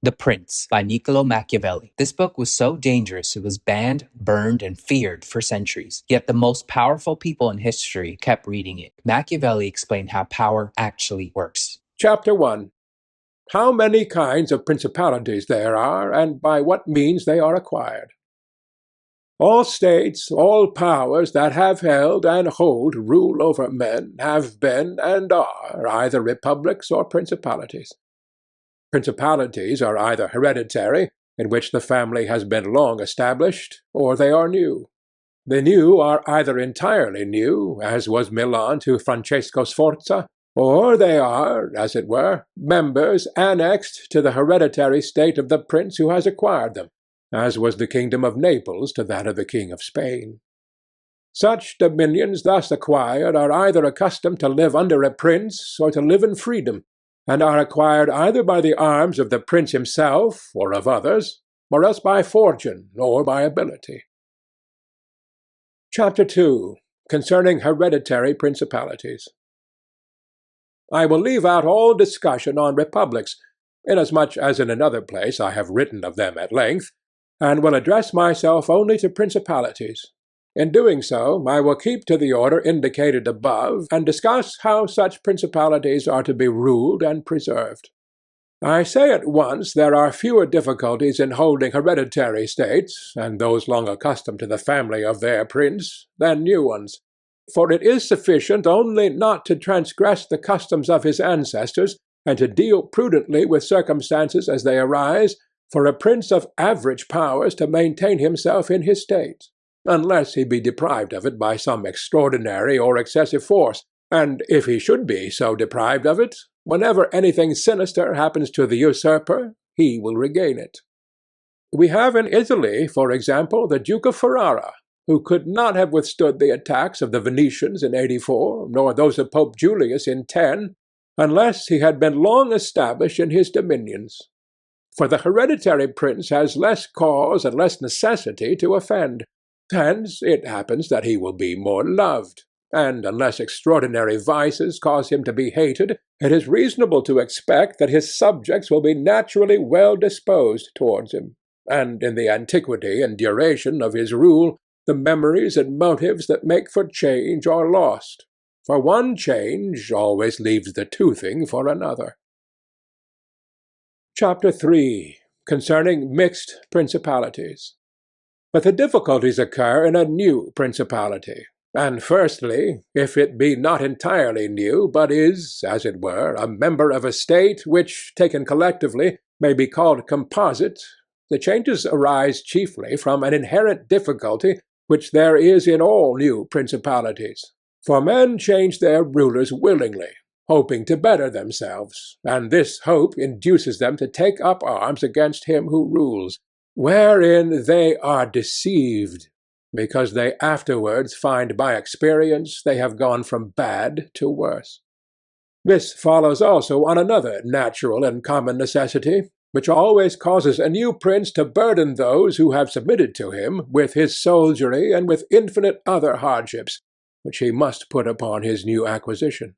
The Prince by Niccolo Machiavelli. This book was so dangerous it was banned, burned, and feared for centuries. Yet the most powerful people in history kept reading it. Machiavelli explained how power actually works. Chapter 1. How many kinds of principalities there are, and by what means they are acquired. All states, all powers that have held and hold rule over men have been and are either republics or principalities. Principalities are either hereditary, in which the family has been long established, or they are new. The new are either entirely new, as was Milan to Francesco Sforza, or they are, as it were, members annexed to the hereditary state of the prince who has acquired them, as was the kingdom of Naples to that of the king of Spain. Such dominions thus acquired are either accustomed to live under a prince or to live in freedom, and are acquired either by the arms of the prince himself or of others, or else by fortune or by ability. Chapter 2. Concerning hereditary principalities. I will leave out all discussion on republics, inasmuch as in another place I have written of them at length, and will address myself only to principalities. In doing so, I will keep to the order indicated above, and discuss how such principalities are to be ruled and preserved. I say at once there are fewer difficulties in holding hereditary states, and those long accustomed to the family of their prince, than new ones. For it is sufficient only not to transgress the customs of his ancestors, and to deal prudently with circumstances as they arise, for a prince of average powers to maintain himself in his state, unless he be deprived of it by some extraordinary or excessive force, and if he should be so deprived of it, whenever anything sinister happens to the usurper, he will regain it. We have in Italy, for example, the Duke of Ferrara, who could not have withstood the attacks of the Venetians in 84, nor those of Pope Julius in 10, unless he had been long established in his dominions. For the hereditary prince has less cause and less necessity to offend. Hence it happens that he will be more loved, and unless extraordinary vices cause him to be hated, it is reasonable to expect that his subjects will be naturally well disposed towards him, and in the antiquity and duration of his rule, the memories and motives that make for change are lost, for one change always leaves the toothing for another. Chapter 3. Concerning mixed principalities. But the difficulties occur in a new principality, and firstly, if it be not entirely new, but is, as it were, a member of a state which, taken collectively, may be called composite, the changes arise chiefly from an inherent difficulty which there is in all new principalities. For men change their rulers willingly, hoping to better themselves, and this hope induces them to take up arms against him who rules, wherein they are deceived, because they afterwards find by experience they have gone from bad to worse. This follows also on another natural and common necessity, which always causes a new prince to burden those who have submitted to him with his soldiery and with infinite other hardships, which he must put upon his new acquisition.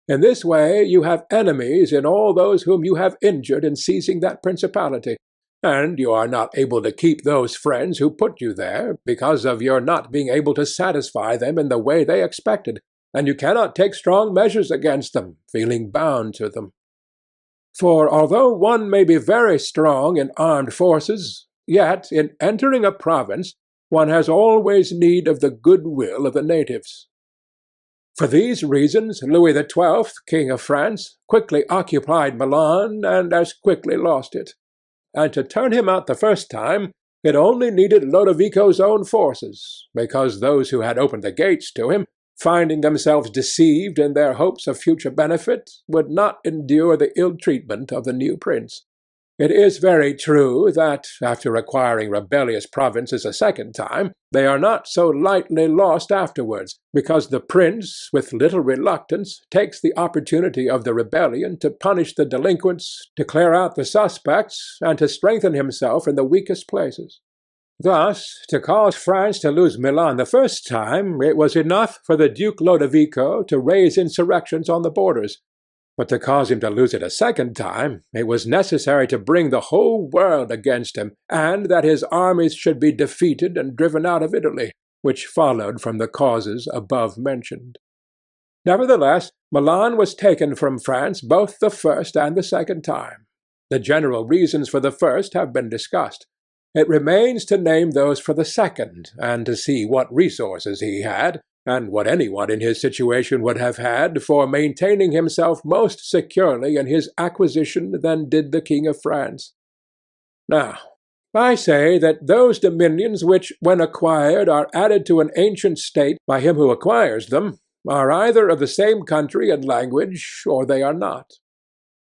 In this way you have enemies in all those whom you have injured in seizing that principality, and you are not able to keep those friends who put you there, because of your not being able to satisfy them in the way they expected, and you cannot take strong measures against them, feeling bound to them. For although one may be very strong in armed forces, yet in entering a province one has always need of the good-will of the natives. For these reasons Louis XII, King of France, quickly occupied Milan and as quickly lost it. And to turn him out the first time, it only needed Lodovico's own forces, because those who had opened the gates to him, finding themselves deceived in their hopes of future benefit, would not endure the ill treatment of the new prince. It is very true that, after acquiring rebellious provinces a second time, they are not so lightly lost afterwards, because the prince, with little reluctance, takes the opportunity of the rebellion to punish the delinquents, to clear out the suspects, and to strengthen himself in the weakest places. Thus, to cause France to lose Milan the first time, it was enough for the Duke Lodovico to raise insurrections on the borders, But to cause him to lose it a second time, it was necessary to bring the whole world against him, and that his armies should be defeated and driven out of Italy, which followed from the causes above mentioned. Nevertheless, Milan was taken from France both the first and the second time. The general reasons for the first have been discussed. It remains to name those for the second, and to see what resources he had, and what anyone in his situation would have had, for maintaining himself most securely in his acquisition than did the King of France. Now, I say that those dominions which, when acquired, are added to an ancient state by him who acquires them, are either of the same country and language, or they are not.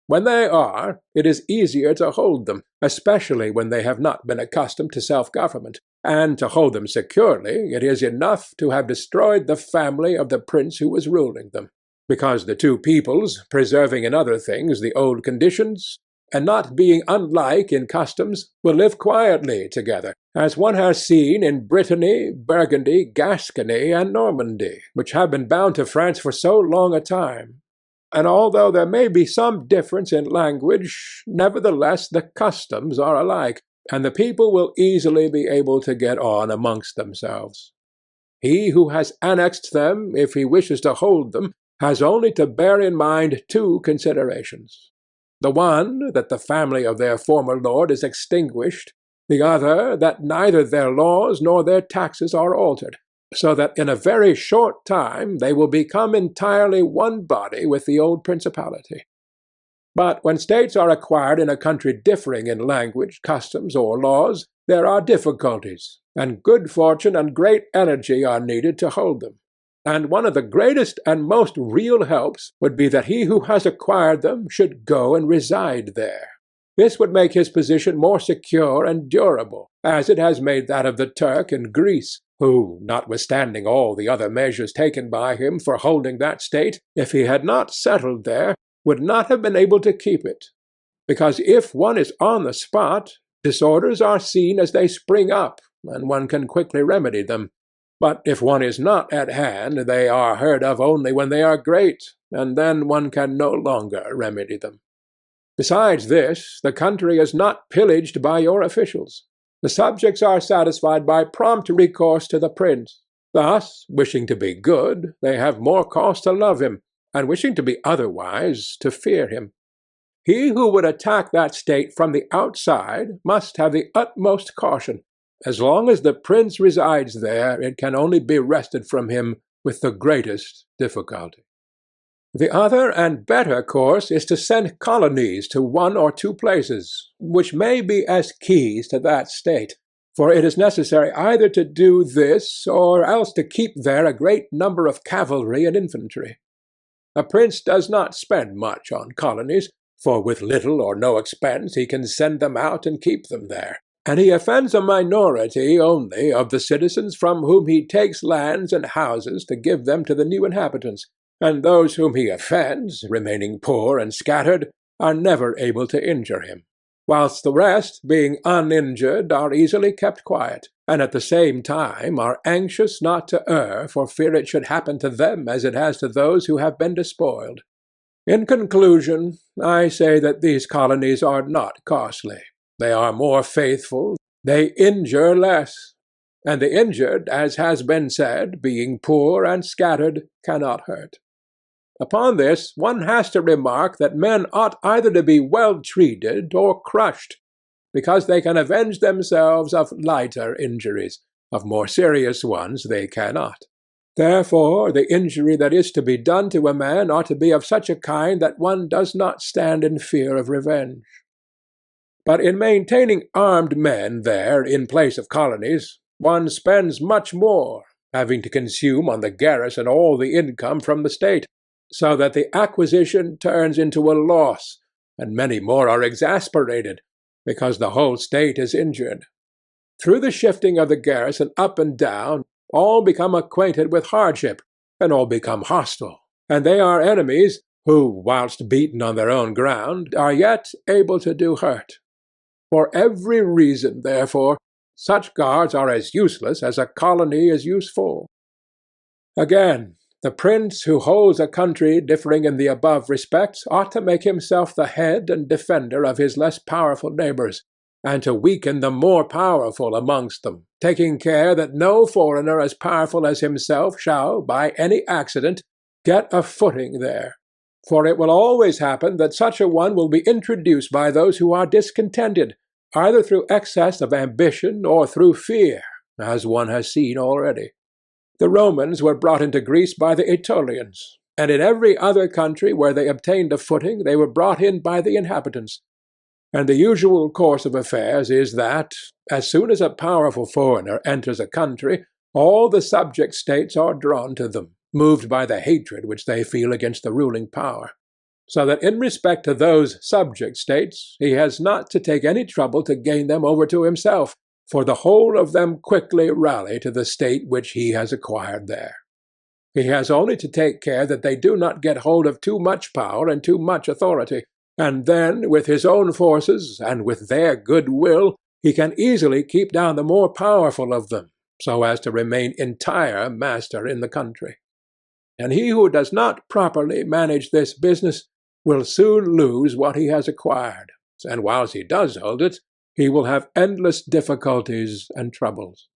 When they are, it is easier to hold them, especially when they have not been accustomed to self-government, and to hold them securely it is enough to have destroyed the family of the prince who was ruling them, because the two peoples, preserving in other things the old conditions, and not being unlike in customs, will live quietly together, as one has seen in Brittany, Burgundy, Gascony, and Normandy, which have been bound to France for so long a time. And although there may be some difference in language, nevertheless the customs are alike, and the people will easily be able to get on amongst themselves. He who has annexed them, if he wishes to hold them, has only to bear in mind two considerations. The one, that the family of their former lord is extinguished, the other, that neither their laws nor their taxes are altered, so that in a very short time they will become entirely one body with the old principality. But when states are acquired in a country differing in language, customs, or laws, there are difficulties, and good fortune and great energy are needed to hold them. And one of the greatest and most real helps would be that he who has acquired them should go and reside there. This would make his position more secure and durable, as it has made that of the Turk in Greece, who, notwithstanding all the other measures taken by him for holding that state, if he had not settled there, would not have been able to keep it. Because if one is on the spot, disorders are seen as they spring up, and one can quickly remedy them. But if one is not at hand, they are heard of only when they are great, and then one can no longer remedy them. Besides this, the country is not pillaged by your officials. The subjects are satisfied by prompt recourse to the prince. Thus, wishing to be good, they have more cause to love him, and wishing to be otherwise, to fear him. He who would attack that state from the outside must have the utmost caution. As long as the prince resides there, it can only be wrested from him with the greatest difficulty. The other and better course is to send colonies to one or two places, which may be as keys to that state, for it is necessary either to do this, or else to keep there a great number of cavalry and infantry. A prince does not spend much on colonies, for with little or no expense he can send them out and keep them there, and he offends a minority only of the citizens from whom he takes lands and houses to give them to the new inhabitants, and those whom he offends, remaining poor and scattered, are never able to injure him, whilst the rest, being uninjured, are easily kept quiet, and at the same time are anxious not to err for fear it should happen to them as it has to those who have been despoiled. In conclusion, I say that these colonies are not costly. They are more faithful, they injure less, and the injured, as has been said, being poor and scattered, cannot hurt. Upon this one has to remark that men ought either to be well treated or crushed, because they can avenge themselves of lighter injuries, of more serious ones they cannot. Therefore the injury that is to be done to a man ought to be of such a kind that one does not stand in fear of revenge. But in maintaining armed men there in place of colonies, one spends much more, having to consume on the garrison all the income from the state, so that the acquisition turns into a loss, and many more are exasperated, because the whole state is injured. Through the shifting of the garrison up and down, all become acquainted with hardship, and all become hostile, and they are enemies who, whilst beaten on their own ground, are yet able to do hurt. For every reason, therefore, such guards are as useless as a colony is useful. Again, The prince who holds a country differing in the above respects ought to make himself the head and defender of his less powerful neighbours, and to weaken the more powerful amongst them, taking care that no foreigner as powerful as himself shall, by any accident, get a footing there. For it will always happen that such a one will be introduced by those who are discontented, either through excess of ambition or through fear, as one has seen already. The Romans were brought into Greece by the Aetolians, and in every other country where they obtained a footing they were brought in by the inhabitants. And the usual course of affairs is that, as soon as a powerful foreigner enters a country, all the subject states are drawn to them, moved by the hatred which they feel against the ruling power. So that in respect to those subject states he has not to take any trouble to gain them over to himself, for the whole of them quickly rally to the state which he has acquired there. He has only to take care that they do not get hold of too much power and too much authority, and then, with his own forces, and with their good will, he can easily keep down the more powerful of them, so as to remain entire master in the country. And he who does not properly manage this business will soon lose what he has acquired, and whilst he does hold it, he will have endless difficulties and troubles.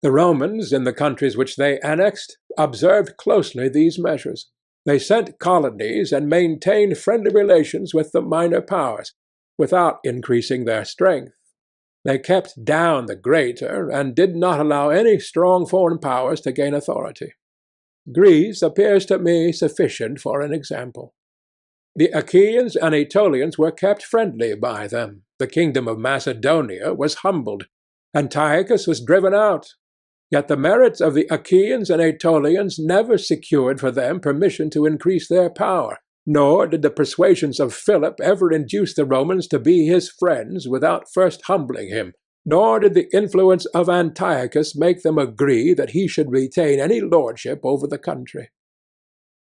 The Romans, in the countries which they annexed, observed closely these measures. They sent colonies and maintained friendly relations with the minor powers, without increasing their strength. They kept down the greater, and did not allow any strong foreign powers to gain authority. Greece appears to me sufficient for an example. The Achaeans and Aetolians were kept friendly by them. The kingdom of Macedonia was humbled. Antiochus was driven out. Yet the merits of the Achaeans and Aetolians never secured for them permission to increase their power, nor did the persuasions of Philip ever induce the Romans to be his friends without first humbling him, nor did the influence of Antiochus make them agree that he should retain any lordship over the country.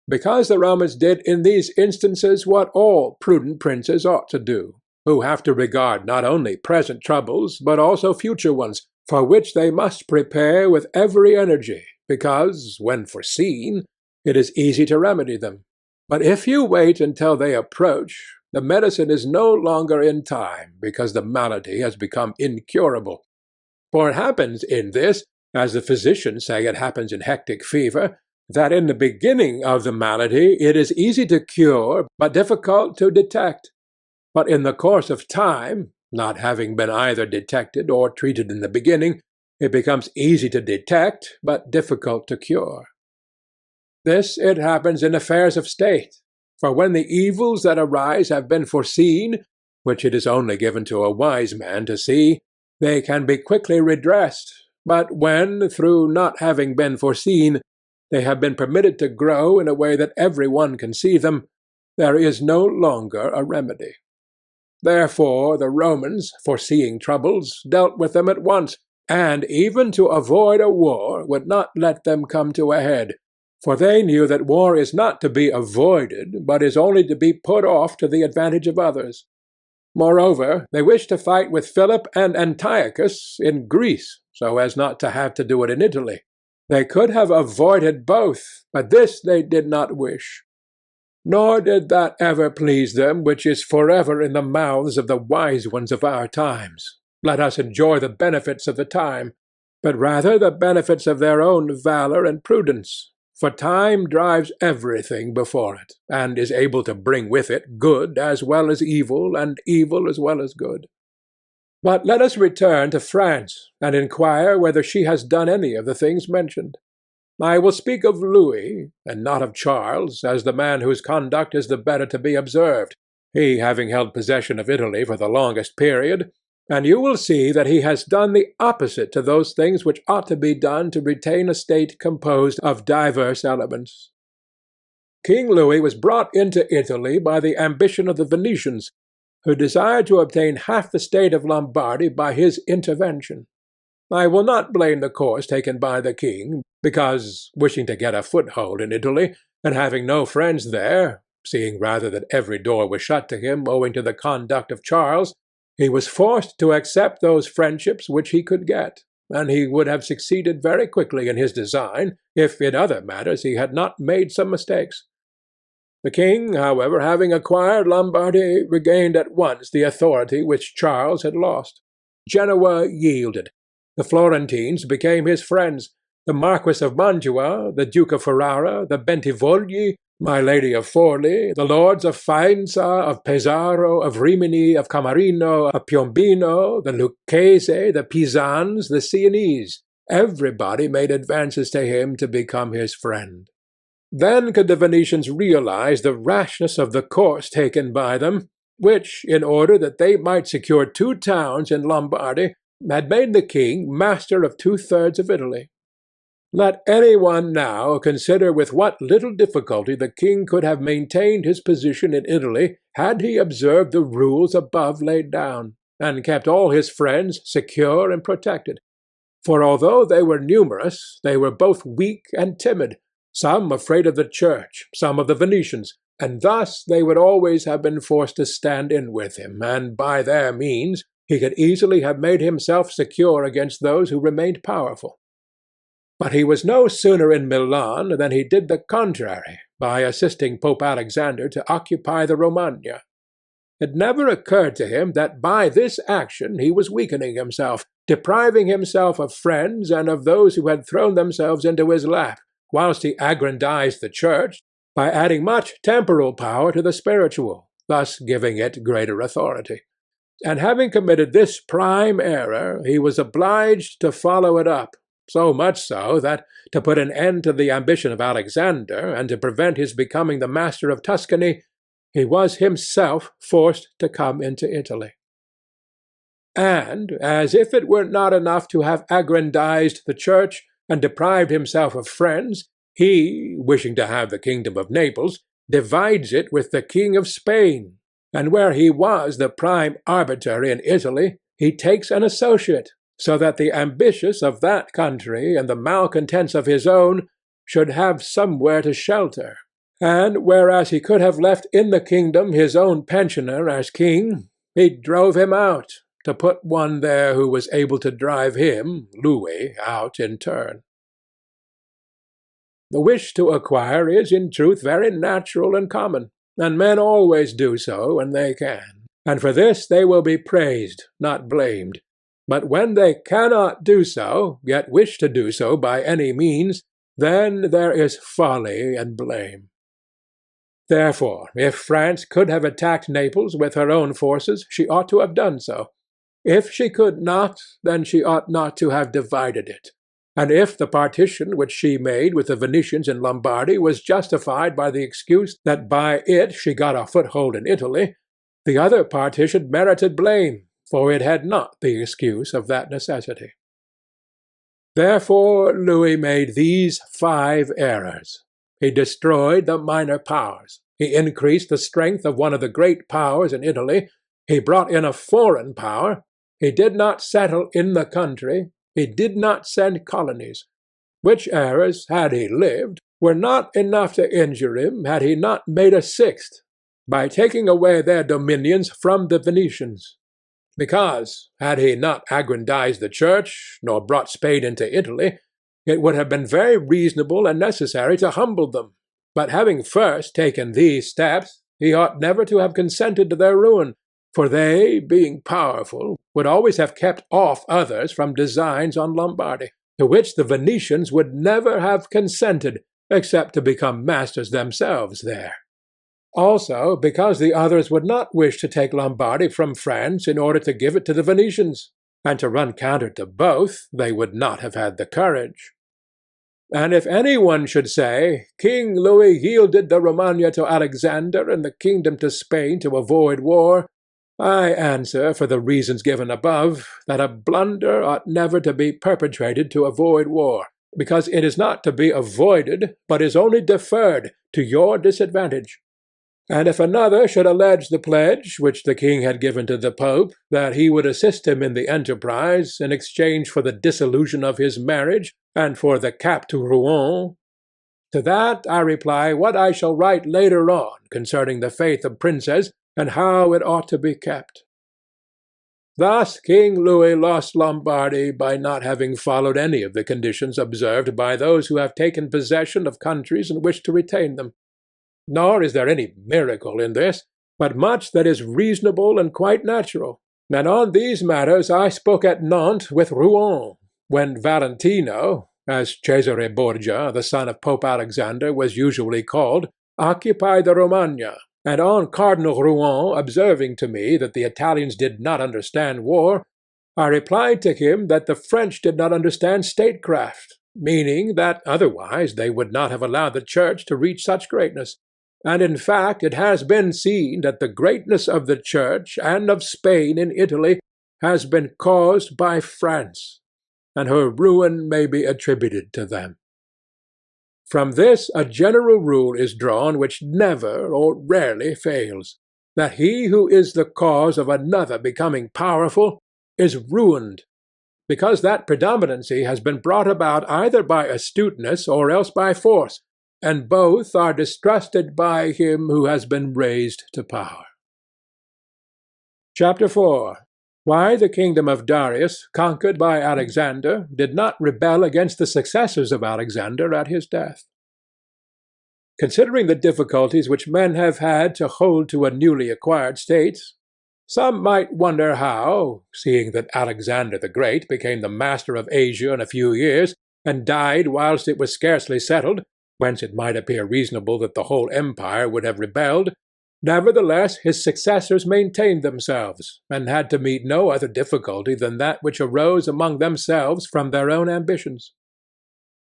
Because the Romans did in these instances what all prudent princes ought to do, who have to regard not only present troubles, but also future ones, for which they must prepare with every energy, because, when foreseen, it is easy to remedy them. But if you wait until they approach, the medicine is no longer in time, because the malady has become incurable. For it happens in this, as the physicians say it happens in hectic fever, that in the beginning of the malady it is easy to cure, but difficult to detect. But in the course of time, not having been either detected or treated in the beginning, it becomes easy to detect, but difficult to cure. This it happens in affairs of state, for when the evils that arise have been foreseen, which it is only given to a wise man to see, they can be quickly redressed, but when, through not having been foreseen, they have been permitted to grow in a way that every one can see them, there is no longer a remedy. Therefore the Romans, foreseeing troubles, dealt with them at once, and even to avoid a war would not let them come to a head, for they knew that war is not to be avoided, but is only to be put off to the advantage of others. Moreover, they wished to fight with Philip and Antiochus in Greece, so as not to have to do it in Italy. They could have avoided both, but this they did not wish. Nor did that ever please them which is forever in the mouths of the wise ones of our times. Let us enjoy the benefits of the time, but rather the benefits of their own valour and prudence, for time drives everything before it, and is able to bring with it good as well as evil, and evil as well as good. But let us return to France, and inquire whether she has done any of the things mentioned. I will speak of Louis, and not of Charles, as the man whose conduct is the better to be observed, he having held possession of Italy for the longest period, and you will see that he has done the opposite to those things which ought to be done to retain a state composed of diverse elements. King Louis was brought into Italy by the ambition of the Venetians, who desired to obtain half the state of Lombardy by his intervention. I will not blame the course taken by the king, because, wishing to get a foothold in Italy, and having no friends there, seeing rather that every door was shut to him owing to the conduct of Charles, he was forced to accept those friendships which he could get, and he would have succeeded very quickly in his design if in other matters he had not made some mistakes. The king, however, having acquired Lombardy, regained at once the authority which Charles had lost. Genoa yielded. The Florentines became his friends. The Marquis of Mantua, the Duke of Ferrara, the Bentivogli, my Lady of Forli, the lords of Faenza, of Pesaro, of Rimini, of Camarino, of Piombino, the Lucchese, the Pisans, the Sienese, everybody made advances to him to become his friend. Then could the Venetians realize the rashness of the course taken by them, which, in order that they might secure 2 towns in Lombardy, had made the king master of 2/3 of Italy. Let any one now consider with what little difficulty the king could have maintained his position in Italy had he observed the rules above laid down, and kept all his friends secure and protected. For although they were numerous, they were both weak and timid, some afraid of the church, some of the Venetians, and thus they would always have been forced to stand in with him, and by their means he could easily have made himself secure against those who remained powerful. But he was no sooner in Milan than he did the contrary by assisting Pope Alexander to occupy the Romagna. It never occurred to him that by this action he was weakening himself, depriving himself of friends and of those who had thrown themselves into his lap, whilst he aggrandized the Church by adding much temporal power to the spiritual, thus giving it greater authority. And having committed this prime error, he was obliged to follow it up, so much so that, to put an end to the ambition of Alexander, and to prevent his becoming the master of Tuscany, he was himself forced to come into Italy. And, as if it were not enough to have aggrandized the Church and deprived himself of friends, he, wishing to have the kingdom of Naples, divides it with the king of Spain, and where he was the prime arbiter in Italy, he takes an associate, so that the ambitious of that country and the malcontents of his own should have somewhere to shelter. And whereas he could have left in the kingdom his own pensioner as king, he drove him out, to put one there who was able to drive him, Louis, out in turn. The wish to acquire is in truth very natural and common, and men always do so when they can, and for this they will be praised, not blamed. But when they cannot do so, yet wish to do so by any means, then there is folly and blame. Therefore, if France could have attacked Naples with her own forces, she ought to have done so. If she could not, then she ought not to have divided it. And if the partition which she made with the Venetians in Lombardy was justified by the excuse that by it she got a foothold in Italy, the other partition merited blame, for it had not the excuse of that necessity. Therefore Louis made these 5 errors. He destroyed the minor powers. He increased the strength of one of the great powers in Italy. He brought in a foreign power. He did not settle in the country. He did not send colonies. Which errors, had he lived, were not enough to injure him had he not made a 6th, by taking away their dominions from the Venetians. Because, had he not aggrandized the Church, nor brought Spain into Italy, it would have been very reasonable and necessary to humble them. But having first taken these steps, he ought never to have consented to their ruin, for they, being powerful, would always have kept off others from designs on Lombardy, to which the Venetians would never have consented, except to become masters themselves there. Also, because the others would not wish to take Lombardy from France in order to give it to the Venetians, and to run counter to both they would not have had the courage. And if any one should say, King Louis yielded the Romagna to Alexander and the kingdom to Spain to avoid war, I answer, for the reasons given above, that a blunder ought never to be perpetrated to avoid war, because it is not to be avoided, but is only deferred, to your disadvantage. And if another should allege the pledge which the king had given to the Pope, that he would assist him in the enterprise in exchange for the dissolution of his marriage and for the cap to Rouen, to that I reply what I shall write later on concerning the faith of princes and how it ought to be kept. Thus King Louis lost Lombardy by not having followed any of the conditions observed by those who have taken possession of countries and wish to retain them. Nor is there any miracle in this, but much that is reasonable and quite natural. And on these matters I spoke at Nantes with Rouen, when Valentino, as Cesare Borgia, the son of Pope Alexander, was usually called, occupied the Romagna, and on Cardinal Rouen observing to me that the Italians did not understand war, I replied to him that the French did not understand statecraft, meaning that otherwise they would not have allowed the Church to reach such greatness. And in fact it has been seen that the greatness of the Church and of Spain in Italy has been caused by France, and her ruin may be attributed to them. From this a general rule is drawn which never or rarely fails, that he who is the cause of another becoming powerful is ruined, because that predominancy has been brought about either by astuteness or else by force, and both are distrusted by him who has been raised to power. Chapter 4. Why the kingdom of Darius, conquered by Alexander, did not rebel against the successors of Alexander at his death. Considering the difficulties which men have had to hold to a newly acquired state, some might wonder how, seeing that Alexander the Great became the master of Asia in a few years, and died whilst it was scarcely settled, whence it might appear reasonable that the whole empire would have rebelled, nevertheless his successors maintained themselves, and had to meet no other difficulty than that which arose among themselves from their own ambitions.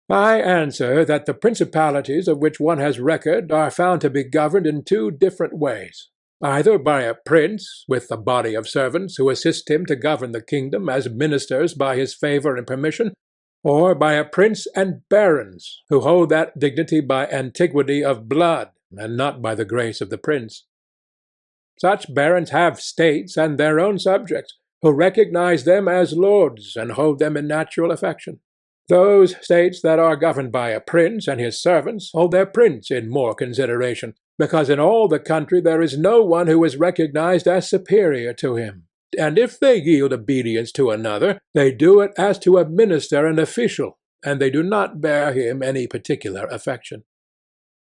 I answer that the principalities of which one has record are found to be governed in two different ways, either by a prince with a body of servants who assist him to govern the kingdom as ministers by his favour and permission, or by a prince and barons who hold that dignity by antiquity of blood and not by the grace of the prince. Such barons have states and their own subjects, who recognize them as lords and hold them in natural affection. Those states that are governed by a prince and his servants hold their prince in more consideration, because in all the country there is no one who is recognized as superior to him, and if they yield obedience to another, they do it as to a minister and official, and they do not bear him any particular affection.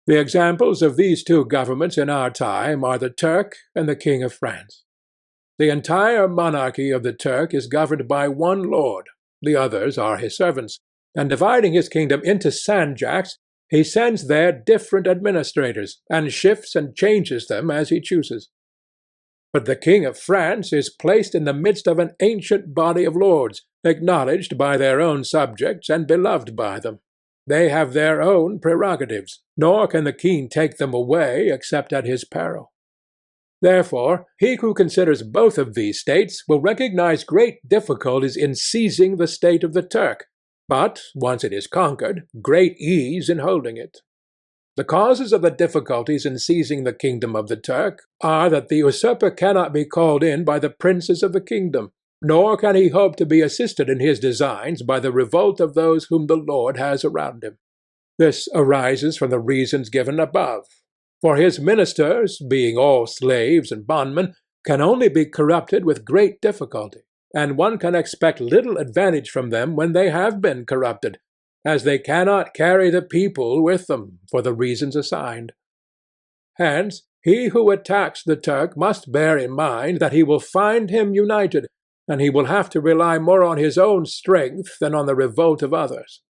The examples of these two governments in our time are the Turk and the King of France. The entire monarchy of the Turk is governed by one lord, the others are his servants, and dividing his kingdom into sanjaks, he sends there different administrators, and shifts and changes them as he chooses. But the King of France is placed in the midst of an ancient body of lords, acknowledged by their own subjects and beloved by them. They have their own prerogatives, nor can the king take them away except at his peril. Therefore, he who considers both of these states will recognize great difficulties in seizing the state of the Turk, but, once it is conquered, great ease in holding it. The causes of the difficulties in seizing the kingdom of the Turk are that the usurper cannot be called in by the princes of the kingdom, nor can he hope to be assisted in his designs by the revolt of those whom the Lord has around him. This arises from the reasons given above. For his ministers, being all slaves and bondmen, can only be corrupted with great difficulty, and one can expect little advantage from them when they have been corrupted, as they cannot carry the people with them, for the reasons assigned. Hence, he who attacks the Turk must bear in mind that he will find him united, and he will have to rely more on his own strength than on the revolt of others.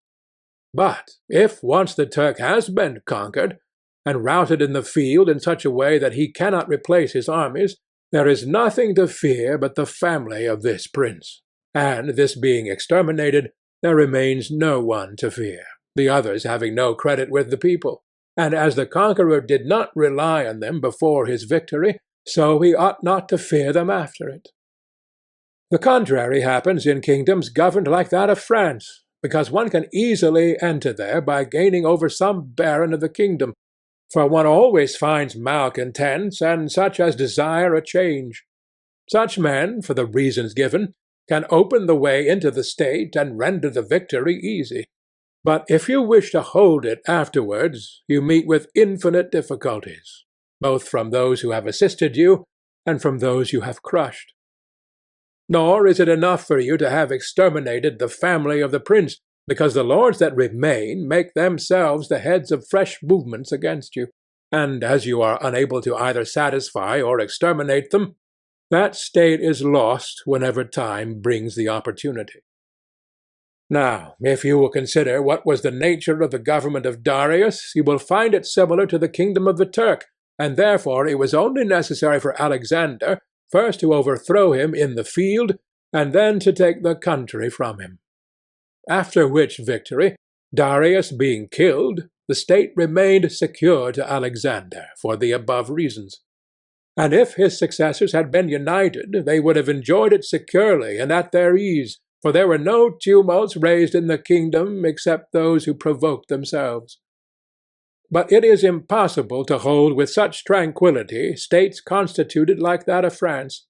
But if once the Turk has been conquered, and routed in the field in such a way that he cannot replace his armies, there is nothing to fear but the family of this prince, and this being exterminated, there remains no one to fear, the others having no credit with the people, and as the conqueror did not rely on them before his victory, so he ought not to fear them after it. The contrary happens in kingdoms governed like that of France, because one can easily enter there by gaining over some baron of the kingdom, for one always finds malcontents and such as desire a change. Such men, for the reasons given, can open the way into the state and render the victory easy. But if you wish to hold it afterwards, you meet with infinite difficulties, both from those who have assisted you and from those you have crushed. Nor is it enough for you to have exterminated the family of the prince, because the lords that remain make themselves the heads of fresh movements against you, and as you are unable to either satisfy or exterminate them, that state is lost whenever time brings the opportunity. Now, if you will consider what was the nature of the government of Darius, you will find it similar to the kingdom of the Turk, and therefore it was only necessary for Alexander first to overthrow him in the field, and then to take the country from him. After which victory, Darius being killed, the state remained secure to Alexander for the above reasons. And if his successors had been united, they would have enjoyed it securely and at their ease, for there were no tumults raised in the kingdom except those who provoked themselves. But it is impossible to hold with such tranquillity states constituted like that of France.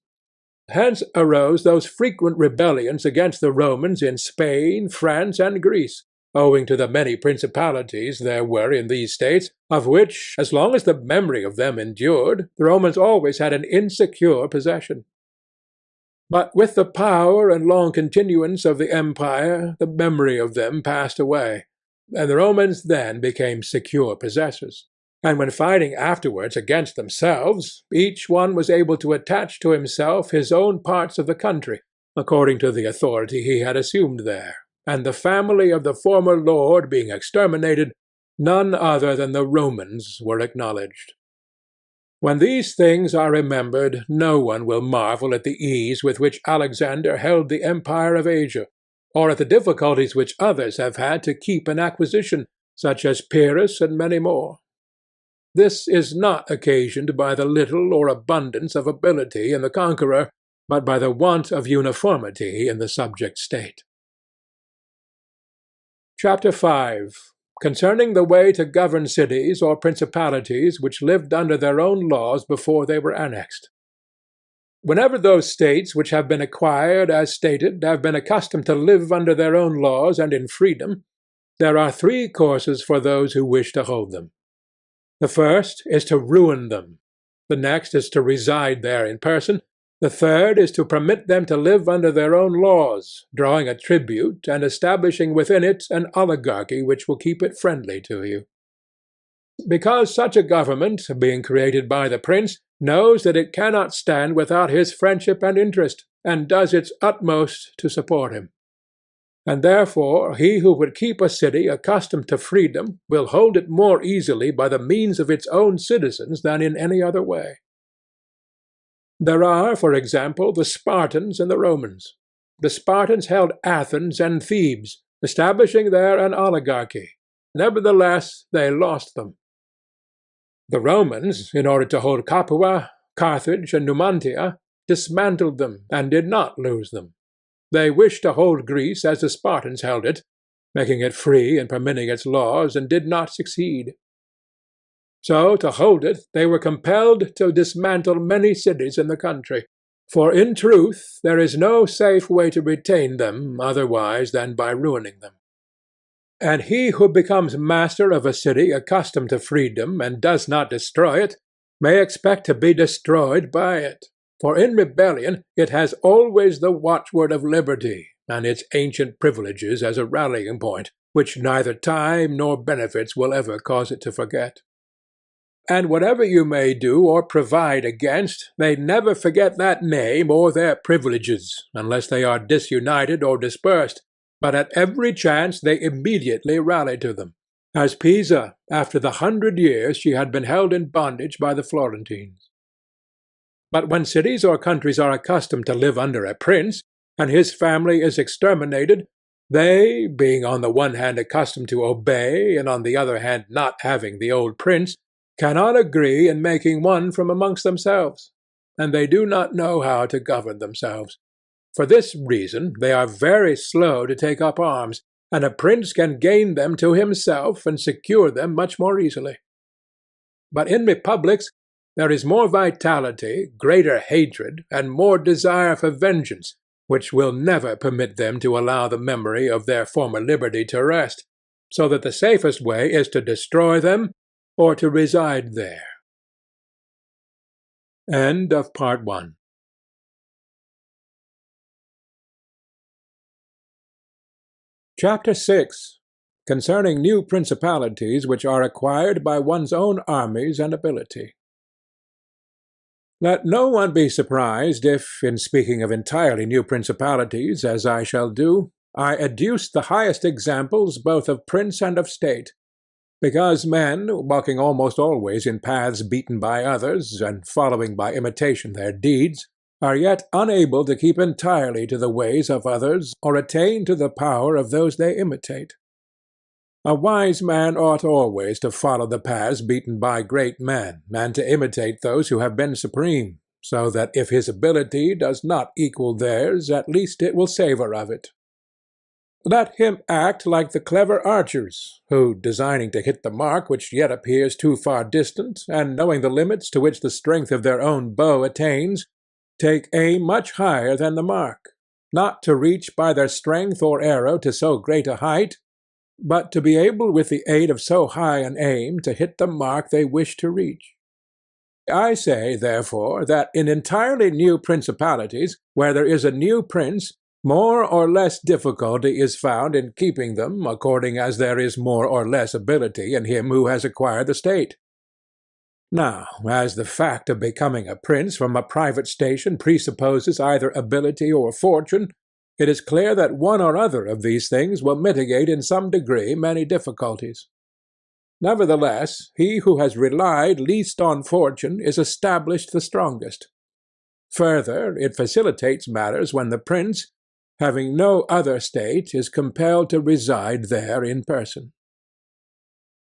Hence arose those frequent rebellions against the Romans in Spain, France, and Greece, owing to the many principalities there were in these states, of which, as long as the memory of them endured, the Romans always had an insecure possession. But with the power and long continuance of the empire, the memory of them passed away, and the Romans then became secure possessors. And when fighting afterwards against themselves, each one was able to attach to himself his own parts of the country, according to the authority he had assumed there, and the family of the former lord being exterminated, none other than the Romans were acknowledged. When these things are remembered, no one will marvel at the ease with which Alexander held the empire of Asia, or at the difficulties which others have had to keep in acquisition, such as Pyrrhus and many more. This is not occasioned by the little or abundance of ability in the conqueror, but by the want of uniformity in the subject state. Chapter 5. Concerning the way to govern cities or principalities which lived under their own laws before they were annexed. Whenever those states which have been acquired as stated have been accustomed to live under their own laws and in freedom, there are three courses for those who wish to hold them. The first is to ruin them, the next is to reside there in person, the third is to permit them to live under their own laws, drawing a tribute and establishing within it an oligarchy which will keep it friendly to you. Because such a government, being created by the prince, knows that it cannot stand without his friendship and interest, and does its utmost to support him. And therefore he who would keep a city accustomed to freedom will hold it more easily by the means of its own citizens than in any other way. There are, for example, the Spartans and the Romans. The Spartans held Athens and Thebes, establishing there an oligarchy. Nevertheless, they lost them. The Romans, in order to hold Capua, Carthage, and Numantia, dismantled them and did not lose them. They wished to hold Greece as the Spartans held it, making it free and permitting its laws, and did not succeed. So, to hold it, they were compelled to dismantle many cities in the country, for in truth there is no safe way to retain them otherwise than by ruining them. And he who becomes master of a city accustomed to freedom and does not destroy it, may expect to be destroyed by it. For in rebellion it has always the watchword of liberty, and its ancient privileges as a rallying point, which neither time nor benefits will ever cause it to forget. And whatever you may do or provide against, they never forget that name or their privileges, unless they are disunited or dispersed, but at every chance they immediately rally to them, as Pisa, after the 100 years she had been held in bondage by the Florentines. But when cities or countries are accustomed to live under a prince, and his family is exterminated, they, being on the one hand accustomed to obey, and on the other hand not having the old prince, cannot agree in making one from amongst themselves, and they do not know how to govern themselves. For this reason they are very slow to take up arms, and a prince can gain them to himself and secure them much more easily. But in republics there is more vitality, greater hatred, and more desire for vengeance, which will never permit them to allow the memory of their former liberty to rest, so that the safest way is to destroy them or to reside there. End of Part 1. Chapter 6. Concerning new principalities which are acquired by one's own armies and ability. Let no one be surprised if, in speaking of entirely new principalities, as I shall do, I adduce the highest examples both of prince and of state, because men, walking almost always in paths beaten by others, and following by imitation their deeds, are yet unable to keep entirely to the ways of others, or attain to the power of those they imitate. A wise man ought always to follow the paths beaten by great men, and to imitate those who have been supreme, so that if his ability does not equal theirs, at least it will savour of it. Let him act like the clever archers, who, designing to hit the mark which yet appears too far distant, and knowing the limits to which the strength of their own bow attains, take aim much higher than the mark, not to reach by their strength or arrow to so great a height, but to be able with the aid of so high an aim to hit the mark they wish to reach. I say, therefore, that in entirely new principalities, where there is a new prince, more or less difficulty is found in keeping them, according as there is more or less ability in him who has acquired the state. Now, as the fact of becoming a prince from a private station presupposes either ability or fortune, it is clear that one or other of these things will mitigate in some degree many difficulties. Nevertheless, he who has relied least on fortune is established the strongest. Further, it facilitates matters when the prince, having no other state, is compelled to reside there in person.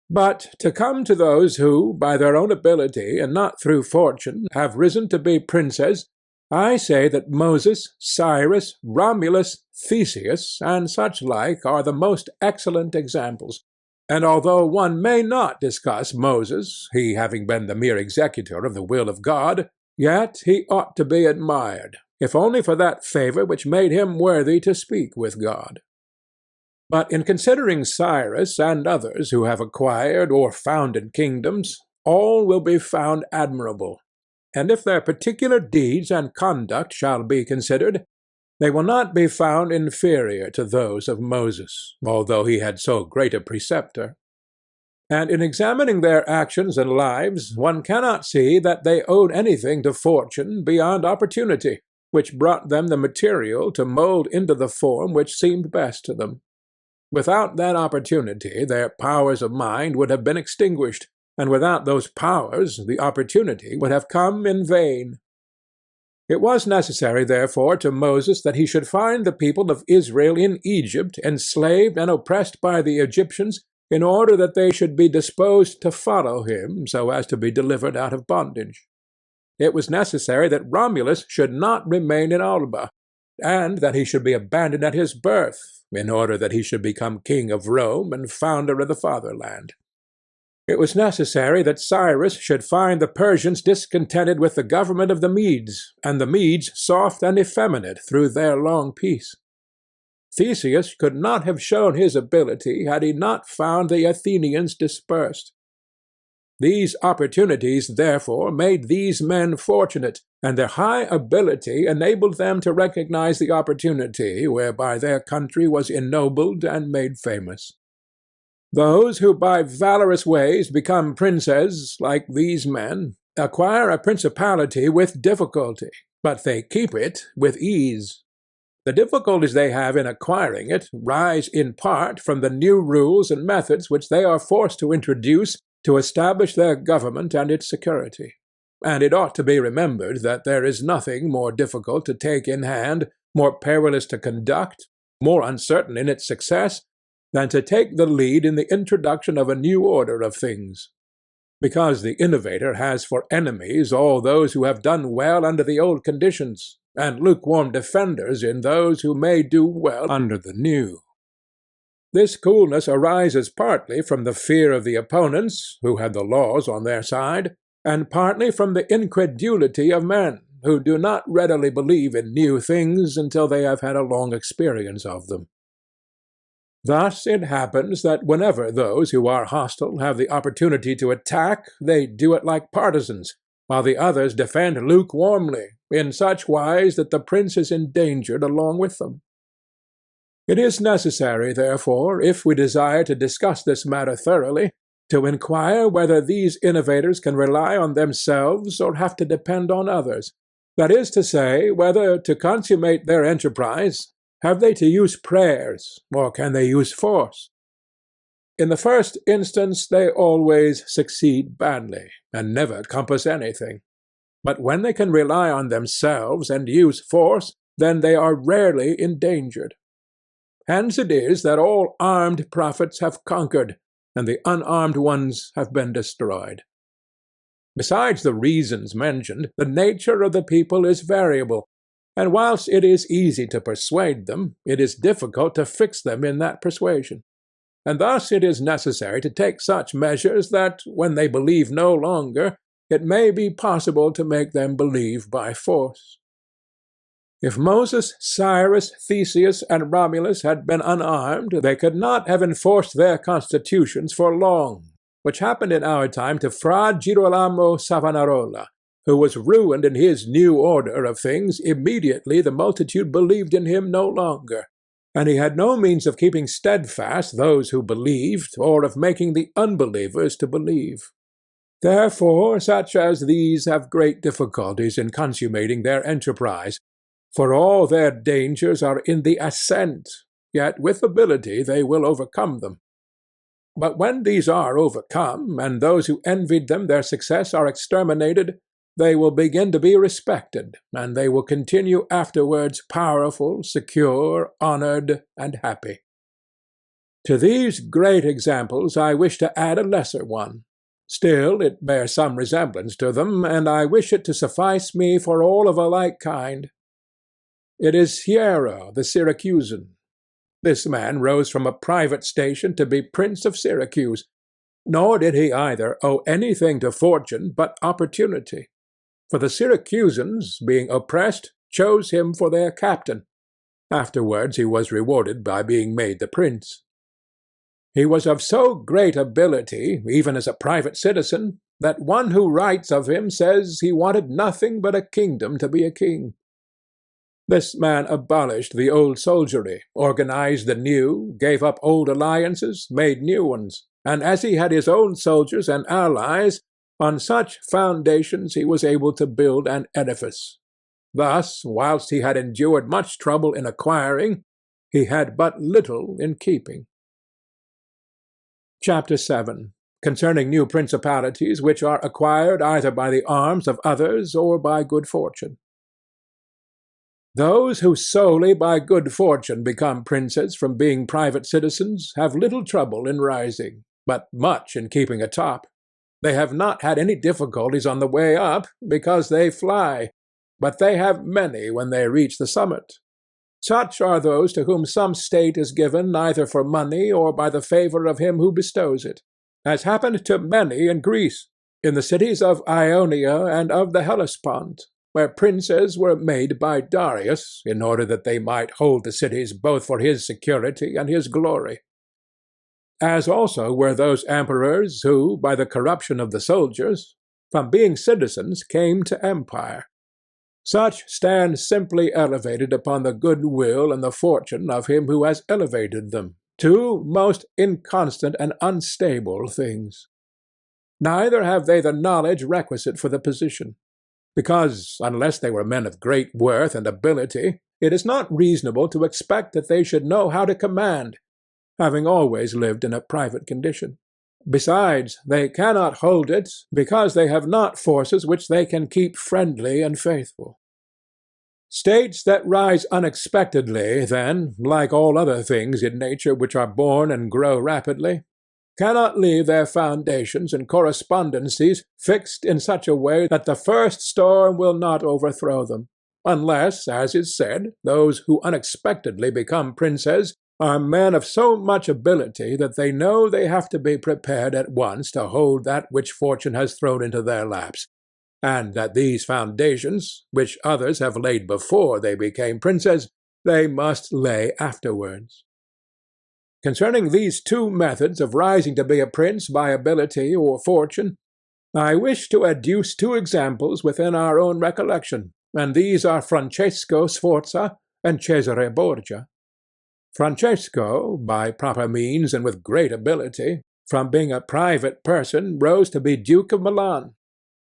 But to come to those who, by their own ability, and not through fortune, have risen to be princes, I say that Moses, Cyrus, Romulus, Theseus, and such like are the most excellent examples, and although one may not discuss Moses, he having been the mere executor of the will of God, yet he ought to be admired, if only for that favour which made him worthy to speak with God. But in considering Cyrus and others who have acquired or founded kingdoms, all will be found admirable, and if their particular deeds and conduct shall be considered, they will not be found inferior to those of Moses, although he had so great a preceptor. And in examining their actions and lives, one cannot see that they owed anything to fortune beyond opportunity, which brought them the material to mould into the form which seemed best to them. Without that opportunity their powers of mind would have been extinguished, and without those powers the opportunity would have come in vain. It was necessary, therefore, to Moses that he should find the people of Israel in Egypt enslaved and oppressed by the Egyptians, in order that they should be disposed to follow him, so as to be delivered out of bondage. It was necessary that Romulus should not remain in Alba, and that he should be abandoned at his birth, in order that he should become king of Rome and founder of the fatherland. It was necessary that Cyrus should find the Persians discontented with the government of the Medes, and the Medes soft and effeminate through their long peace. Theseus could not have shown his ability had he not found the Athenians dispersed. These opportunities, therefore, made these men fortunate, and their high ability enabled them to recognize the opportunity whereby their country was ennobled and made famous. Those who by valorous ways become princes, like these men, acquire a principality with difficulty, but they keep it with ease. The difficulties they have in acquiring it rise in part from the new rules and methods which they are forced to introduce to establish their government and its security. And it ought to be remembered that there is nothing more difficult to take in hand, more perilous to conduct, more uncertain in its success, than to take the lead in the introduction of a new order of things. Because the innovator has for enemies all those who have done well under the old conditions, and lukewarm defenders in those who may do well under the new. This coolness arises partly from the fear of the opponents, who have the laws on their side, and partly from the incredulity of men, who do not readily believe in new things until they have had a long experience of them. Thus it happens that whenever those who are hostile have the opportunity to attack, they do it like partisans, while the others defend lukewarmly, in such wise that the prince is endangered along with them. It is necessary, therefore, if we desire to discuss this matter thoroughly, to inquire whether these innovators can rely on themselves or have to depend on others. That is to say, whether, to consummate their enterprise, have they to use prayers, or can they use force? In the first instance they always succeed badly, and never compass anything. But when they can rely on themselves and use force, then they are rarely endangered. Hence it is that all armed prophets have conquered, and the unarmed ones have been destroyed. Besides the reasons mentioned, the nature of the people is variable, and whilst it is easy to persuade them, it is difficult to fix them in that persuasion. And thus it is necessary to take such measures that, when they believe no longer, it may be possible to make them believe by force. If Moses, Cyrus, Theseus, and Romulus had been unarmed, they could not have enforced their constitutions for long, which happened in our time to Fra Girolamo Savonarola, who was ruined in his new order of things immediately the multitude believed in him no longer, and he had no means of keeping steadfast those who believed, or of making the unbelievers to believe. Therefore such as these have great difficulties in consummating their enterprise, for all their dangers are in the ascent, yet with ability they will overcome them. But when these are overcome, and those who envied them their success are exterminated, they will begin to be respected, and they will continue afterwards powerful, secure, honored, and happy. To these great examples I wish to add a lesser one. Still it bears some resemblance to them, and I wish it to suffice me for all of a like kind. It is Hiero the Syracusan. This man rose from a private station to be Prince of Syracuse, nor did he either owe anything to fortune but opportunity, for the Syracusans, being oppressed, chose him for their captain. Afterwards he was rewarded by being made the prince. He was of so great ability, even as a private citizen, that one who writes of him says he wanted nothing but a kingdom to be a king. This man abolished the old soldiery, organized the new, gave up old alliances, made new ones, and as he had his own soldiers and allies, on such foundations he was able to build an edifice. Thus, whilst he had endured much trouble in acquiring, he had but little in keeping. Chapter 7. Concerning new principalities which are acquired either by the arms of others or by good fortune. Those who solely by good fortune become princes from being private citizens have little trouble in rising, but much in keeping atop. They have not had any difficulties on the way up, because they fly, but they have many when they reach the summit. Such are those to whom some state is given either for money or by the favour of him who bestows it, as happened to many in Greece, in the cities of Ionia and of the Hellespont, where princes were made by Darius, in order that they might hold the cities both for his security and his glory. As also were those emperors who, by the corruption of the soldiers, from being citizens came to empire. Such stand simply elevated upon the good will and the fortune of him who has elevated them, two most inconstant and unstable things. Neither have they the knowledge requisite for the position, because, unless they were men of great worth and ability, it is not reasonable to expect that they should know how to command, having always lived in a private condition. Besides, they cannot hold it, because they have not forces which they can keep friendly and faithful. States that rise unexpectedly, then, like all other things in nature which are born and grow rapidly, cannot leave their foundations and correspondencies fixed in such a way that the first storm will not overthrow them, unless, as is said, those who unexpectedly become princes are men of so much ability that they know they have to be prepared at once to hold that which fortune has thrown into their laps, and that these foundations, which others have laid before they became princes, they must lay afterwards. Concerning these two methods of rising to be a prince by ability or fortune, I wish to adduce two examples within our own recollection, and these are Francesco Sforza and Cesare Borgia. Francesco, by proper means and with great ability, from being a private person, rose to be Duke of Milan,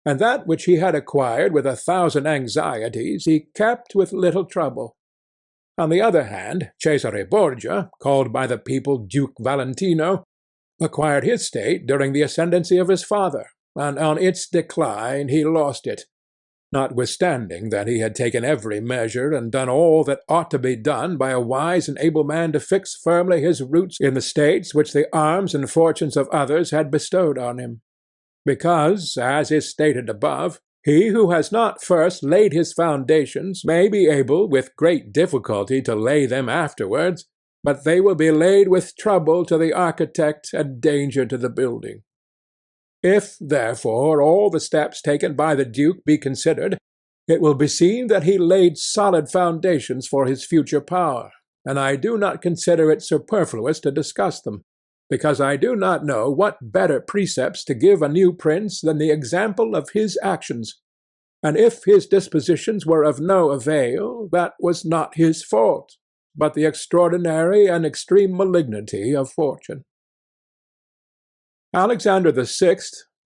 and that which he had acquired with 1,000 anxieties he kept with little trouble. On the other hand, Cesare Borgia, called by the people Duke Valentino, acquired his state during the ascendancy of his father, and on its decline he lost it, notwithstanding that he had taken every measure and done all that ought to be done by a wise and able man to fix firmly his roots in the states which the arms and fortunes of others had bestowed on him. Because, as is stated above, he who has not first laid his foundations may be able with great difficulty to lay them afterwards, but they will be laid with trouble to the architect and danger to the building. If, therefore, all the steps taken by the Duke be considered, it will be seen that he laid solid foundations for his future power, and I do not consider it superfluous to discuss them, because I do not know what better precepts to give a new prince than the example of his actions, and if his dispositions were of no avail, that was not his fault, but the extraordinary and extreme malignity of fortune. Alexander VI,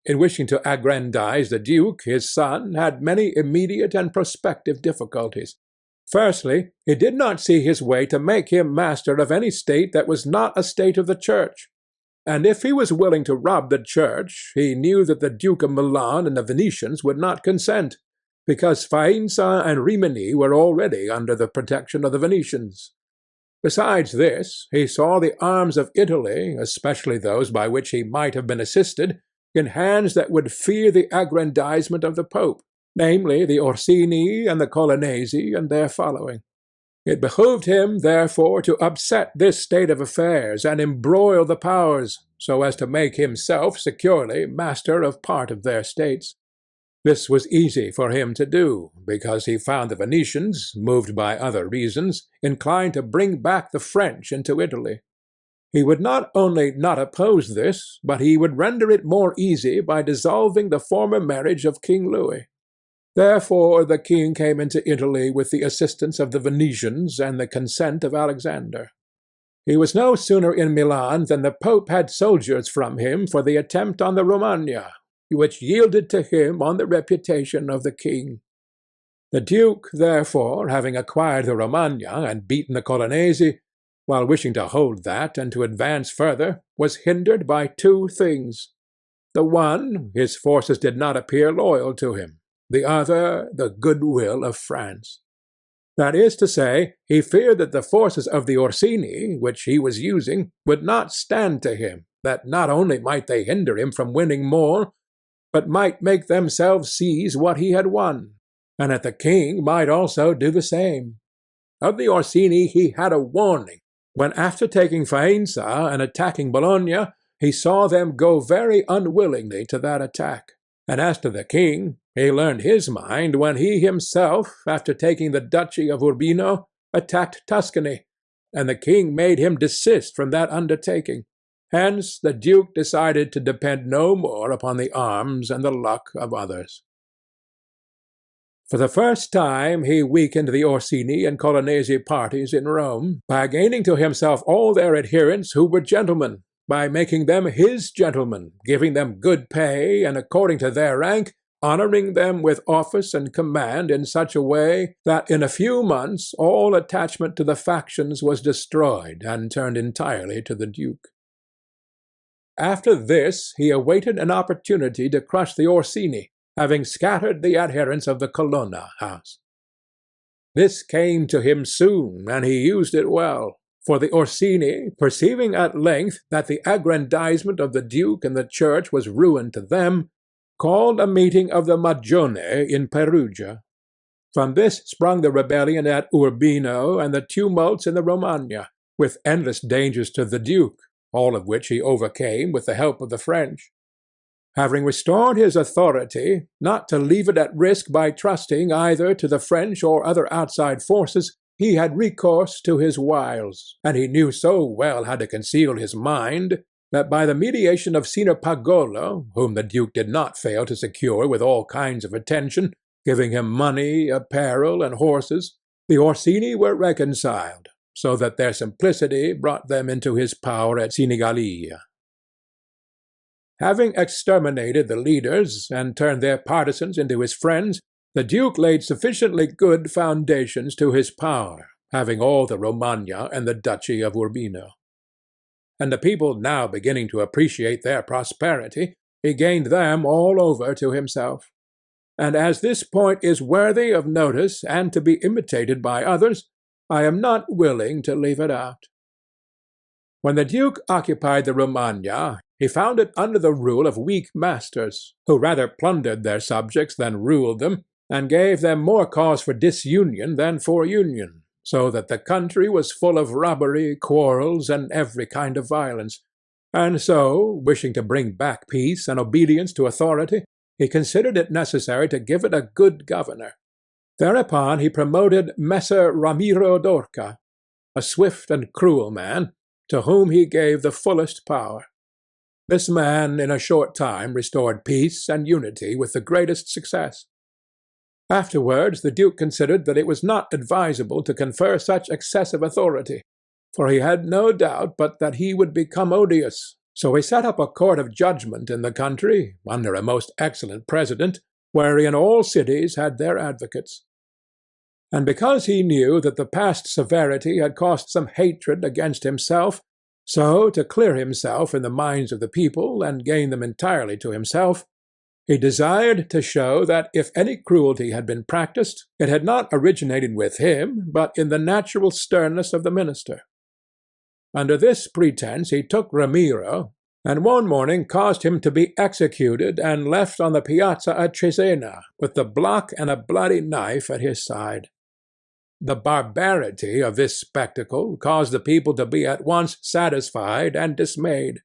in wishing to aggrandize the Duke, his son, had many immediate and prospective difficulties. Firstly, he did not see his way to make him master of any state that was not a state of the Church, and if he was willing to rob the Church, he knew that the Duke of Milan and the Venetians would not consent, because Faenza and Rimini were already under the protection of the Venetians. Besides this, he saw the arms of Italy, especially those by which he might have been assisted, in hands that would fear the aggrandizement of the Pope, namely the Orsini and the Colonnesi and their following. It behoved him, therefore, to upset this state of affairs and embroil the powers, so as to make himself securely master of part of their states. This was easy for him to do, because he found the Venetians, moved by other reasons, inclined to bring back the French into Italy. He would not only not oppose this, but he would render it more easy by dissolving the former marriage of King Louis. Therefore the king came into Italy with the assistance of the Venetians and the consent of Alexander. He was no sooner in Milan than the Pope had soldiers from him for the attempt on the Romagna, which yielded to him on the reputation of the king. The Duke, therefore, having acquired the Romagna and beaten the Colonnesi, while wishing to hold that and to advance further, was hindered by two things. The one, his forces did not appear loyal to him; the other, the goodwill of France. That is to say, he feared that the forces of the Orsini, which he was using, would not stand to him, that not only might they hinder him from winning more, but might make themselves seize what he had won, and that the king might also do the same. Of the Orsini he had a warning, when after taking Faenza and attacking Bologna, he saw them go very unwillingly to that attack. And as to the king, he learned his mind when he himself, after taking the duchy of Urbino, attacked Tuscany, and the king made him desist from that undertaking. Hence the Duke decided to depend no more upon the arms and the luck of others. For the first time he weakened the Orsini and Colonnesi parties in Rome, by gaining to himself all their adherents who were gentlemen, by making them his gentlemen, giving them good pay, and according to their rank, honoring them with office and command in such a way that in a few months all attachment to the factions was destroyed and turned entirely to the Duke. After this he awaited an opportunity to crush the Orsini, having scattered the adherents of the Colonna house. This came to him soon, and he used it well, for the Orsini, perceiving at length that the aggrandizement of the Duke and the Church was ruin to them, called a meeting of the Magione in Perugia. From this sprung the rebellion at Urbino and the tumults in the Romagna, with endless dangers to the Duke, all of which he overcame with the help of the French. Having restored his authority, not to leave it at risk by trusting either to the French or other outside forces, he had recourse to his wiles, and he knew so well how to conceal his mind, that by the mediation of Signor Pagolo, whom the Duke did not fail to secure with all kinds of attention, giving him money, apparel, and horses, the Orsini were reconciled, so that their simplicity brought them into his power at Sinigalia. Having exterminated the leaders and turned their partisans into his friends, the duke laid sufficiently good foundations to his power, having all the Romagna and the duchy of Urbino. And the people now beginning to appreciate their prosperity, he gained them all over to himself. And as this point is worthy of notice and to be imitated by others, I am not willing to leave it out. When the duke occupied the Romagna, he found it under the rule of weak masters, who rather plundered their subjects than ruled them, and gave them more cause for disunion than for union, so that the country was full of robbery, quarrels, and every kind of violence. And so, wishing to bring back peace and obedience to authority, he considered it necessary to give it a good governor. Thereupon he promoted Messer Ramiro d'Orca, a swift and cruel man, to whom he gave the fullest power. This man in a short time restored peace and unity with the greatest success. Afterwards the duke considered that it was not advisable to confer such excessive authority, for he had no doubt but that he would become odious. So he set up a court of judgment in the country, under a most excellent president, wherein all cities had their advocates. And because he knew that the past severity had caused some hatred against himself, so, to clear himself in the minds of the people and gain them entirely to himself, he desired to show that if any cruelty had been practised, it had not originated with him, but in the natural sternness of the minister. Under this pretence he took Ramiro, and one morning caused him to be executed and left on the piazza at Cesena, with the block and a bloody knife at his side. The barbarity of this spectacle caused the people to be at once satisfied and dismayed.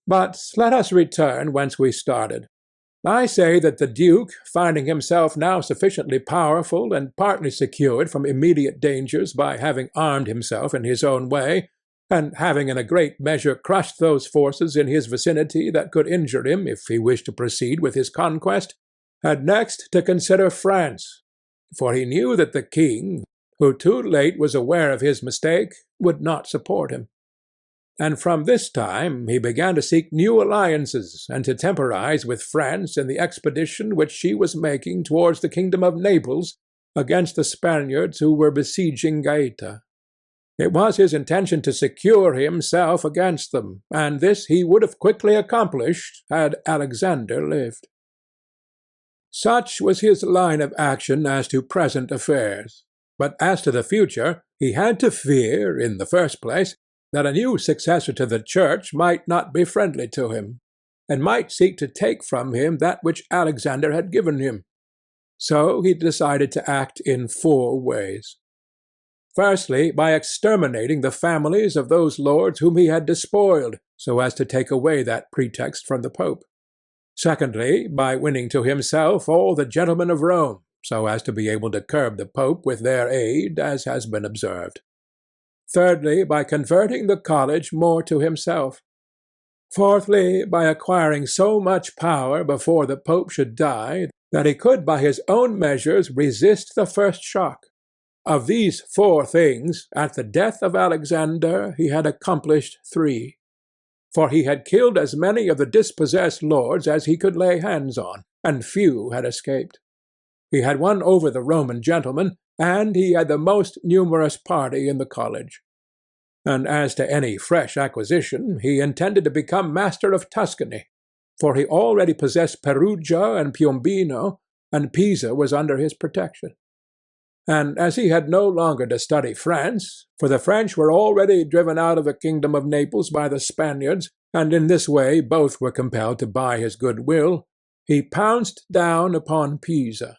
But let us return whence we started. I say that the duke, finding himself now sufficiently powerful and partly secured from immediate dangers by having armed himself in his own way, and having in a great measure crushed those forces in his vicinity that could injure him if he wished to proceed with his conquest, had next to consider France, for he knew that the king, who too late was aware of his mistake, would not support him. And from this time he began to seek new alliances and to temporize with France in the expedition which she was making towards the kingdom of Naples against the Spaniards who were besieging Gaeta. It was his intention to secure himself against them, and this he would have quickly accomplished had Alexander lived. Such was his line of action as to present affairs, but as to the future he had to fear, in the first place, that a new successor to the church might not be friendly to him, and might seek to take from him that which Alexander had given him. So he decided to act in 4 ways. Firstly, by exterminating the families of those lords whom he had despoiled, so as to take away that pretext from the Pope. Secondly, by winning to himself all the gentlemen of Rome, so as to be able to curb the Pope with their aid, as has been observed. Thirdly, by converting the college more to himself. Fourthly, by acquiring so much power before the Pope should die, that he could by his own measures resist the first shock. Of these 4 things, at the death of Alexander he had accomplished 3. For he had killed as many of the dispossessed lords as he could lay hands on, and few had escaped. He had won over the Roman gentlemen, and he had the most numerous party in the college. And as to any fresh acquisition, he intended to become master of Tuscany, for he already possessed Perugia and Piombino, and Pisa was under his protection. And as he had no longer to study France, for the French were already driven out of the kingdom of Naples by the Spaniards, and in this way both were compelled to buy his good will, he pounced down upon Pisa.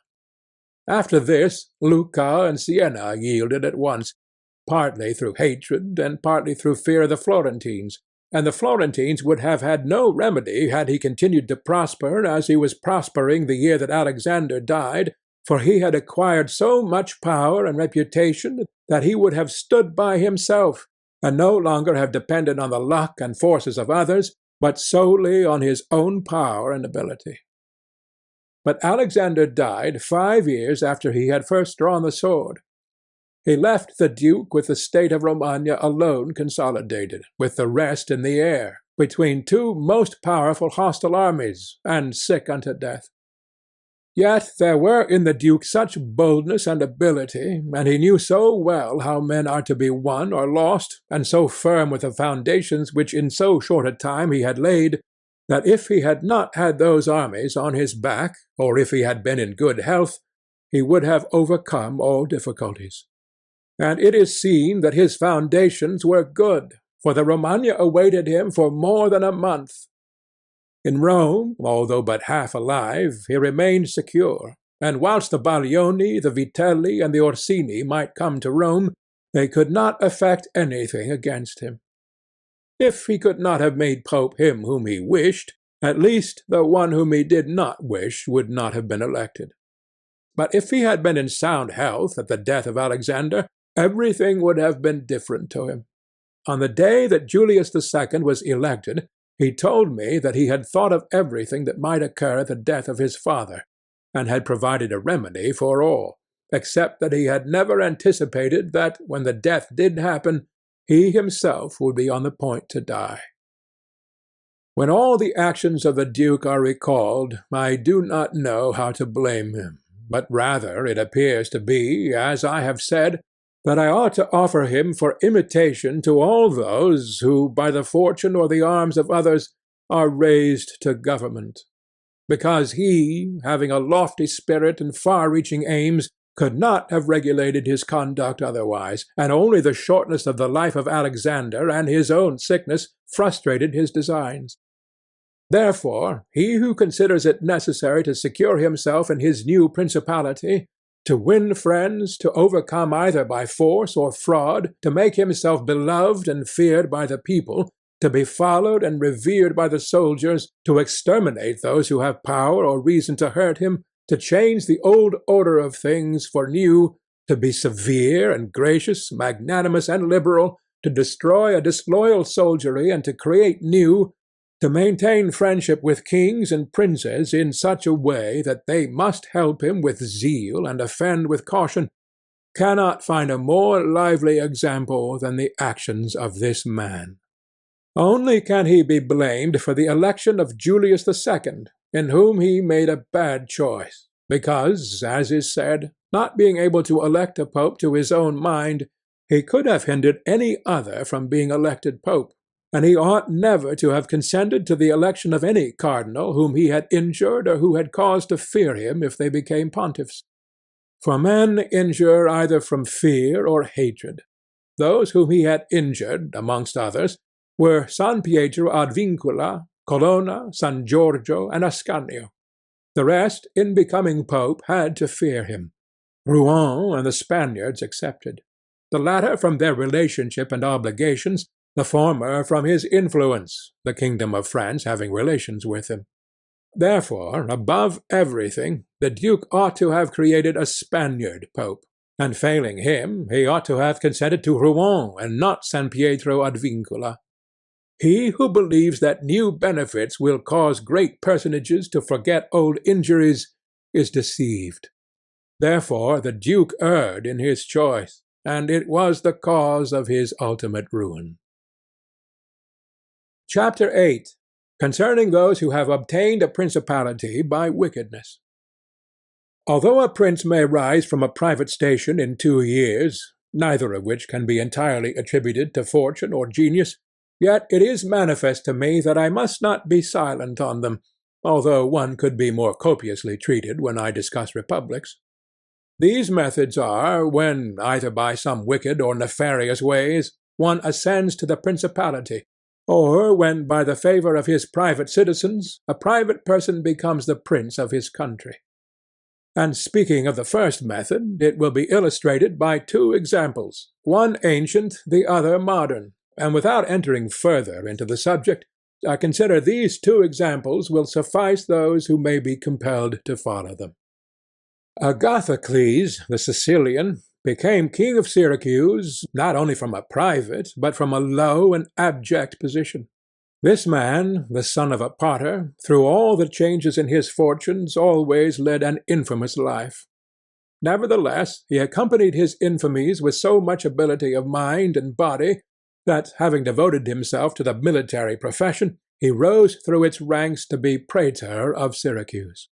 After this, Lucca and Siena yielded at once, partly through hatred and partly through fear of the Florentines, and the Florentines would have had no remedy had he continued to prosper as he was prospering the year that Alexander died, for he had acquired so much power and reputation that he would have stood by himself, and no longer have depended on the luck and forces of others, but solely on his own power and ability. But Alexander died 5 years after he had first drawn the sword. He left the duke with the state of Romagna alone consolidated, with the rest in the air, between two most powerful hostile armies, and sick unto death. Yet there were in the duke such boldness and ability, and he knew so well how men are to be won or lost, and so firm with the foundations which in so short a time he had laid, that if he had not had those armies on his back, or if he had been in good health, he would have overcome all difficulties. And it is seen that his foundations were good, for the Romagna awaited him for more than a month. In Rome, although but half alive, he remained secure, and whilst the Baglioni, the Vitelli, and the Orsini might come to Rome, they could not effect anything against him. If he could not have made pope him whom he wished, at least the one whom he did not wish would not have been elected. But if he had been in sound health at the death of Alexander, everything would have been different to him. On the day that Julius II was elected, he told me that he had thought of everything that might occur at the death of his father, and had provided a remedy for all, except that he had never anticipated that, when the death did happen, he himself would be on the point to die. When all the actions of the duke are recalled, I do not know how to blame him, but rather it appears to be, as I have said, that I ought to offer him for imitation to all those who, by the fortune or the arms of others, are raised to government. Because he, having a lofty spirit and far-reaching aims, could not have regulated his conduct otherwise, and only the shortness of the life of Alexander and his own sickness frustrated his designs. Therefore, he who considers it necessary to secure himself in his new principality, to win friends, to overcome either by force or fraud, to make himself beloved and feared by the people, to be followed and revered by the soldiers, to exterminate those who have power or reason to hurt him, to change the old order of things for new, to be severe and gracious, magnanimous and liberal, to destroy a disloyal soldiery and to create new, to maintain friendship with kings and princes in such a way that they must help him with zeal and offend with caution, cannot find a more lively example than the actions of this man. Only can he be blamed for the election of Julius II, in whom he made a bad choice, because, as is said, not being able to elect a pope to his own mind, he could have hindered any other from being elected pope, and he ought never to have consented to the election of any cardinal whom he had injured or who had cause to fear him if they became pontiffs. For men injure either from fear or hatred. Those whom he had injured, amongst others, were San Pietro ad Vincula, Colonna, San Giorgio, and Ascanio. The rest, in becoming pope, had to fear him, Rouen and the Spaniards excepted, the latter from their relationship and obligations, the former from his influence, the kingdom of France having relations with him. Therefore, above everything, the duke ought to have created a Spaniard pope, and failing him, he ought to have consented to Rouen and not San Pietro ad Vincula. He who believes that new benefits will cause great personages to forget old injuries is deceived. Therefore the duke erred in his choice, and it was the cause of his ultimate ruin. Chapter 8. Concerning those who have obtained a principality by wickedness. Although a prince may rise from a private station in 2 years, neither of which can be entirely attributed to fortune or genius, yet it is manifest to me that I must not be silent on them, although one could be more copiously treated when I discuss republics. These methods are, when, either by some wicked or nefarious ways, one ascends to the principality, or when, by the favour of his private citizens, a private person becomes the prince of his country. And speaking of the first method, it will be illustrated by 2 examples, one ancient, the other modern, and without entering further into the subject, I consider these 2 examples will suffice those who may be compelled to follow them. Agathocles, the Sicilian, became king of Syracuse not only from a private, but from a low and abject position. This man, the son of a potter, through all the changes in his fortunes always led an infamous life. Nevertheless, he accompanied his infamies with so much ability of mind and body that, having devoted himself to the military profession, he rose through its ranks to be praetor of Syracuse.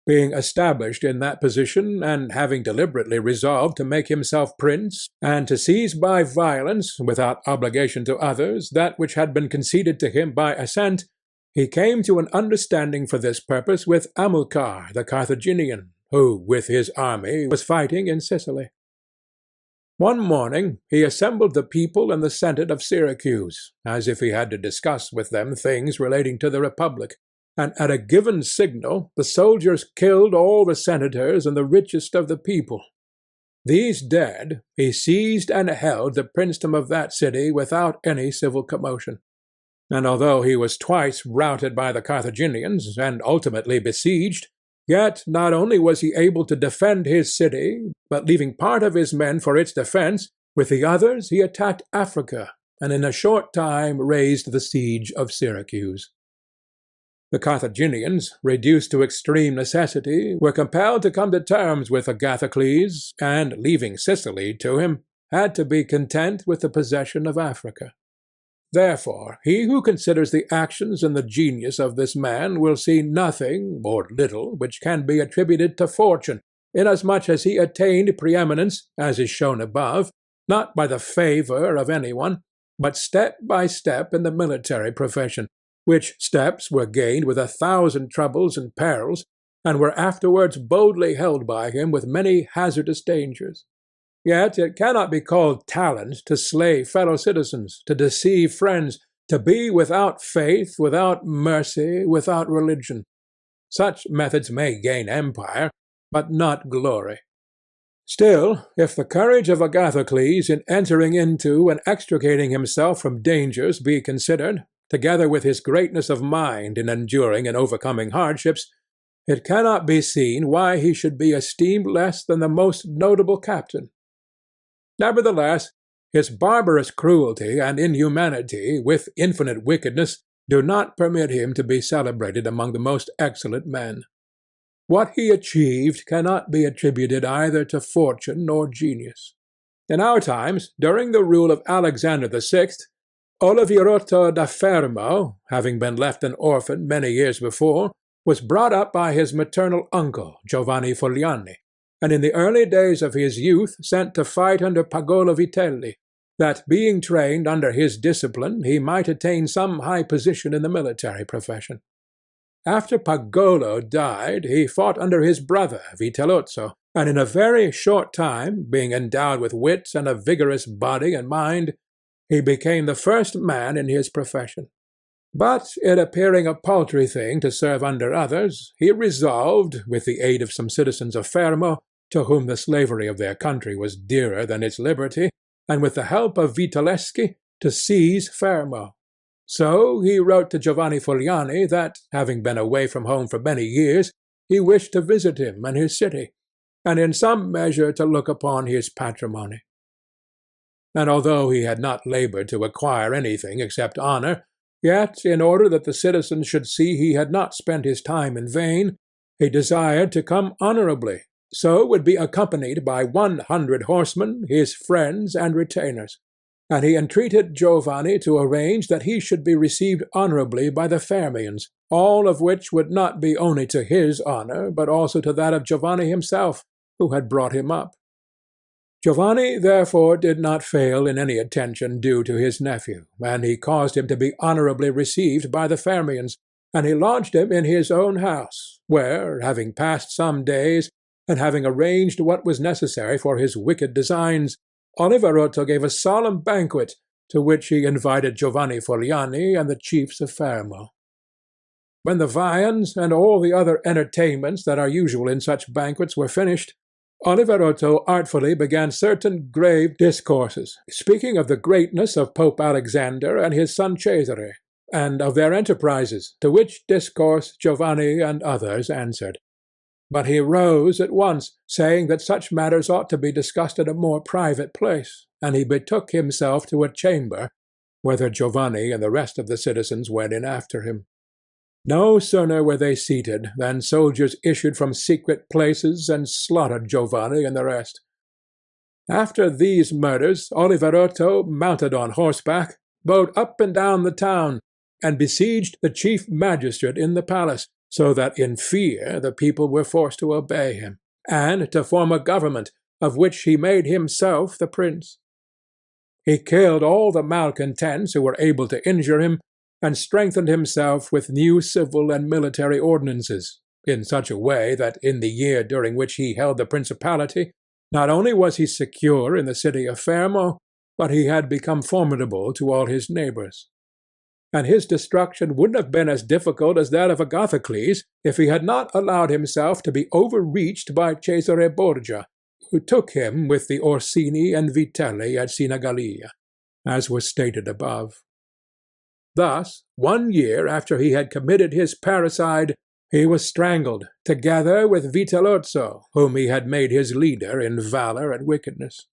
Being established in that position, and having deliberately resolved to make himself prince, and to seize by violence, without obligation to others, that which had been conceded to him by assent, he came to an understanding for this purpose with Hamilcar the Carthaginian, who, with his army, was fighting in Sicily. One morning he assembled the people and the senate of Syracuse, as if he had to discuss with them things relating to the republic, and at a given signal the soldiers killed all the senators and the richest of the people. These dead, he seized and held the princedom of that city without any civil commotion. And although he was twice routed by the Carthaginians, and ultimately besieged, yet not only was he able to defend his city, but leaving part of his men for its defence, with the others he attacked Africa, and in a short time raised the siege of Syracuse. The Carthaginians, reduced to extreme necessity, were compelled to come to terms with Agathocles, and, leaving Sicily to him, had to be content with the possession of Africa. Therefore, he who considers the actions and the genius of this man will see nothing, or little, which can be attributed to fortune, inasmuch as he attained preeminence, as is shown above, not by the favour of any one, but step by step in the military profession, which steps were gained with 1,000 troubles and perils, and were afterwards boldly held by him with many hazardous dangers. Yet it cannot be called talent to slay fellow citizens, to deceive friends, to be without faith, without mercy, without religion. Such methods may gain empire, but not glory. Still, if the courage of Agathocles in entering into and extricating himself from dangers be considered, together with his greatness of mind in enduring and overcoming hardships, it cannot be seen why he should be esteemed less than the most notable captain. Nevertheless, his barbarous cruelty and inhumanity, with infinite wickedness, do not permit him to be celebrated among the most excellent men. What he achieved cannot be attributed either to fortune or genius. In our times, during the rule of Alexander VI, Oliverotto da Fermo, having been left an orphan many years before, was brought up by his maternal uncle, Giovanni Fogliani, and in the early days of his youth sent to fight under Pagolo Vitelli, that being trained under his discipline he might attain some high position in the military profession. After Pagolo died, he fought under his brother Vitellozzo, and in a very short time, being endowed with wits and a vigorous body and mind, he became the first man in his profession. But it appearing a paltry thing to serve under others, he resolved, with the aid of some citizens of Fermo, to whom the slavery of their country was dearer than its liberty, and with the help of Vitelleschi, to seize Fermo. So he wrote to Giovanni Fogliani that, having been away from home for many years, he wished to visit him and his city, and in some measure to look upon his patrimony. And although he had not laboured to acquire anything except honour, yet, in order that the citizens should see he had not spent his time in vain, he desired to come honourably, so would be accompanied by 100 horsemen, his friends and retainers, and he entreated Giovanni to arrange that he should be received honourably by the Fermians, all of which would not be only to his honour, but also to that of Giovanni himself, who had brought him up. Giovanni therefore did not fail in any attention due to his nephew, and he caused him to be honourably received by the Fermians, and he lodged him in his own house, where, having passed some days, and having arranged what was necessary for his wicked designs, Oliverotto gave a solemn banquet, to which he invited Giovanni Fogliani and the chiefs of Fermo. When the viands and all the other entertainments that are usual in such banquets were finished, Oliverotto artfully began certain grave discourses, speaking of the greatness of Pope Alexander and his son Cesare, and of their enterprises, to which discourse Giovanni and others answered. But he rose at once, saying that such matters ought to be discussed at a more private place, and he betook himself to a chamber, whither Giovanni and the rest of the citizens went in after him. No sooner were they seated than soldiers issued from secret places and slaughtered Giovanni and the rest. After these murders, Oliverotto, mounted on horseback, rode up and down the town, and besieged the chief magistrate in the palace, so that in fear the people were forced to obey him, and to form a government, of which he made himself the prince. He killed all the malcontents who were able to injure him, and strengthened himself with new civil and military ordinances, in such a way that in the year during which he held the principality, not only was he secure in the city of Fermo, but he had become formidable to all his neighbours. And his destruction wouldn't have been as difficult as that of Agathocles if he had not allowed himself to be overreached by Cesare Borgia, who took him with the Orsini and Vitelli at Sinigalia, as was stated above. Thus, 1 year after he had committed his parricide, he was strangled, together with Vitellozzo, whom he had made his leader in valour and wickedness.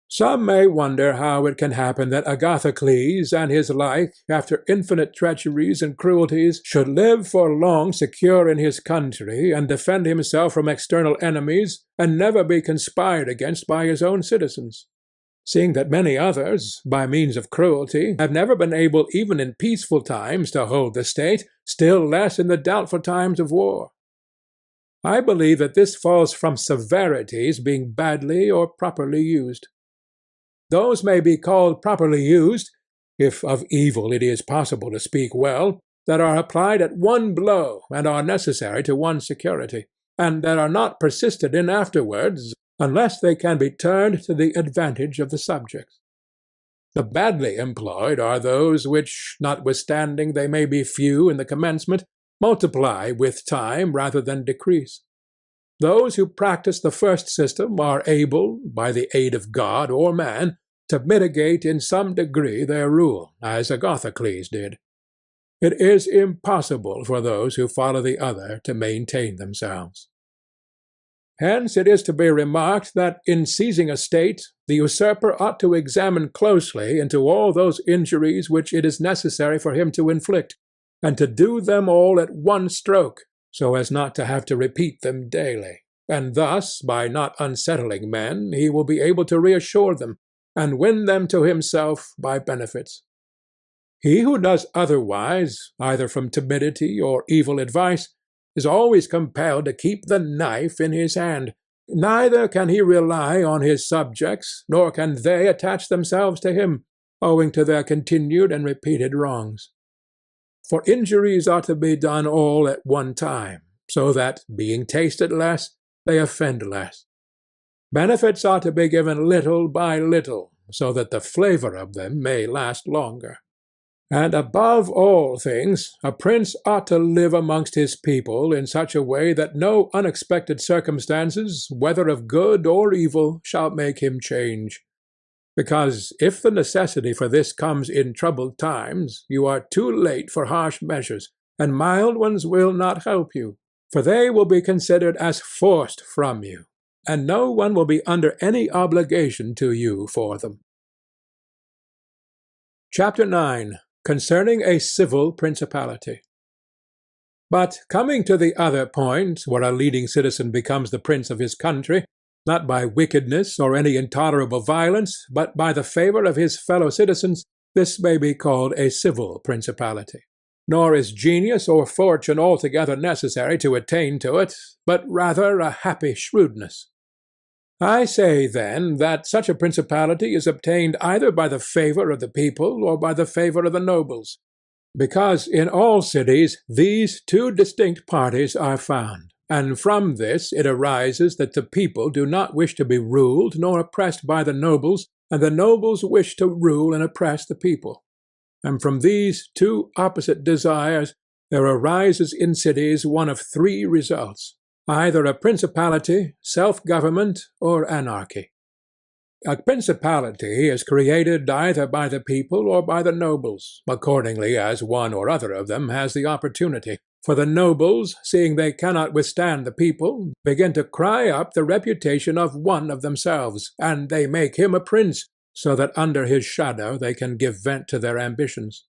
Some may wonder how it can happen that Agathocles and his like, after infinite treacheries and cruelties, should live for long secure in his country, and defend himself from external enemies, and never be conspired against by his own citizens, seeing that many others, by means of cruelty, have never been able even in peaceful times to hold the state, still less in the doubtful times of war. I believe that this falls from severities being badly or properly used. Those may be called properly used, if of evil it is possible to speak well, that are applied at one blow and are necessary to one's security, and that are not persisted in afterwards, unless they can be turned to the advantage of the subjects. The badly employed are those which, notwithstanding they may be few in the commencement, multiply with time rather than decrease. Those who practice the first system are able, by the aid of God or man, to mitigate in some degree their rule, as Agathocles did. It is impossible for those who follow the other to maintain themselves. Hence it is to be remarked that in seizing a state, the usurper ought to examine closely into all those injuries which it is necessary for him to inflict, and to do them all at one stroke, so as not to have to repeat them daily, and thus, by not unsettling men, he will be able to reassure them, and win them to himself by benefits. He who does otherwise, either from timidity or evil advice, is always compelled to keep the knife in his hand. Neither can he rely on his subjects, nor can they attach themselves to him, owing to their continued and repeated wrongs. For injuries are to be done all at one time, so that, being tasted less, they offend less. Benefits are to be given little by little, so that the flavour of them may last longer. And above all things, a prince ought to live amongst his people in such a way that no unexpected circumstances, whether of good or evil, shall make him change. Because if the necessity for this comes in troubled times, you are too late for harsh measures, and mild ones will not help you, for they will be considered as forced from you, and no one will be under any obligation to you for them. Chapter 9. Concerning a Civil Principality. But coming to the other point, where a leading citizen becomes the prince of his country, not by wickedness or any intolerable violence, but by the favour of his fellow citizens, this may be called a civil principality. Nor is genius or fortune altogether necessary to attain to it, but rather a happy shrewdness. I say, then, that such a principality is obtained either by the favour of the people or by the favour of the nobles, because in all cities these two distinct parties are found, and from this it arises that the people do not wish to be ruled nor oppressed by the nobles, and the nobles wish to rule and oppress the people. And from these two opposite desires there arises in cities one of three results, either a principality, self-government, or anarchy. A principality is created either by the people or by the nobles, accordingly as one or other of them has the opportunity. For the nobles, seeing they cannot withstand the people, begin to cry up the reputation of one of themselves, and they make him a prince, so that under his shadow they can give vent to their ambitions.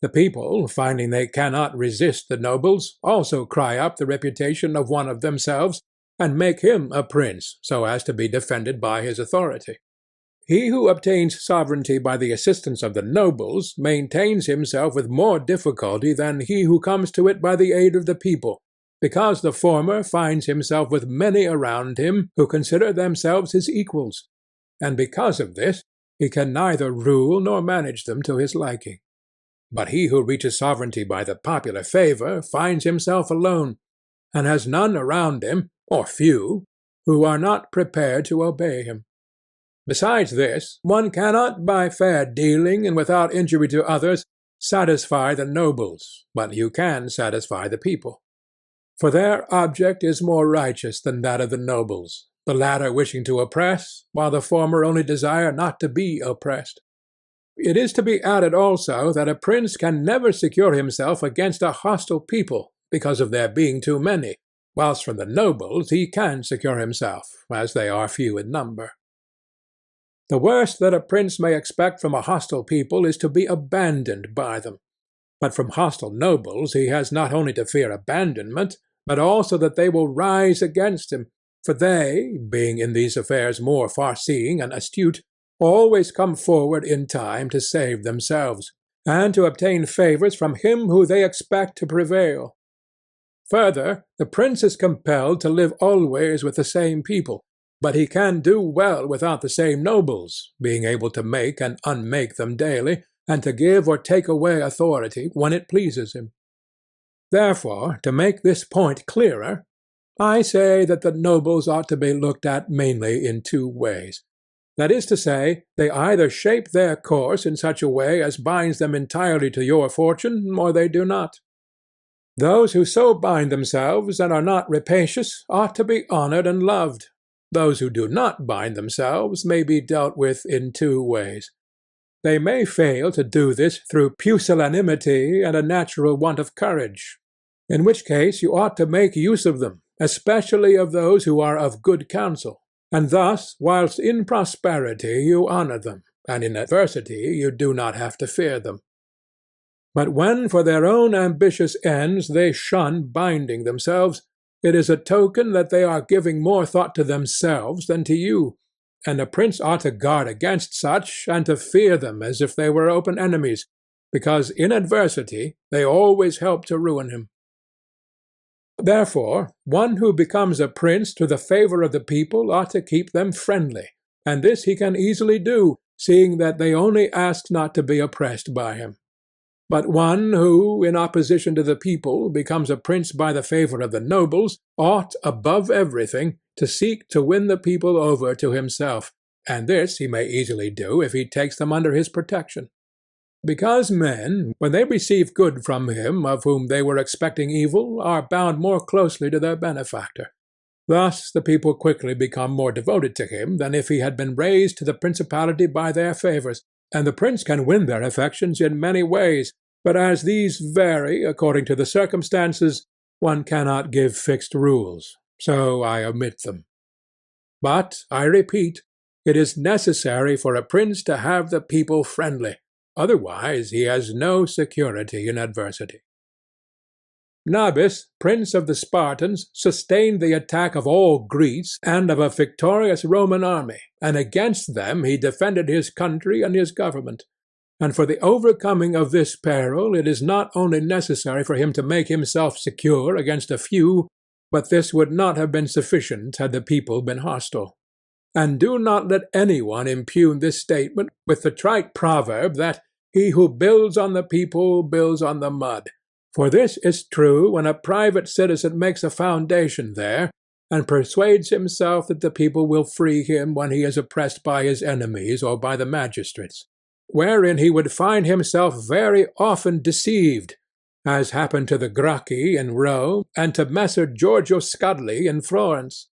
The people, finding they cannot resist the nobles, also cry up the reputation of one of themselves, and make him a prince, so as to be defended by his authority. He who obtains sovereignty by the assistance of the nobles maintains himself with more difficulty than he who comes to it by the aid of the people, because the former finds himself with many around him who consider themselves his equals, and because of this he can neither rule nor manage them to his liking. But he who reaches sovereignty by the popular favour finds himself alone, and has none around him, or few, who are not prepared to obey him. Besides this, one cannot by fair dealing and without injury to others satisfy the nobles, but you can satisfy the people. For their object is more righteous than that of the nobles, the latter wishing to oppress, while the former only desire not to be oppressed. It is to be added also that a prince can never secure himself against a hostile people, because of their being too many, whilst from the nobles he can secure himself, as they are few in number. The worst that a prince may expect from a hostile people is to be abandoned by them. But from hostile nobles he has not only to fear abandonment, but also that they will rise against him, for they, being in these affairs more far-seeing and astute, always come forward in time to save themselves, and to obtain favours from him who they expect to prevail. Further, the prince is compelled to live always with the same people, but he can do well without the same nobles, being able to make and unmake them daily, and to give or take away authority when it pleases him. Therefore, to make this point clearer, I say that the nobles ought to be looked at mainly in two ways. That is to say, they either shape their course in such a way as binds them entirely to your fortune, or they do not. Those who so bind themselves and are not rapacious ought to be honoured and loved. Those who do not bind themselves may be dealt with in two ways. They may fail to do this through pusillanimity and a natural want of courage, in which case you ought to make use of them, especially of those who are of good counsel, and thus, whilst in prosperity you honour them, and in adversity you do not have to fear them. But when for their own ambitious ends they shun binding themselves, it is a token that they are giving more thought to themselves than to you, and a prince ought to guard against such, and to fear them as if they were open enemies, because in adversity they always help to ruin him. Therefore, one who becomes a prince to the favour of the people ought to keep them friendly, and this he can easily do, seeing that they only ask not to be oppressed by him. But one who, in opposition to the people, becomes a prince by the favour of the nobles, ought, above everything, to seek to win the people over to himself, and this he may easily do if he takes them under his protection. Because men, when they receive good from him of whom they were expecting evil, are bound more closely to their benefactor. Thus the people quickly become more devoted to him than if he had been raised to the principality by their favours, and the prince can win their affections in many ways, but as these vary according to the circumstances, one cannot give fixed rules, so I omit them. But, I repeat, it is necessary for a prince to have the people friendly, otherwise he has no security in adversity. Nabis, prince of the Spartans, sustained the attack of all Greece and of a victorious Roman army, and against them he defended his country and his government. And for the overcoming of this peril it is not only necessary for him to make himself secure against a few, but this would not have been sufficient had the people been hostile. And do not let any one impugn this statement with the trite proverb that he who builds on the people builds on the mud. For this is true when a private citizen makes a foundation there, and persuades himself that the people will free him when he is oppressed by his enemies or by the magistrates, wherein he would find himself very often deceived, as happened to the Gracchi in Rome and to Messer Giorgio Scudli in Florence.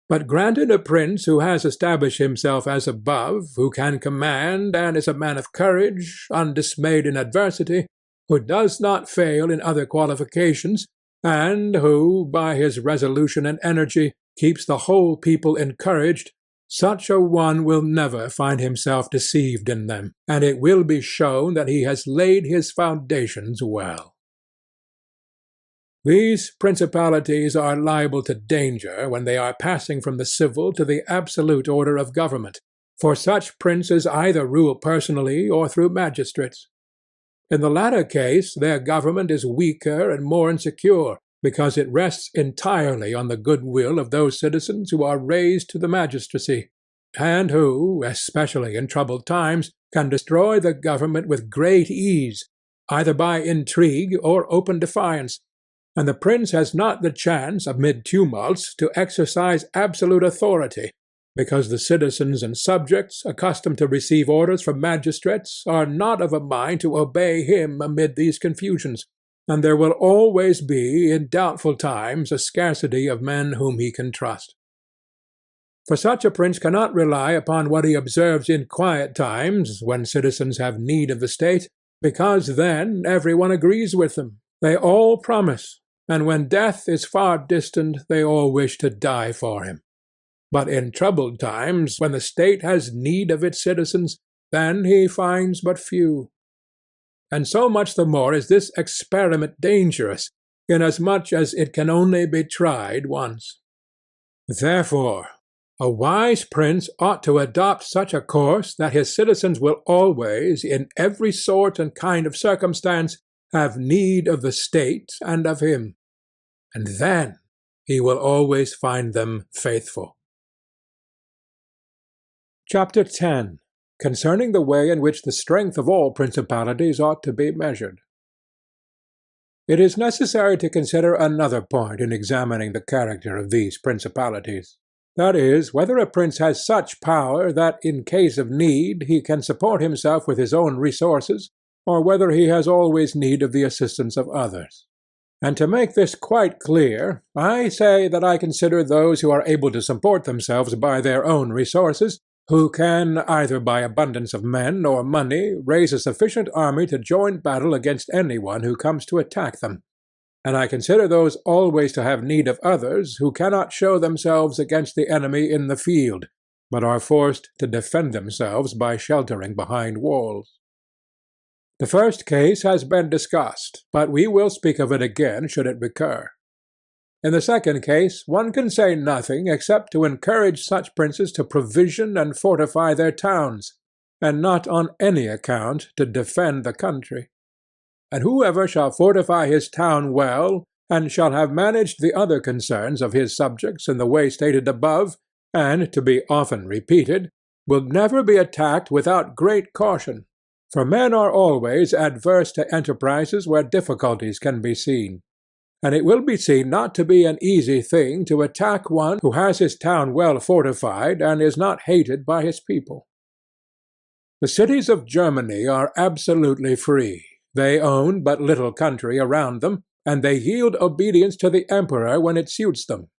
But granted a prince who has established himself as above, who can command, and is a man of courage, undismayed in adversity, who does not fail in other qualifications, and who, by his resolution and energy, keeps the whole people encouraged, such a one will never find himself deceived in them, and it will be shown that he has laid his foundations well. These principalities are liable to danger when they are passing from the civil to the absolute order of government, for such princes either rule personally or through magistrates. In the latter case their government is weaker and more insecure, because it rests entirely on the goodwill of those citizens who are raised to the magistracy, and who, especially in troubled times, can destroy the government with great ease, either by intrigue or open defiance, and the prince has not the chance, amid tumults, to exercise absolute authority, because the citizens and subjects, accustomed to receive orders from magistrates, are not of a mind to obey him amid these confusions, and there will always be, in doubtful times, a scarcity of men whom he can trust. For such a prince cannot rely upon what he observes in quiet times, when citizens have need of the state, because then every one agrees with them. They all promise, and when death is far distant, they all wish to die for him. But in troubled times, when the state has need of its citizens, then he finds but few. And so much the more is this experiment dangerous, inasmuch as it can only be tried once. Therefore, a wise prince ought to adopt such a course that his citizens will always, in every sort and kind of circumstance, have need of the state and of him, and then he will always find them faithful. Chapter 10. Concerning the way in which the strength of all principalities ought to be measured. It is necessary to consider another point in examining the character of these principalities. That is, whether a prince has such power that, in case of need, he can support himself with his own resources, or whether he has always need of the assistance of others. And to make this quite clear, I say that I consider those who are able to support themselves by their own resources, who can, either by abundance of men or money, raise a sufficient army to join battle against any one who comes to attack them. And I consider those always to have need of others, who cannot show themselves against the enemy in the field, but are forced to defend themselves by sheltering behind walls. The first case has been discussed, but we will speak of it again should it recur. In the second case, one can say nothing except to encourage such princes to provision and fortify their towns, and not on any account to defend the country. And whoever shall fortify his town well, and shall have managed the other concerns of his subjects in the way stated above, and to be often repeated, will never be attacked without great caution, for men are always adverse to enterprises where difficulties can be seen. And it will be seen not to be an easy thing to attack one who has his town well fortified and is not hated by his people. The cities of Germany are absolutely free. They own but little country around them, and they yield obedience to the emperor when it suits them.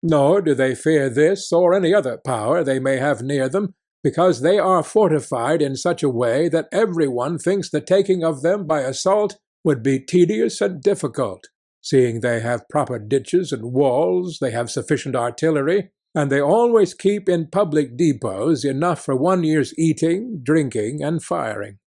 Nor do they fear this or any other power they may have near them, because they are fortified in such a way that every one thinks the taking of them by assault would be tedious and difficult, seeing they have proper ditches and walls, they have sufficient artillery, and they always keep in public depots enough for 1 year's eating, drinking, and firing.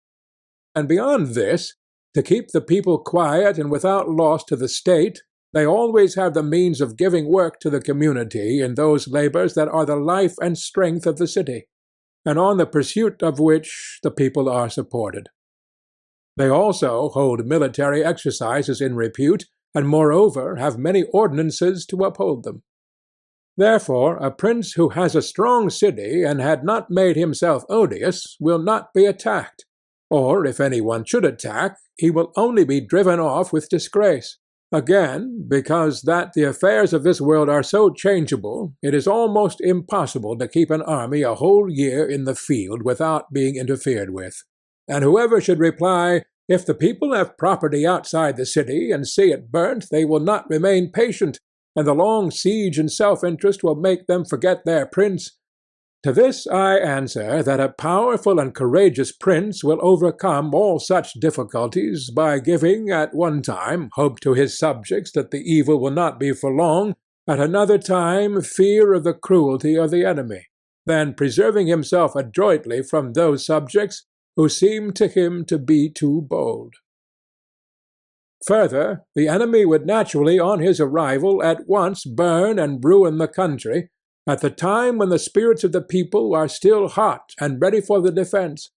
And beyond this, to keep the people quiet and without loss to the state, they always have the means of giving work to the community in those labors that are the life and strength of the city, and on the pursuit of which the people are supported. They also hold military exercises in repute, and moreover have many ordinances to uphold them. Therefore a prince who has a strong city and had not made himself odious will not be attacked, or if any one should attack, he will only be driven off with disgrace. Again, because that the affairs of this world are so changeable, it is almost impossible to keep an army a whole year in the field without being interfered with. And whoever should reply, "If the people have property outside the city and see it burnt, they will not remain patient, and the long siege and self-interest will make them forget their prince," to this I answer that a powerful and courageous prince will overcome all such difficulties by giving at one time hope to his subjects that the evil will not be for long, at another time fear of the cruelty of the enemy, than preserving himself adroitly from those subjects who seem to him to be too bold. Further, the enemy would naturally on his arrival at once burn and ruin the country, at the time when the spirits of the people are still hot and ready for the defence,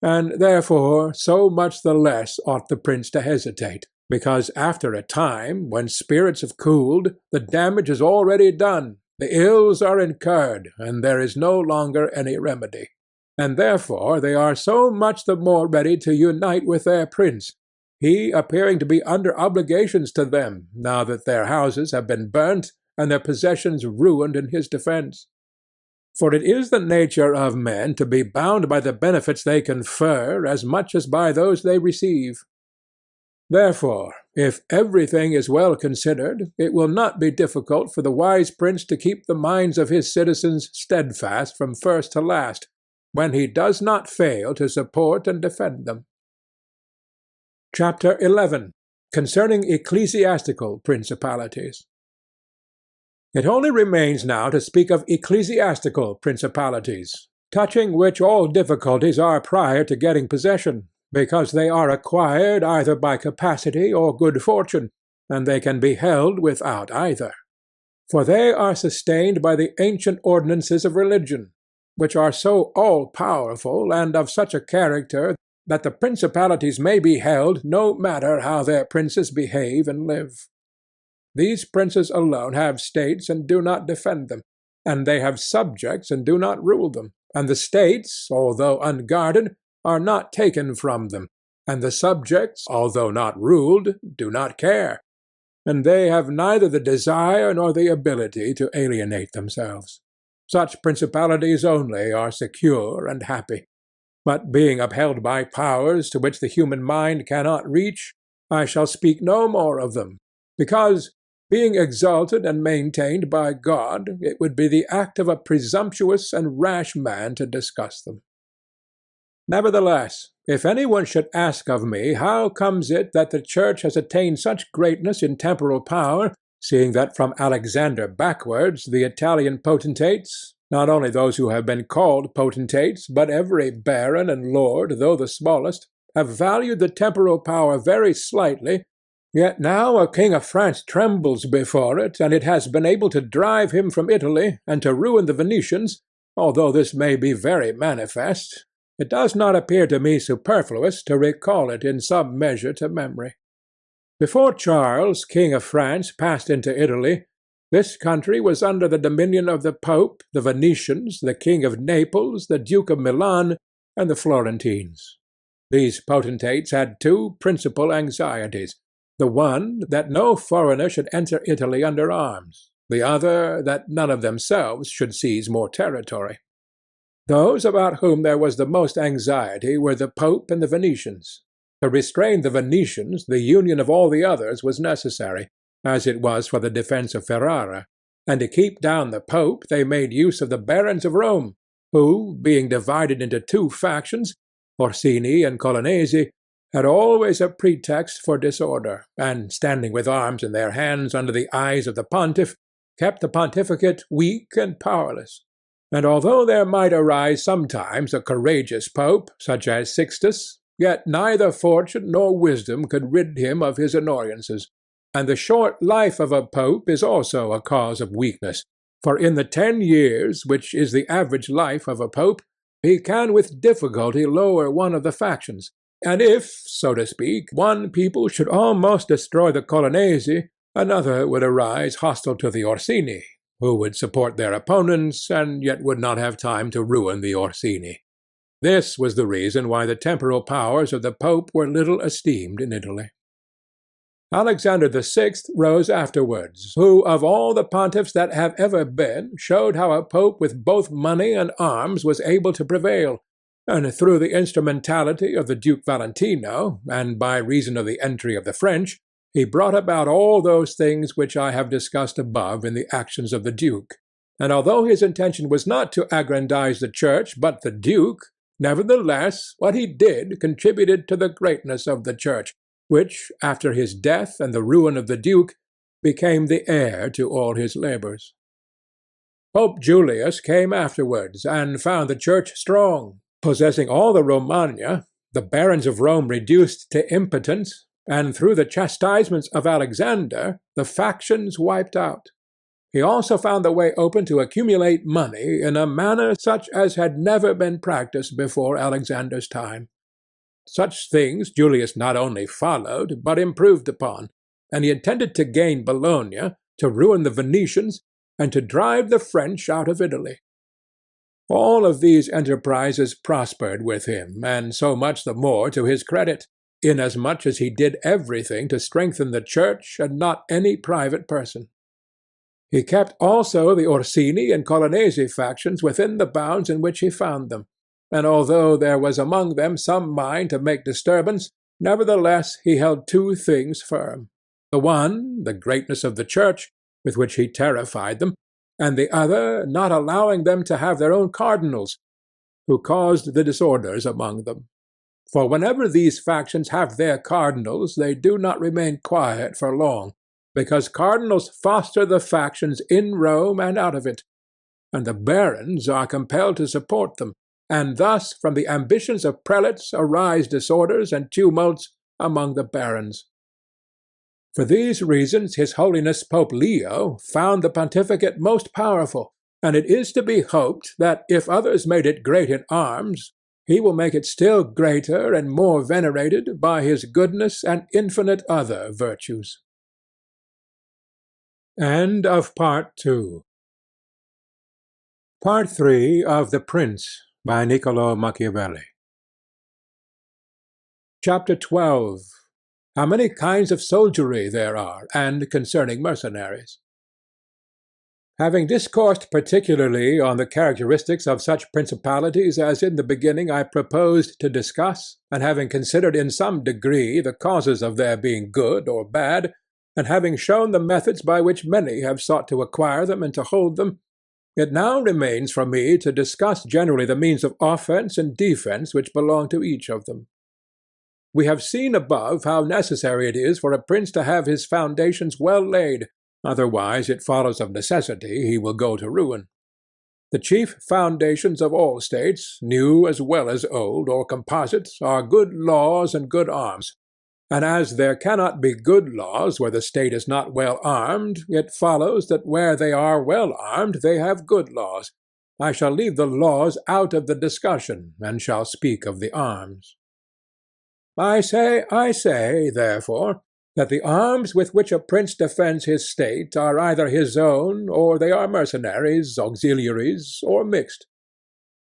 and therefore so much the less ought the prince to hesitate, because after a time, when spirits have cooled, the damage is already done, the ills are incurred, and there is no longer any remedy. And therefore they are so much the more ready to unite with their prince, he appearing to be under obligations to them, now that their houses have been burnt and their possessions ruined in his defence. For it is the nature of men to be bound by the benefits they confer as much as by those they receive. Therefore, if everything is well considered, it will not be difficult for the wise prince to keep the minds of his citizens steadfast from first to last, when he does not fail to support and defend them. Chapter 11. Concerning ecclesiastical principalities. It only remains now to speak of ecclesiastical principalities, touching which all difficulties are prior to getting possession, because they are acquired either by capacity or good fortune, and they can be held without either. For they are sustained by the ancient ordinances of religion, which are so all-powerful and of such a character that the principalities may be held no matter how their princes behave and live. These princes alone have states and do not defend them, and they have subjects and do not rule them, and the states, although unguarded, are not taken from them, and the subjects, although not ruled, do not care, and they have neither the desire nor the ability to alienate themselves. Such principalities only are secure and happy. But being upheld by powers to which the human mind cannot reach, I shall speak no more of them, because, being exalted and maintained by God, it would be the act of a presumptuous and rash man to discuss them. Nevertheless, if any one should ask of me how comes it that the Church has attained such greatness in temporal power, seeing that from Alexander backwards the Italian potentates, not only those who have been called potentates, but every baron and lord, though the smallest, have valued the temporal power very slightly, yet now a king of France trembles before it, and it has been able to drive him from Italy, and to ruin the Venetians, although this may be very manifest, it does not appear to me superfluous to recall it in some measure to memory. Before Charles, king of France, passed into Italy, this country was under the dominion of the Pope, the Venetians, the King of Naples, the Duke of Milan, and the Florentines. These potentates had two principal anxieties: the one, that no foreigner should enter Italy under arms; the other, that none of themselves should seize more territory. Those about whom there was the most anxiety were the Pope and the Venetians. To restrain the Venetians, the union of all the others was necessary, as it was for the defence of Ferrara, and to keep down the Pope they made use of the barons of Rome, who, being divided into two factions, Orsini and Colonnesi, had always a pretext for disorder, and, standing with arms in their hands under the eyes of the pontiff, kept the pontificate weak and powerless. And although there might arise sometimes a courageous pope, such as Sixtus, yet neither fortune nor wisdom could rid him of his annoyances. And the short life of a pope is also a cause of weakness, for in the 10 years, which is the average life of a pope, he can with difficulty lower one of the factions, and if, so to speak, one people should almost destroy the Colonnesi, another would arise hostile to the Orsini, who would support their opponents, and yet would not have time to ruin the Orsini. This was the reason why the temporal powers of the Pope were little esteemed in Italy. Alexander VI rose afterwards, who of all the pontiffs that have ever been showed how a pope with both money and arms was able to prevail, and through the instrumentality of the Duke Valentino, and by reason of the entry of the French, he brought about all those things which I have discussed above in the actions of the Duke. And although his intention was not to aggrandize the Church but the Duke, nevertheless what he did contributed to the greatness of the Church, which, after his death and the ruin of the Duke, became the heir to all his labours. Pope Julius came afterwards, and found the church strong, possessing all the Romagna, the barons of Rome reduced to impotence, and through the chastisements of Alexander the factions wiped out. He also found the way open to accumulate money in a manner such as had never been practised before Alexander's time. Such things Julius not only followed, but improved upon, and he intended to gain Bologna, to ruin the Venetians, and to drive the French out of Italy. All of these enterprises prospered with him, and so much the more to his credit, inasmuch as he did everything to strengthen the church and not any private person. He kept also the Orsini and Colonnesi factions within the bounds in which he found them, and although there was among them some mind to make disturbance, nevertheless he held two things firm: the one, the greatness of the church, with which he terrified them, and the other, not allowing them to have their own cardinals, who caused the disorders among them. For whenever these factions have their cardinals, they do not remain quiet for long, because cardinals foster the factions in Rome and out of it, and the barons are compelled to support them, and thus from the ambitions of prelates arise disorders and tumults among the barons. For these reasons his Holiness Pope Leo found the pontificate most powerful, and it is to be hoped that if others made it great in arms, he will make it still greater and more venerated by his goodness and infinite other virtues. End of Part 2. Part 3 of The Prince by Niccolo Machiavelli. Chapter 12. How many kinds of soldiery there are, and concerning mercenaries. Having discoursed particularly on the characteristics of such principalities as in the beginning I proposed to discuss, and having considered in some degree the causes of their being good or bad, and having shown the methods by which many have sought to acquire them and to hold them, it now remains for me to discuss generally the means of offence and defence which belong to each of them. We have seen above how necessary it is for a prince to have his foundations well laid, otherwise it follows of necessity he will go to ruin. The chief foundations of all states, new as well as old, or composite, are good laws and good arms. And as there cannot be good laws where the state is not well armed, it follows that where they are well armed they have good laws. I shall leave the laws out of the discussion, and shall speak of the arms. I say, therefore, that the arms with which a prince defends his state are either his own, or they are mercenaries, auxiliaries, or mixed.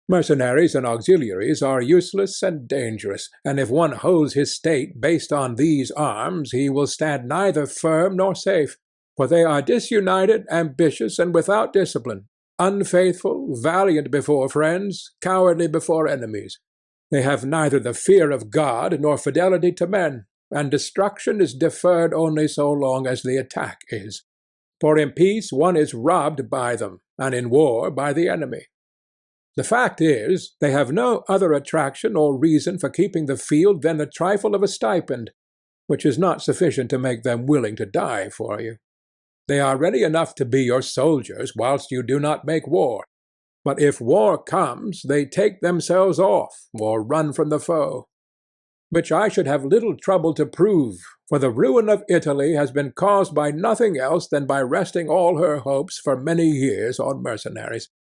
Mercenaries and auxiliaries are useless and dangerous, and if one holds his state based on these arms, he will stand neither firm nor safe, for they are disunited, ambitious, and without discipline, unfaithful, valiant before friends, cowardly before enemies. They have neither the fear of God nor fidelity to men, and destruction is deferred only so long as the attack is. For in peace one is robbed by them, and in war by the enemy. The fact is, they have no other attraction or reason for keeping the field than the trifle of a stipend, which is not sufficient to make them willing to die for you. They are ready enough to be your soldiers whilst you do not make war, but if war comes, they take themselves off, or run from the foe. Which I should have little trouble to prove, for the ruin of Italy has been caused by nothing else than by resting all her hopes for many years on mercenaries.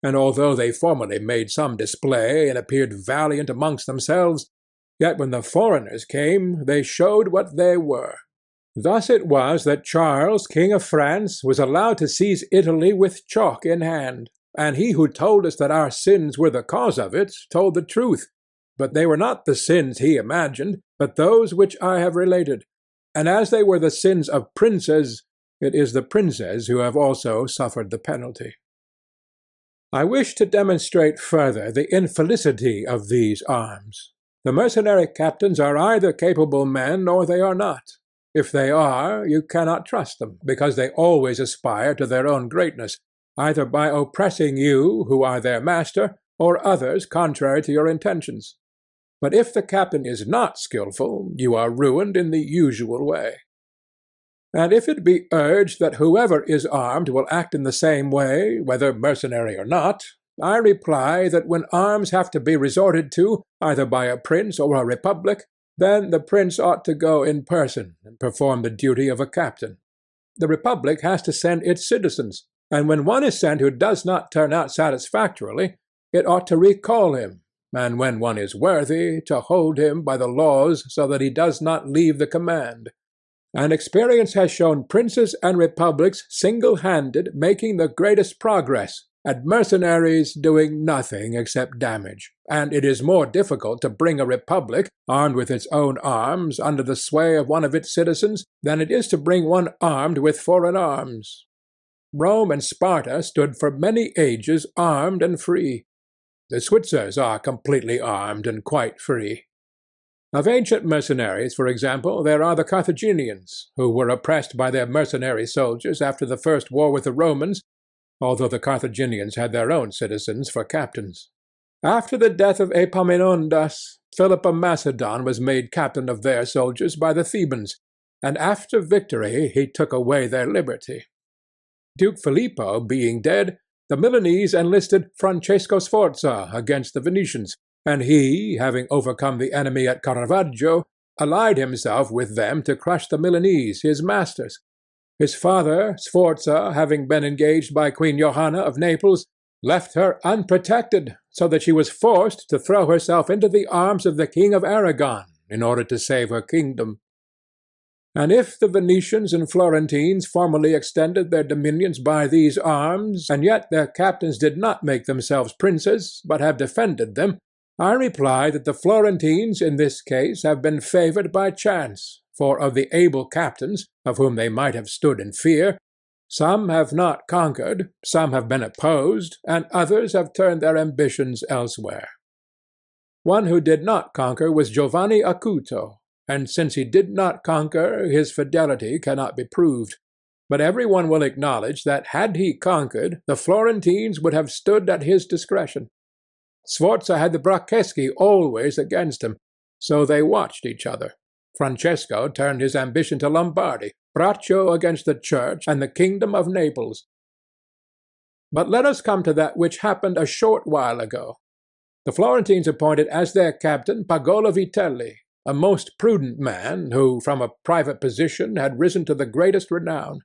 And although they formerly made some display and appeared valiant amongst themselves, yet when the foreigners came they showed what they were. Thus it was that Charles, King of France, was allowed to seize Italy with chalk in hand, and he who told us that our sins were the cause of it told the truth, but they were not the sins he imagined, but those which I have related, and as they were the sins of princes, it is the princes who have also suffered the penalty. I wish to demonstrate further the infelicity of these arms. The mercenary captains are either capable men or they are not. If they are, you cannot trust them, because they always aspire to their own greatness, either by oppressing you, who are their master, or others contrary to your intentions. But if the captain is not skilful, you are ruined in the usual way. And if it be urged that whoever is armed will act in the same way, whether mercenary or not, I reply that when arms have to be resorted to, either by a prince or a republic, then the prince ought to go in person and perform the duty of a captain. The republic has to send its citizens, and when one is sent who does not turn out satisfactorily, it ought to recall him, and when one is worthy, to hold him by the laws so that he does not leave the command. And experience has shown princes and republics single-handed making the greatest progress, and mercenaries doing nothing except damage, and it is more difficult to bring a republic, armed with its own arms, under the sway of one of its citizens, than it is to bring one armed with foreign arms. Rome and Sparta stood for many ages armed and free. The Switzers are completely armed and quite free. Of ancient mercenaries, for example, there are the Carthaginians, who were oppressed by their mercenary soldiers after the first war with the Romans, although the Carthaginians had their own citizens for captains. After the death of Epaminondas, Philip of Macedon was made captain of their soldiers by the Thebans, and after victory he took away their liberty. Duke Filippo being dead, the Milanese enlisted Francesco Sforza against the Venetians, and he, having overcome the enemy at Caravaggio, allied himself with them to crush the Milanese, his masters. His father, Sforza, having been engaged by Queen Johanna of Naples, left her unprotected, so that she was forced to throw herself into the arms of the King of Aragon in order to save her kingdom. And if the Venetians and Florentines formerly extended their dominions by these arms, and yet their captains did not make themselves princes, but have defended them, I reply that the Florentines in this case have been favoured by chance, for of the able captains, of whom they might have stood in fear, some have not conquered, some have been opposed, and others have turned their ambitions elsewhere. One who did not conquer was Giovanni Acuto, and since he did not conquer, his fidelity cannot be proved. But every one will acknowledge that had he conquered, the Florentines would have stood at his discretion. Sforza had the Bracceschi always against him, so they watched each other. Francesco turned his ambition to Lombardy, Braccio against the Church and the kingdom of Naples. But let us come to that which happened a short while ago. The Florentines appointed as their captain Pagolo Vitelli, a most prudent man, who from a private position had risen to the greatest renown.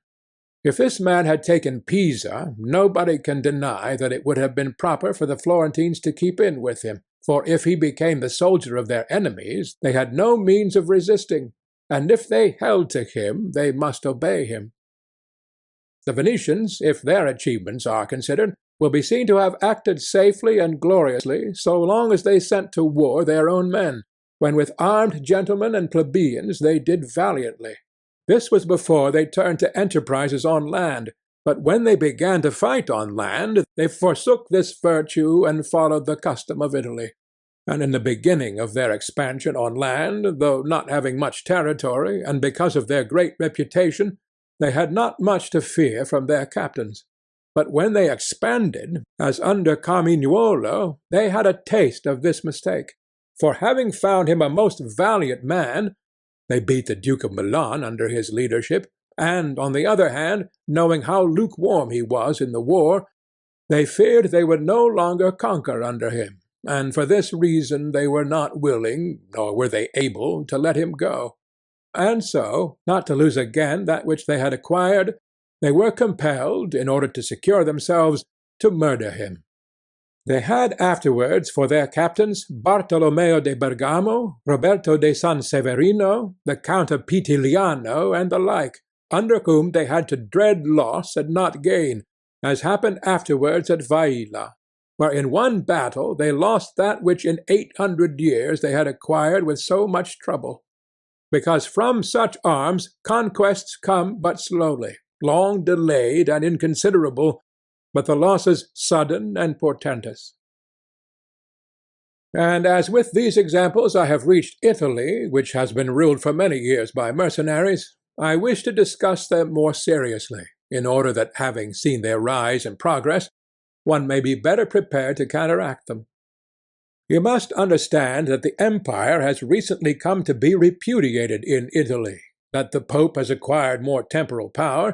If this man had taken Pisa, nobody can deny that it would have been proper for the Florentines to keep in with him, for if he became the soldier of their enemies, they had no means of resisting, and if they held to him, they must obey him. The Venetians, if their achievements are considered, will be seen to have acted safely and gloriously so long as they sent to war their own men, when with armed gentlemen and plebeians they did valiantly. This was before they turned to enterprises on land, but when they began to fight on land, they forsook this virtue and followed the custom of Italy. And in the beginning of their expansion on land, though not having much territory, and because of their great reputation, they had not much to fear from their captains. But when they expanded, as under Carmignuolo, they had a taste of this mistake, for having found him a most valiant man, they beat the Duke of Milan under his leadership, and, on the other hand, knowing how lukewarm he was in the war, they feared they would no longer conquer under him, and for this reason they were not willing, nor were they able, to let him go. And so, not to lose again that which they had acquired, they were compelled, in order to secure themselves, to murder him. They had afterwards for their captains Bartolomeo de Bergamo, Roberto de San Severino, the Count of Pitiliano, and the like, under whom they had to dread loss and not gain, as happened afterwards at Vaila, where in one battle they lost that which in 800 years they had acquired with so much trouble. Because from such arms conquests come but slowly, long delayed and inconsiderable, but the losses sudden and portentous. And as with these examples I have reached Italy, which has been ruled for many years by mercenaries, I wish to discuss them more seriously, in order that, having seen their rise and progress, one may be better prepared to counteract them. You must understand that the empire has recently come to be repudiated in Italy, that the Pope has acquired more temporal power,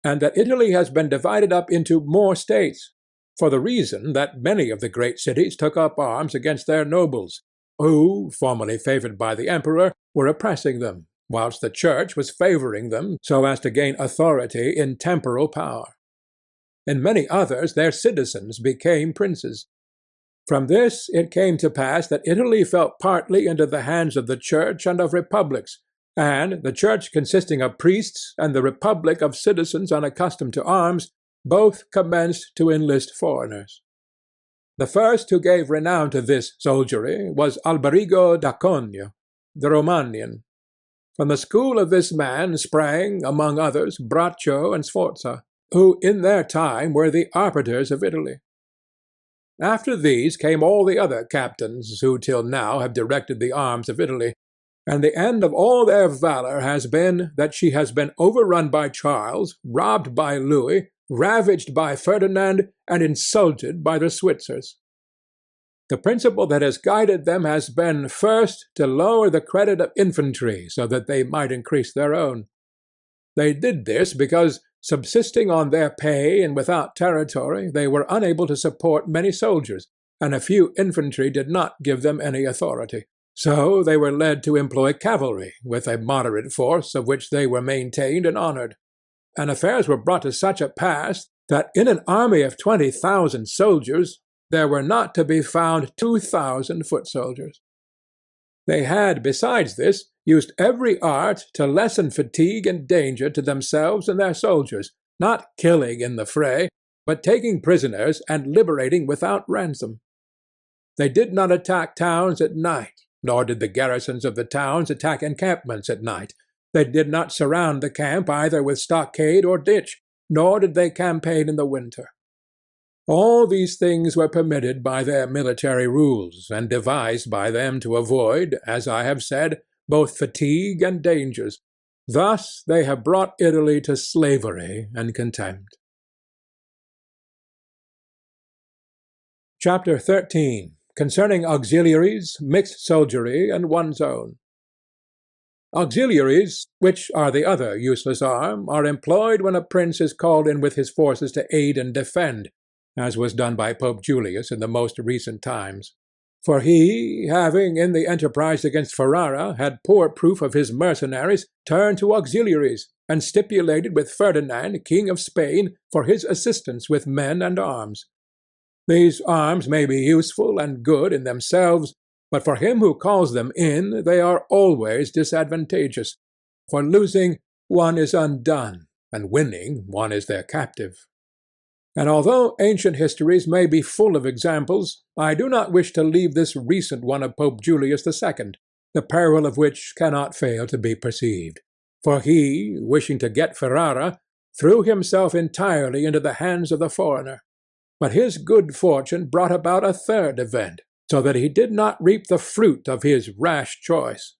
and that Italy has been divided up into more states, for the reason that many of the great cities took up arms against their nobles, who, formerly favored by the emperor, were oppressing them, whilst the Church was favoring them so as to gain authority in temporal power. In many others their citizens became princes. From this it came to pass that Italy fell partly into the hands of the Church and of republics, and the Church consisting of priests and the republic of citizens unaccustomed to arms, both commenced to enlist foreigners. The first who gave renown to this soldiery was Alberigo da Cogno, the Romanian. From the school of this man sprang, among others, Braccio and Sforza, who in their time were the arbiters of Italy. After these came all the other captains who till now have directed the arms of Italy, and the end of all their valour has been that she has been overrun by Charles, robbed by Louis, ravaged by Ferdinand, and insulted by the Switzers. The principle that has guided them has been, first, to lower the credit of infantry so that they might increase their own. They did this because, subsisting on their pay and without territory, they were unable to support many soldiers, and a few infantry did not give them any authority. So they were led to employ cavalry, with a moderate force of which they were maintained and honoured. And affairs were brought to such a pass that in an army of 20,000 soldiers there were not to be found 2,000 foot soldiers. They had, besides this, used every art to lessen fatigue and danger to themselves and their soldiers, not killing in the fray, but taking prisoners and liberating without ransom. They did not attack towns at night, nor did the garrisons of the towns attack encampments at night. They did not surround the camp either with stockade or ditch, nor did they campaign in the winter. All these things were permitted by their military rules, and devised by them to avoid, as I have said, both fatigue and dangers. Thus they have brought Italy to slavery and contempt. Chapter 13. Concerning auxiliaries, mixed soldiery, and one's own. Auxiliaries, which are the other useless arm, are employed when a prince is called in with his forces to aid and defend, as was done by Pope Julius in the most recent times. For he, having in the enterprise against Ferrara had poor proof of his mercenaries, turned to auxiliaries, and stipulated with Ferdinand, King of Spain, for his assistance with men and arms. These arms may be useful and good in themselves, but for him who calls them in they are always disadvantageous. For losing, one is undone, and winning, one is their captive. And although ancient histories may be full of examples, I do not wish to leave this recent one of Pope Julius II, the peril of which cannot fail to be perceived. For he, wishing to get Ferrara, threw himself entirely into the hands of the foreigner. But his good fortune brought about a third event, so that he did not reap the fruit of his rash choice.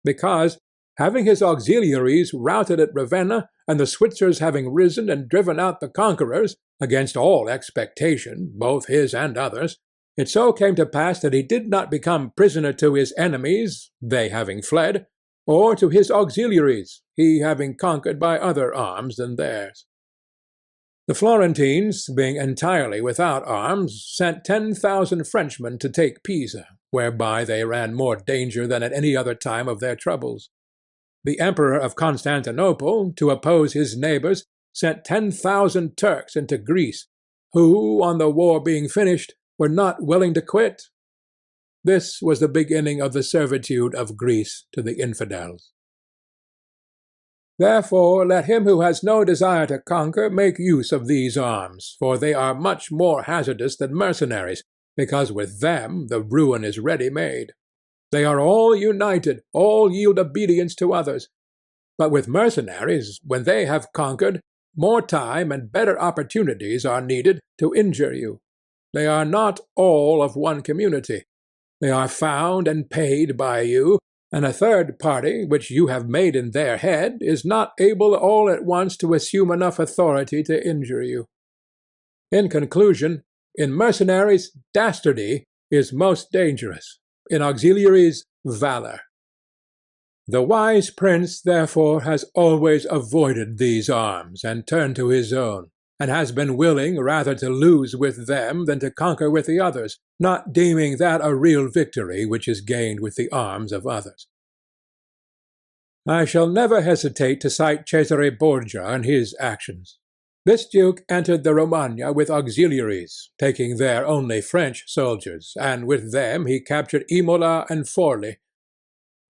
Because, having his auxiliaries routed at Ravenna, and the Switzers having risen and driven out the conquerors, against all expectation, both his and others, it so came to pass that he did not become prisoner to his enemies, they having fled, or to his auxiliaries, he having conquered by other arms than theirs. The Florentines, being entirely without arms, sent 10,000 Frenchmen to take Pisa, whereby they ran more danger than at any other time of their troubles. The Emperor of Constantinople, to oppose his neighbours, sent 10,000 Turks into Greece, who, on the war being finished, were not willing to quit. This was the beginning of the servitude of Greece to the infidels. Therefore let him who has no desire to conquer make use of these arms, for they are much more hazardous than mercenaries, because with them the ruin is ready made. They are all united, all yield obedience to others. But with mercenaries, when they have conquered, more time and better opportunities are needed to injure you. They are not all of one community. They are found and paid by you, and a third party, which you have made in their head, is not able all at once to assume enough authority to injure you. In conclusion, in mercenaries, dastardy is most dangerous, in auxiliaries, valour. The wise prince, therefore, has always avoided these arms, and turned to his own, and has been willing rather to lose with them than to conquer with the others, not deeming that a real victory which is gained with the arms of others. I shall never hesitate to cite Cesare Borgia and his actions. This duke entered the Romagna with auxiliaries, taking there only French soldiers, and with them he captured Imola and Forli.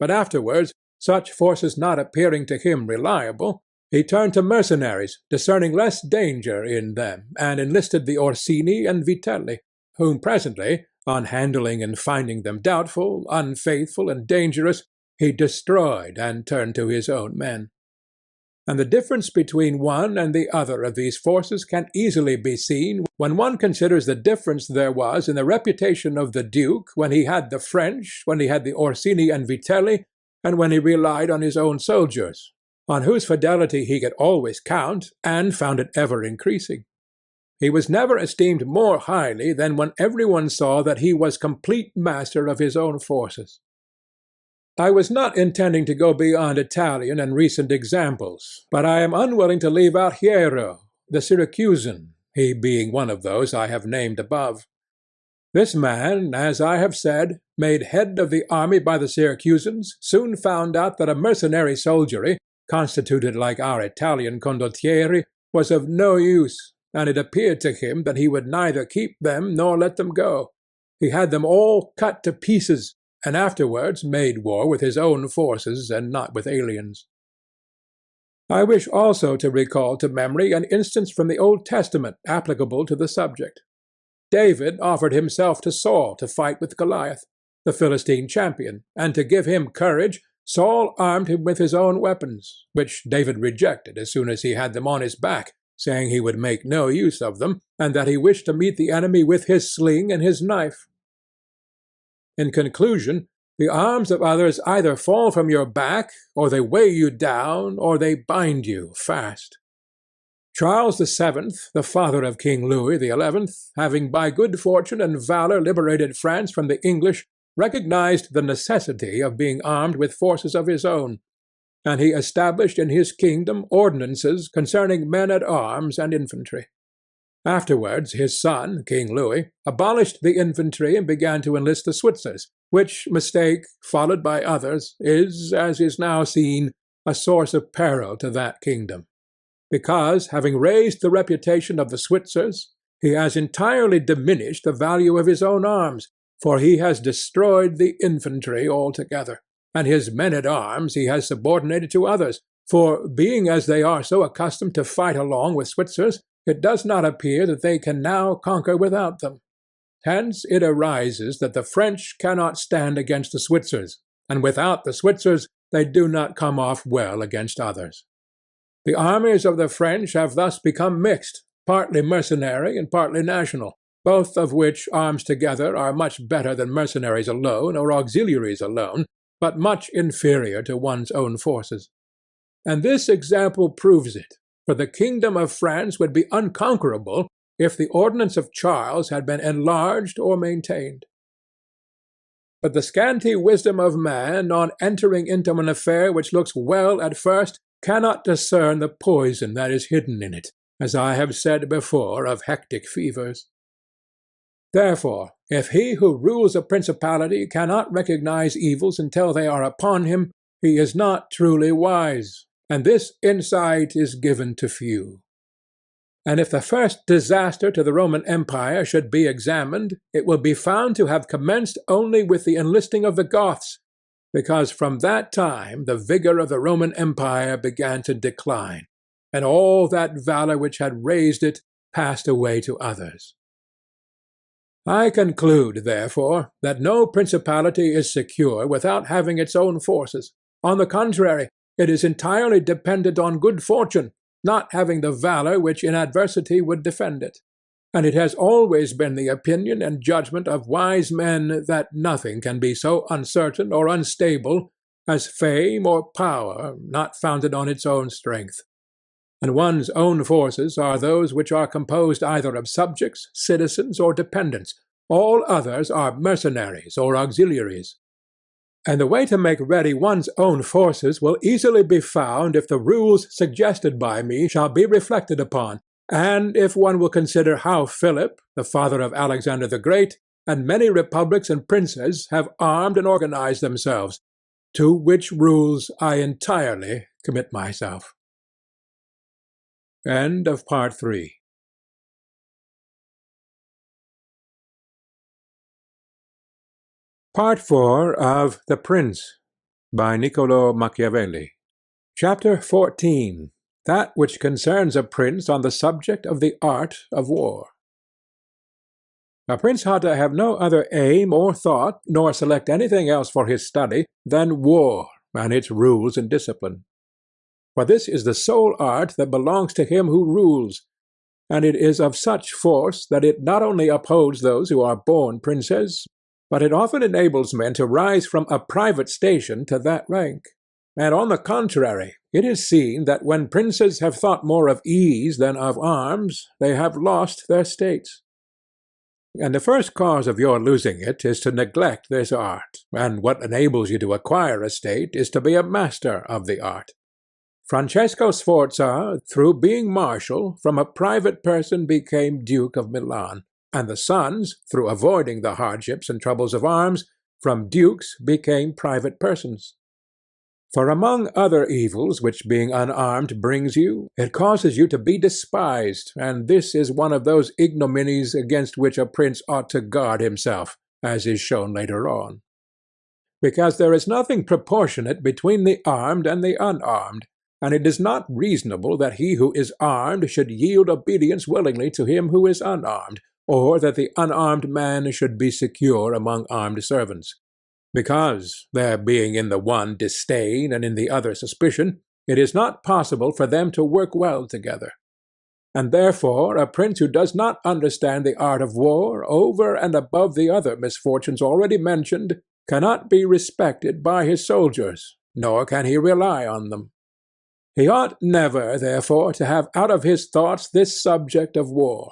But afterwards, such forces not appearing to him reliable, he turned to mercenaries, discerning less danger in them, and enlisted the Orsini and Vitelli, whom presently, on handling and finding them doubtful, unfaithful, and dangerous, he destroyed and turned to his own men. And the difference between one and the other of these forces can easily be seen when one considers the difference there was in the reputation of the duke when he had the French, when he had the Orsini and Vitelli, and when he relied on his own soldiers, on whose fidelity he could always count, and found it ever increasing. He was never esteemed more highly than when everyone saw that he was complete master of his own forces. I was not intending to go beyond Italian and recent examples, but I am unwilling to leave out Hiero, the Syracusan, he being one of those I have named above. This man, as I have said, made head of the army by the Syracusans, soon found out that a mercenary soldiery, constituted like our Italian condottieri, was of no use, and it appeared to him that he would neither keep them nor let them go. He had them all cut to pieces, and afterwards made war with his own forces and not with aliens. I wish also to recall to memory an instance from the Old Testament applicable to the subject. David offered himself to Saul to fight with Goliath, the Philistine champion, and to give him courage, Saul armed him with his own weapons, which David rejected as soon as he had them on his back, saying he would make no use of them, and that he wished to meet the enemy with his sling and his knife. In conclusion, the arms of others either fall from your back, or they weigh you down, or they bind you fast. Charles VII, the father of King Louis XI, having by good fortune and valor liberated France from the English, recognized the necessity of being armed with forces of his own, and he established in his kingdom ordinances concerning men-at-arms and infantry. Afterwards his son, King Louis, abolished the infantry and began to enlist the Switzers, which mistake, followed by others, is, as is now seen, a source of peril to that kingdom, because, having raised the reputation of the Switzers, he has entirely diminished the value of his own arms, for he has destroyed the infantry altogether, and his men-at-arms he has subordinated to others, for, being as they are so accustomed to fight along with Switzers, it does not appear that they can now conquer without them. Hence it arises that the French cannot stand against the Switzers, and without the Switzers they do not come off well against others. The armies of the French have thus become mixed, partly mercenary and partly national, both of which arms together are much better than mercenaries alone or auxiliaries alone, but much inferior to one's own forces. And this example proves it, for the kingdom of France would be unconquerable if the ordinance of Charles had been enlarged or maintained. But the scanty wisdom of man, on entering into an affair which looks well at first, cannot discern the poison that is hidden in it, as I have said before of hectic fevers. Therefore, if he who rules a principality cannot recognize evils until they are upon him, he is not truly wise, and this insight is given to few. And if the first disaster to the Roman Empire should be examined, it will be found to have commenced only with the enlisting of the Goths, because from that time the vigor of the Roman Empire began to decline, and all that valor which had raised it passed away to others. I conclude, therefore, that no principality is secure without having its own forces. On the contrary, it is entirely dependent on good fortune, not having the valor which in adversity would defend it. And it has always been the opinion and judgment of wise men that nothing can be so uncertain or unstable as fame or power not founded on its own strength. And one's own forces are those which are composed either of subjects, citizens, or dependents. All others are mercenaries or auxiliaries. And the way to make ready one's own forces will easily be found if the rules suggested by me shall be reflected upon, and if one will consider how Philip, the father of Alexander the Great, and many republics and princes have armed and organized themselves, to which rules I entirely commit myself. End of Part 3. Part 4 of The Prince by Niccolo Machiavelli. Chapter 14. That which concerns a prince on the subject of the art of war. A prince ought to have no other aim or thought, nor select anything else for his study, than war and its rules and discipline. For this is the sole art that belongs to him who rules, and it is of such force that it not only upholds those who are born princes, but it often enables men to rise from a private station to that rank. And on the contrary, it is seen that when princes have thought more of ease than of arms, they have lost their states. And the first cause of your losing it is to neglect this art, and what enables you to acquire a state is to be a master of the art. Francesco Sforza, through being marshal, from a private person became Duke of Milan, and the sons, through avoiding the hardships and troubles of arms, from dukes became private persons. For among other evils which being unarmed brings you, it causes you to be despised, and this is one of those ignominies against which a prince ought to guard himself, as is shown later on. Because there is nothing proportionate between the armed and the unarmed, and it is not reasonable that he who is armed should yield obedience willingly to him who is unarmed, or that the unarmed man should be secure among armed servants. Because, there being in the one disdain and in the other suspicion, it is not possible for them to work well together. And therefore a prince who does not understand the art of war, over and above the other misfortunes already mentioned, cannot be respected by his soldiers, nor can he rely on them. He ought never, therefore, to have out of his thoughts this subject of war,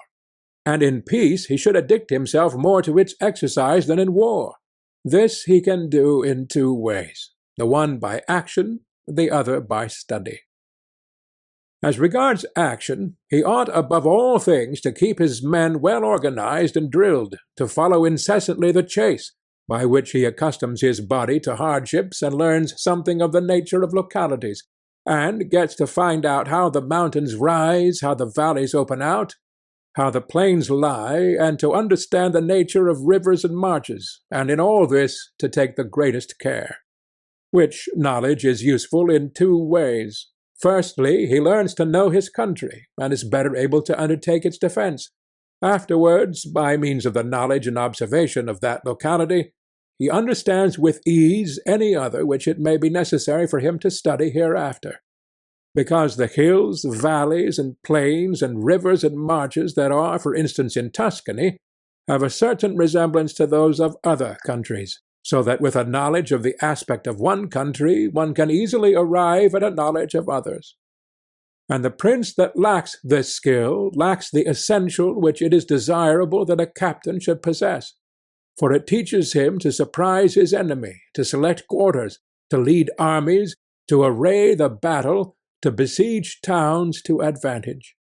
and in peace he should addict himself more to its exercise than in war. This he can do in two ways, the one by action, the other by study. As regards action, he ought above all things to keep his men well organized and drilled, to follow incessantly the chase, by which he accustoms his body to hardships and learns something of the nature of localities, and gets to find out how the mountains rise, how the valleys open out, how the plains lie, and to understand the nature of rivers and marshes, and in all this to take the greatest care. Which knowledge is useful in two ways. Firstly, he learns to know his country, and is better able to undertake its defence. Afterwards, by means of the knowledge and observation of that locality, he understands with ease any other which it may be necessary for him to study hereafter. Because the hills, valleys, and plains, and rivers and marshes that are, for instance, in Tuscany, have a certain resemblance to those of other countries, so that with a knowledge of the aspect of one country one can easily arrive at a knowledge of others. And the prince that lacks this skill lacks the essential which it is desirable that a captain should possess, for it teaches him to surprise his enemy, to select quarters, to lead armies, to array the battle, to besiege towns to advantage.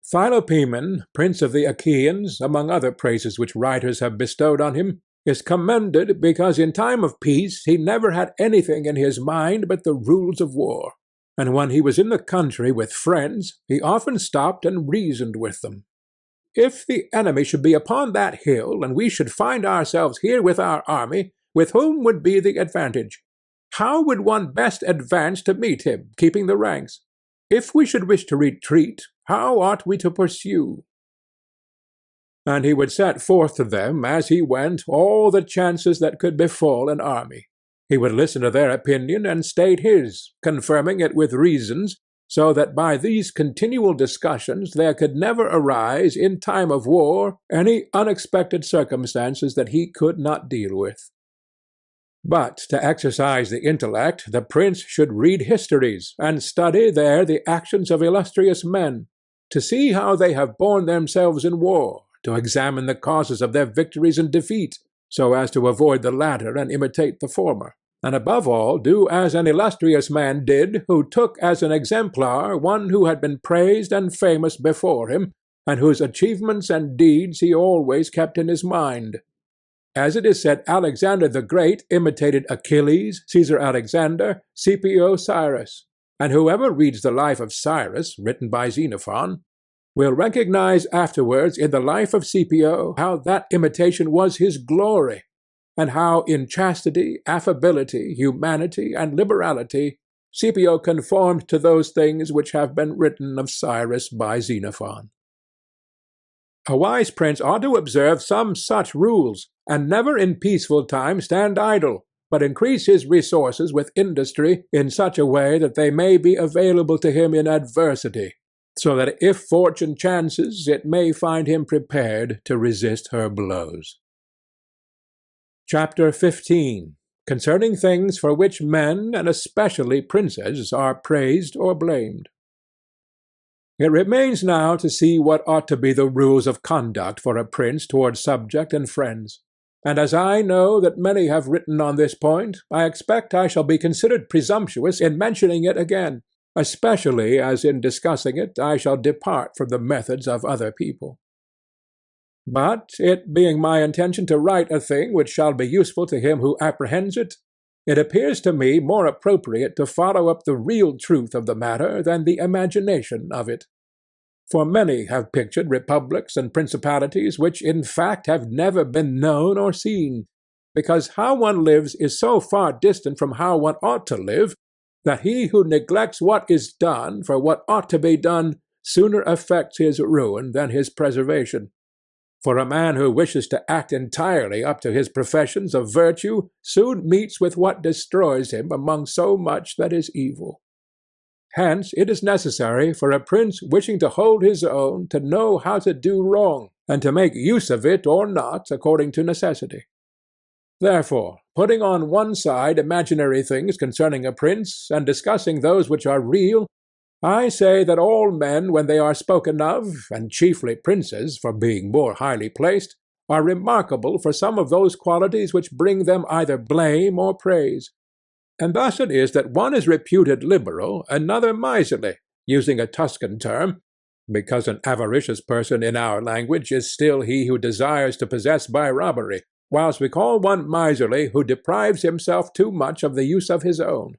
Philopoemen, prince of the Achaeans, among other praises which writers have bestowed on him, is commended because in time of peace he never had anything in his mind but the rules of war, and when he was in the country with friends he often stopped and reasoned with them. If the enemy should be upon that hill, and we should find ourselves here with our army, with whom would be the advantage? How would one best advance to meet him, keeping the ranks? If we should wish to retreat, how ought we to pursue? And he would set forth to them, as he went, all the chances that could befall an army. He would listen to their opinion and state his, confirming it with reasons, so that by these continual discussions there could never arise, in time of war, any unexpected circumstances that he could not deal with. But to exercise the intellect, the prince should read histories, and study there the actions of illustrious men, to see how they have borne themselves in war, to examine the causes of their victories and defeat, so as to avoid the latter and imitate the former, and above all do as an illustrious man did, who took as an exemplar one who had been praised and famous before him, and whose achievements and deeds he always kept in his mind. As it is said, Alexander the Great imitated Achilles, Caesar Alexander, Scipio Cyrus, and whoever reads the life of Cyrus, written by Xenophon, will recognize afterwards in the life of Scipio how that imitation was his glory, and how in chastity, affability, humanity, and liberality Scipio conformed to those things which have been written of Cyrus by Xenophon. A wise prince ought to observe some such rules, and never in peaceful times stand idle, but increase his resources with industry in such a way that they may be available to him in adversity, so that if fortune chances, it may find him prepared to resist her blows. Chapter 15. Concerning things for which men, and especially princes, are praised or blamed. It remains now to see what ought to be the rules of conduct for a prince towards subject and friends, and as I know that many have written on this point, I expect I shall be considered presumptuous in mentioning it again, especially as in discussing it I shall depart from the methods of other people. But it being my intention to write a thing which shall be useful to him who apprehends it, it appears to me more appropriate to follow up the real truth of the matter than the imagination of it. For many have pictured republics and principalities which in fact have never been known or seen, because how one lives is so far distant from how one ought to live, that he who neglects what is done for what ought to be done sooner effects his ruin than his preservation. For a man who wishes to act entirely up to his professions of virtue soon meets with what destroys him among so much that is evil. Hence it is necessary for a prince wishing to hold his own to know how to do wrong, and to make use of it or not according to necessity. Therefore, putting on one side imaginary things concerning a prince, and discussing those which are real, I say that all men, when they are spoken of, and chiefly princes, for being more highly placed, are remarkable for some of those qualities which bring them either blame or praise. And thus it is that one is reputed liberal, another miserly, using a Tuscan term, because an avaricious person in our language is still he who desires to possess by robbery, whilst we call one miserly who deprives himself too much of the use of his own.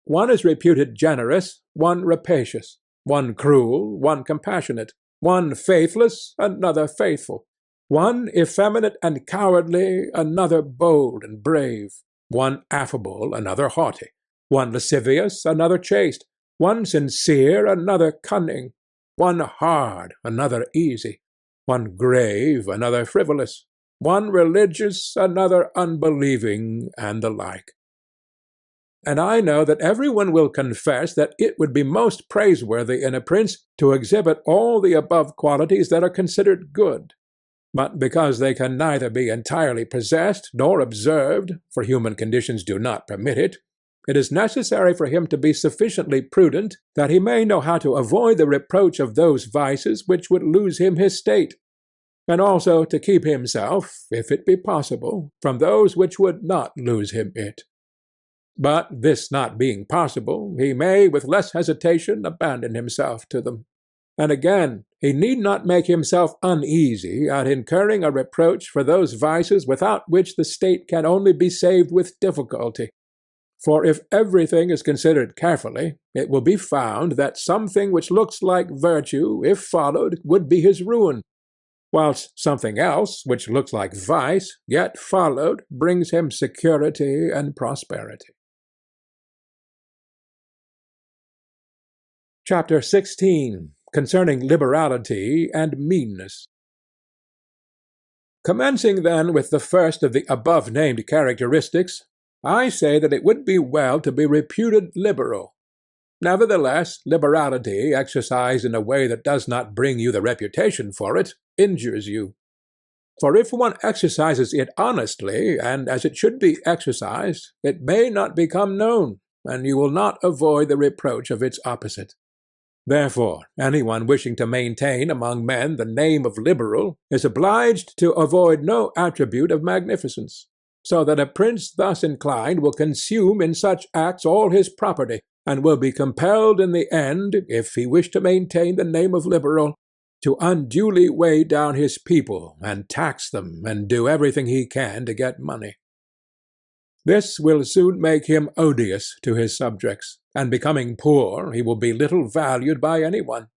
One is reputed generous, one rapacious, one cruel, one compassionate, one faithless, another faithful, one effeminate and cowardly, another bold and brave, one affable, another haughty, one lascivious, another chaste, one sincere, another cunning, one hard, another easy, one grave, another frivolous, one religious, another unbelieving, and the like. And I know that every one will confess that it would be most praiseworthy in a prince to exhibit all the above qualities that are considered good. But because they can neither be entirely possessed nor observed, for human conditions do not permit it, it is necessary for him to be sufficiently prudent that he may know how to avoid the reproach of those vices which would lose him his state, and also to keep himself, if it be possible, from those which would not lose him it. But this not being possible, he may with less hesitation abandon himself to them. And again, he need not make himself uneasy at incurring a reproach for those vices without which the state can only be saved with difficulty. For if everything is considered carefully, it will be found that something which looks like virtue, if followed, would be his ruin, whilst something else, which looks like vice, yet followed, brings him security and prosperity. Chapter 16. Concerning liberality and meanness. Commencing then with the first of the above-named characteristics, I say that it would be well to be reputed liberal. Nevertheless, liberality, exercised in a way that does not bring you the reputation for it, injures you. For if one exercises it honestly, and as it should be exercised, it may not become known, and you will not avoid the reproach of its opposite. Therefore, anyone wishing to maintain among men the name of liberal is obliged to avoid no attribute of magnificence, so that a prince thus inclined will consume in such acts all his property, and will be compelled in the end, if he wish to maintain the name of liberal, to unduly weigh down his people, and tax them, and do everything he can to get money. This will soon make him odious to his subjects, and becoming poor, he will be little valued by any one.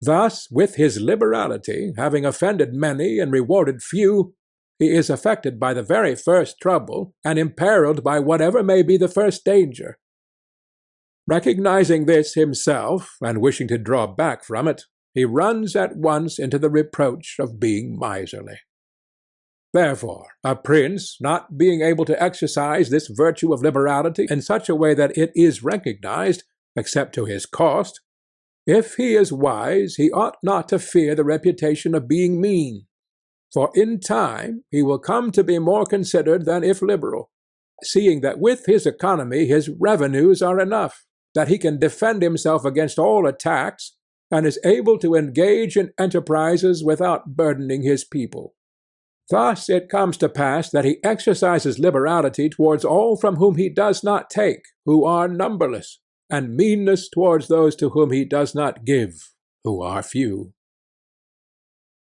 Thus, with his liberality, having offended many and rewarded few, he is affected by the very first trouble, and imperilled by whatever may be the first danger. Recognizing this himself, and wishing to draw back from it, he runs at once into the reproach of being miserly. Therefore, a prince, not being able to exercise this virtue of liberality in such a way that it is recognized, except to his cost, if he is wise, he ought not to fear the reputation of being mean, for in time he will come to be more considered than if liberal, seeing that with his economy his revenues are enough, that he can defend himself against all attacks, and is able to engage in enterprises without burdening his people. Thus it comes to pass that he exercises liberality towards all from whom he does not take, who are numberless, and meanness towards those to whom he does not give, who are few.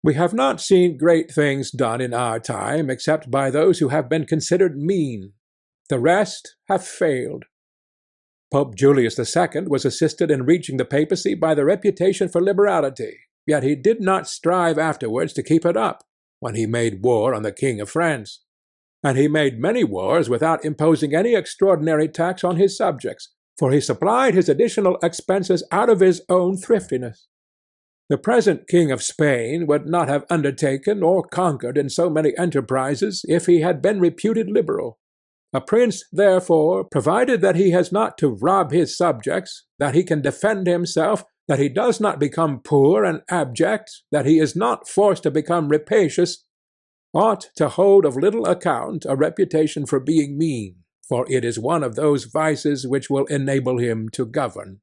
We have not seen great things done in our time except by those who have been considered mean. The rest have failed. Pope Julius II was assisted in reaching the papacy by the reputation for liberality, yet he did not strive afterwards to keep it up, when he made war on the King of France, and he made many wars without imposing any extraordinary tax on his subjects, for he supplied his additional expenses out of his own thriftiness. The present King of Spain would not have undertaken or conquered in so many enterprises if he had been reputed liberal. A prince, therefore, provided that he has not to rob his subjects, that he can defend himself, that he does not become poor and abject, that he is not forced to become rapacious, ought to hold of little account a reputation for being mean, for it is one of those vices which will enable him to govern.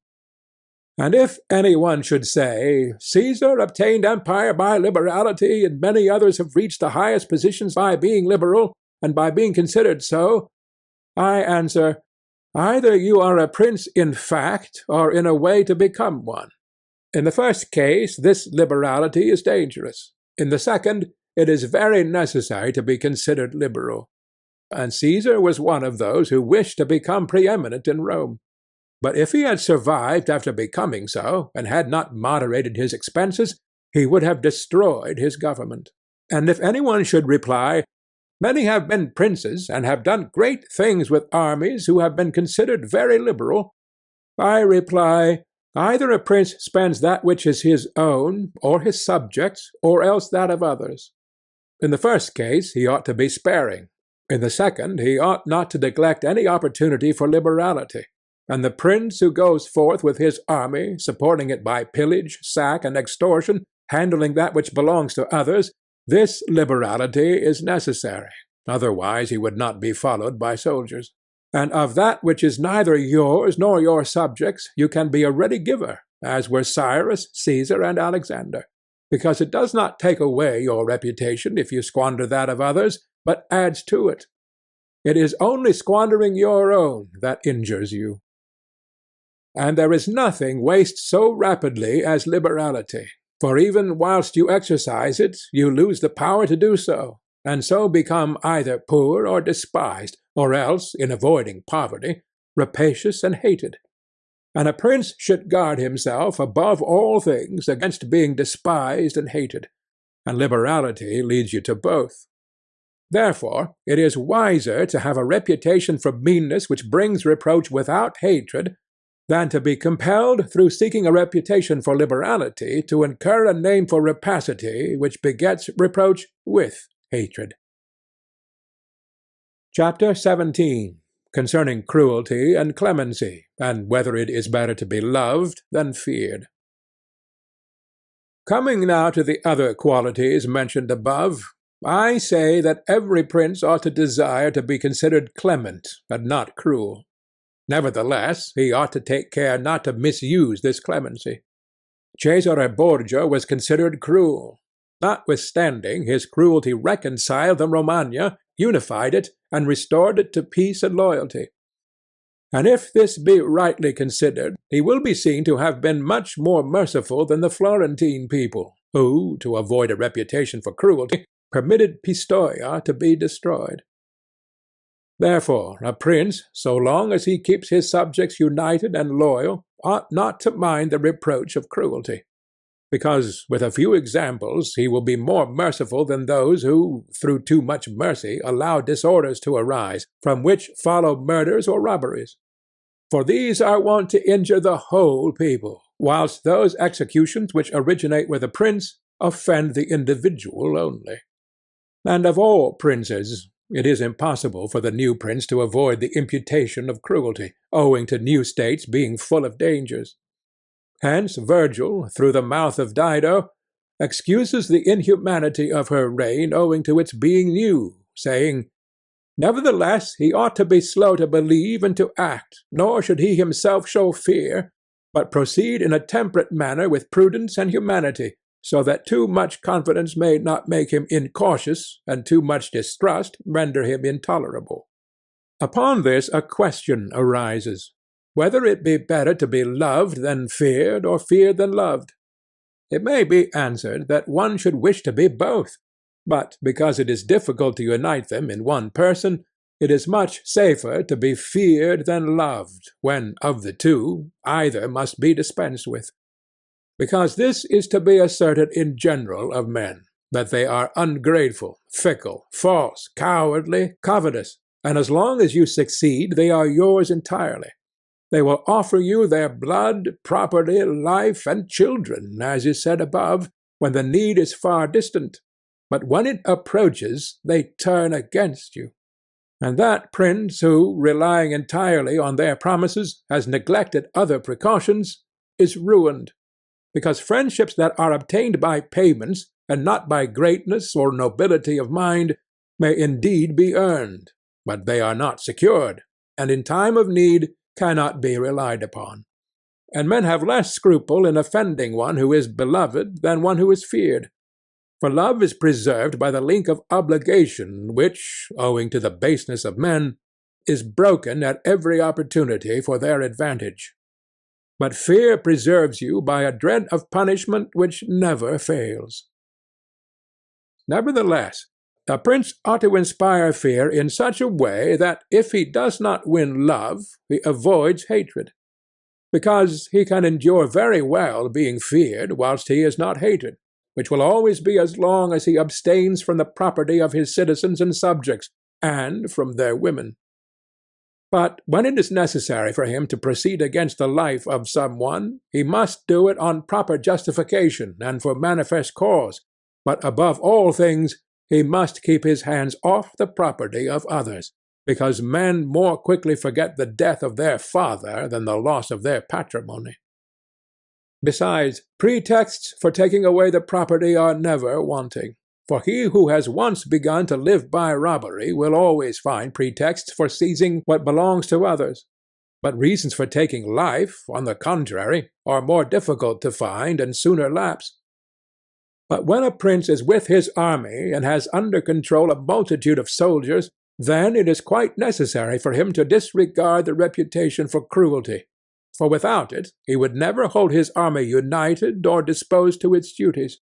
And if any one should say, Caesar obtained empire by liberality, and many others have reached the highest positions by being liberal, and by being considered so, I answer, either you are a prince in fact, or in a way to become one. In the first case, this liberality is dangerous. In the second, it is very necessary to be considered liberal. And Caesar was one of those who wished to become preeminent in Rome. But if he had survived after becoming so, and had not moderated his expenses, he would have destroyed his government. And if any one should reply, many have been princes, and have done great things with armies who have been considered very liberal, I reply, either a prince spends that which is his own, or his subjects', or else that of others. In the first case he ought to be sparing. In the second he ought not to neglect any opportunity for liberality. And the prince who goes forth with his army, supporting it by pillage, sack, and extortion, handling that which belongs to others, this liberality is necessary, otherwise he would not be followed by soldiers. And of that which is neither yours nor your subjects you can be a ready giver, as were Cyrus, Caesar, and Alexander, because it does not take away your reputation if you squander that of others, but adds to it. It is only squandering your own that injures you. And there is nothing wastes so rapidly as liberality, for even whilst you exercise it, you lose the power to do so, and so become either poor or despised, or else, in avoiding poverty, rapacious and hated. And a prince should guard himself above all things against being despised and hated, and liberality leads you to both. Therefore, it is wiser to have a reputation for meanness which brings reproach without hatred, than to be compelled, through seeking a reputation for liberality, to incur a name for rapacity which begets reproach with hatred. Chapter 17. Concerning cruelty and clemency, and whether it is better to be loved than feared. Coming now to the other qualities mentioned above, I say that every prince ought to desire to be considered clement and not cruel. Nevertheless, he ought to take care not to misuse this clemency. Cesare Borgia was considered cruel. Notwithstanding, his cruelty reconciled the Romagna, unified it, and restored it to peace and loyalty. And if this be rightly considered, he will be seen to have been much more merciful than the Florentine people, who, to avoid a reputation for cruelty, permitted Pistoia to be destroyed. Therefore, a prince, so long as he keeps his subjects united and loyal, ought not to mind the reproach of cruelty, because, with a few examples, he will be more merciful than those who, through too much mercy, allow disorders to arise, from which follow murders or robberies. For these are wont to injure the whole people, whilst those executions which originate with a prince offend the individual only. And of all princes, it is impossible for the new prince to avoid the imputation of cruelty, owing to new states being full of dangers. Hence Virgil, through the mouth of Dido, excuses the inhumanity of her reign owing to its being new, saying, "Nevertheless he ought to be slow to believe and to act, nor should he himself show fear, but proceed in a temperate manner with prudence and humanity, so that too much confidence may not make him incautious, and too much distrust render him intolerable." Upon this a question arises, whether it be better to be loved than feared, or feared than loved. It may be answered that one should wish to be both, but because it is difficult to unite them in one person, it is much safer to be feared than loved, when, of the two, either must be dispensed with. Because this is to be asserted in general of men, that they are ungrateful, fickle, false, cowardly, covetous, and as long as you succeed they are yours entirely. They will offer you their blood, property, life, and children, as is said above, when the need is far distant, but when it approaches they turn against you. And that prince who, relying entirely on their promises, has neglected other precautions, is ruined, because friendships that are obtained by payments, and not by greatness or nobility of mind, may indeed be earned, but they are not secured, and in time of need cannot be relied upon. And men have less scruple in offending one who is beloved than one who is feared. For love is preserved by the link of obligation which, owing to the baseness of men, is broken at every opportunity for their advantage. But fear preserves you by a dread of punishment which never fails. Nevertheless, a prince ought to inspire fear in such a way that if he does not win love, he avoids hatred, because he can endure very well being feared whilst he is not hated, which will always be as long as he abstains from the property of his citizens and subjects, and from their women. But when it is necessary for him to proceed against the life of some one, he must do it on proper justification and for manifest cause, but above all things he must keep his hands off the property of others, because men more quickly forget the death of their father than the loss of their patrimony. Besides, pretexts for taking away the property are never wanting, for he who has once begun to live by robbery will always find pretexts for seizing what belongs to others. But reasons for taking life, on the contrary, are more difficult to find and sooner lapse. But when a prince is with his army and has under control a multitude of soldiers, then it is quite necessary for him to disregard the reputation for cruelty, for without it he would never hold his army united or disposed to its duties.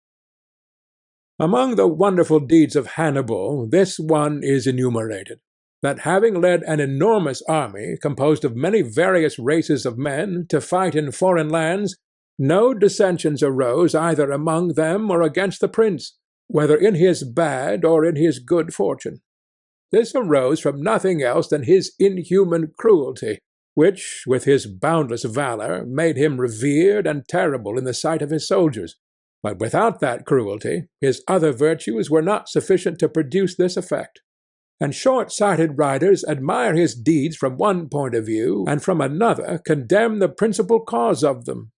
Among the wonderful deeds of Hannibal this one is enumerated, that having led an enormous army, composed of many various races of men, to fight in foreign lands, no dissensions arose either among them or against the prince, whether in his bad or in his good fortune. This arose from nothing else than his inhuman cruelty, which, with his boundless valour, made him revered and terrible in the sight of his soldiers. But without that cruelty, his other virtues were not sufficient to produce this effect. And short-sighted writers admire his deeds from one point of view, and from another condemn the principal cause of them.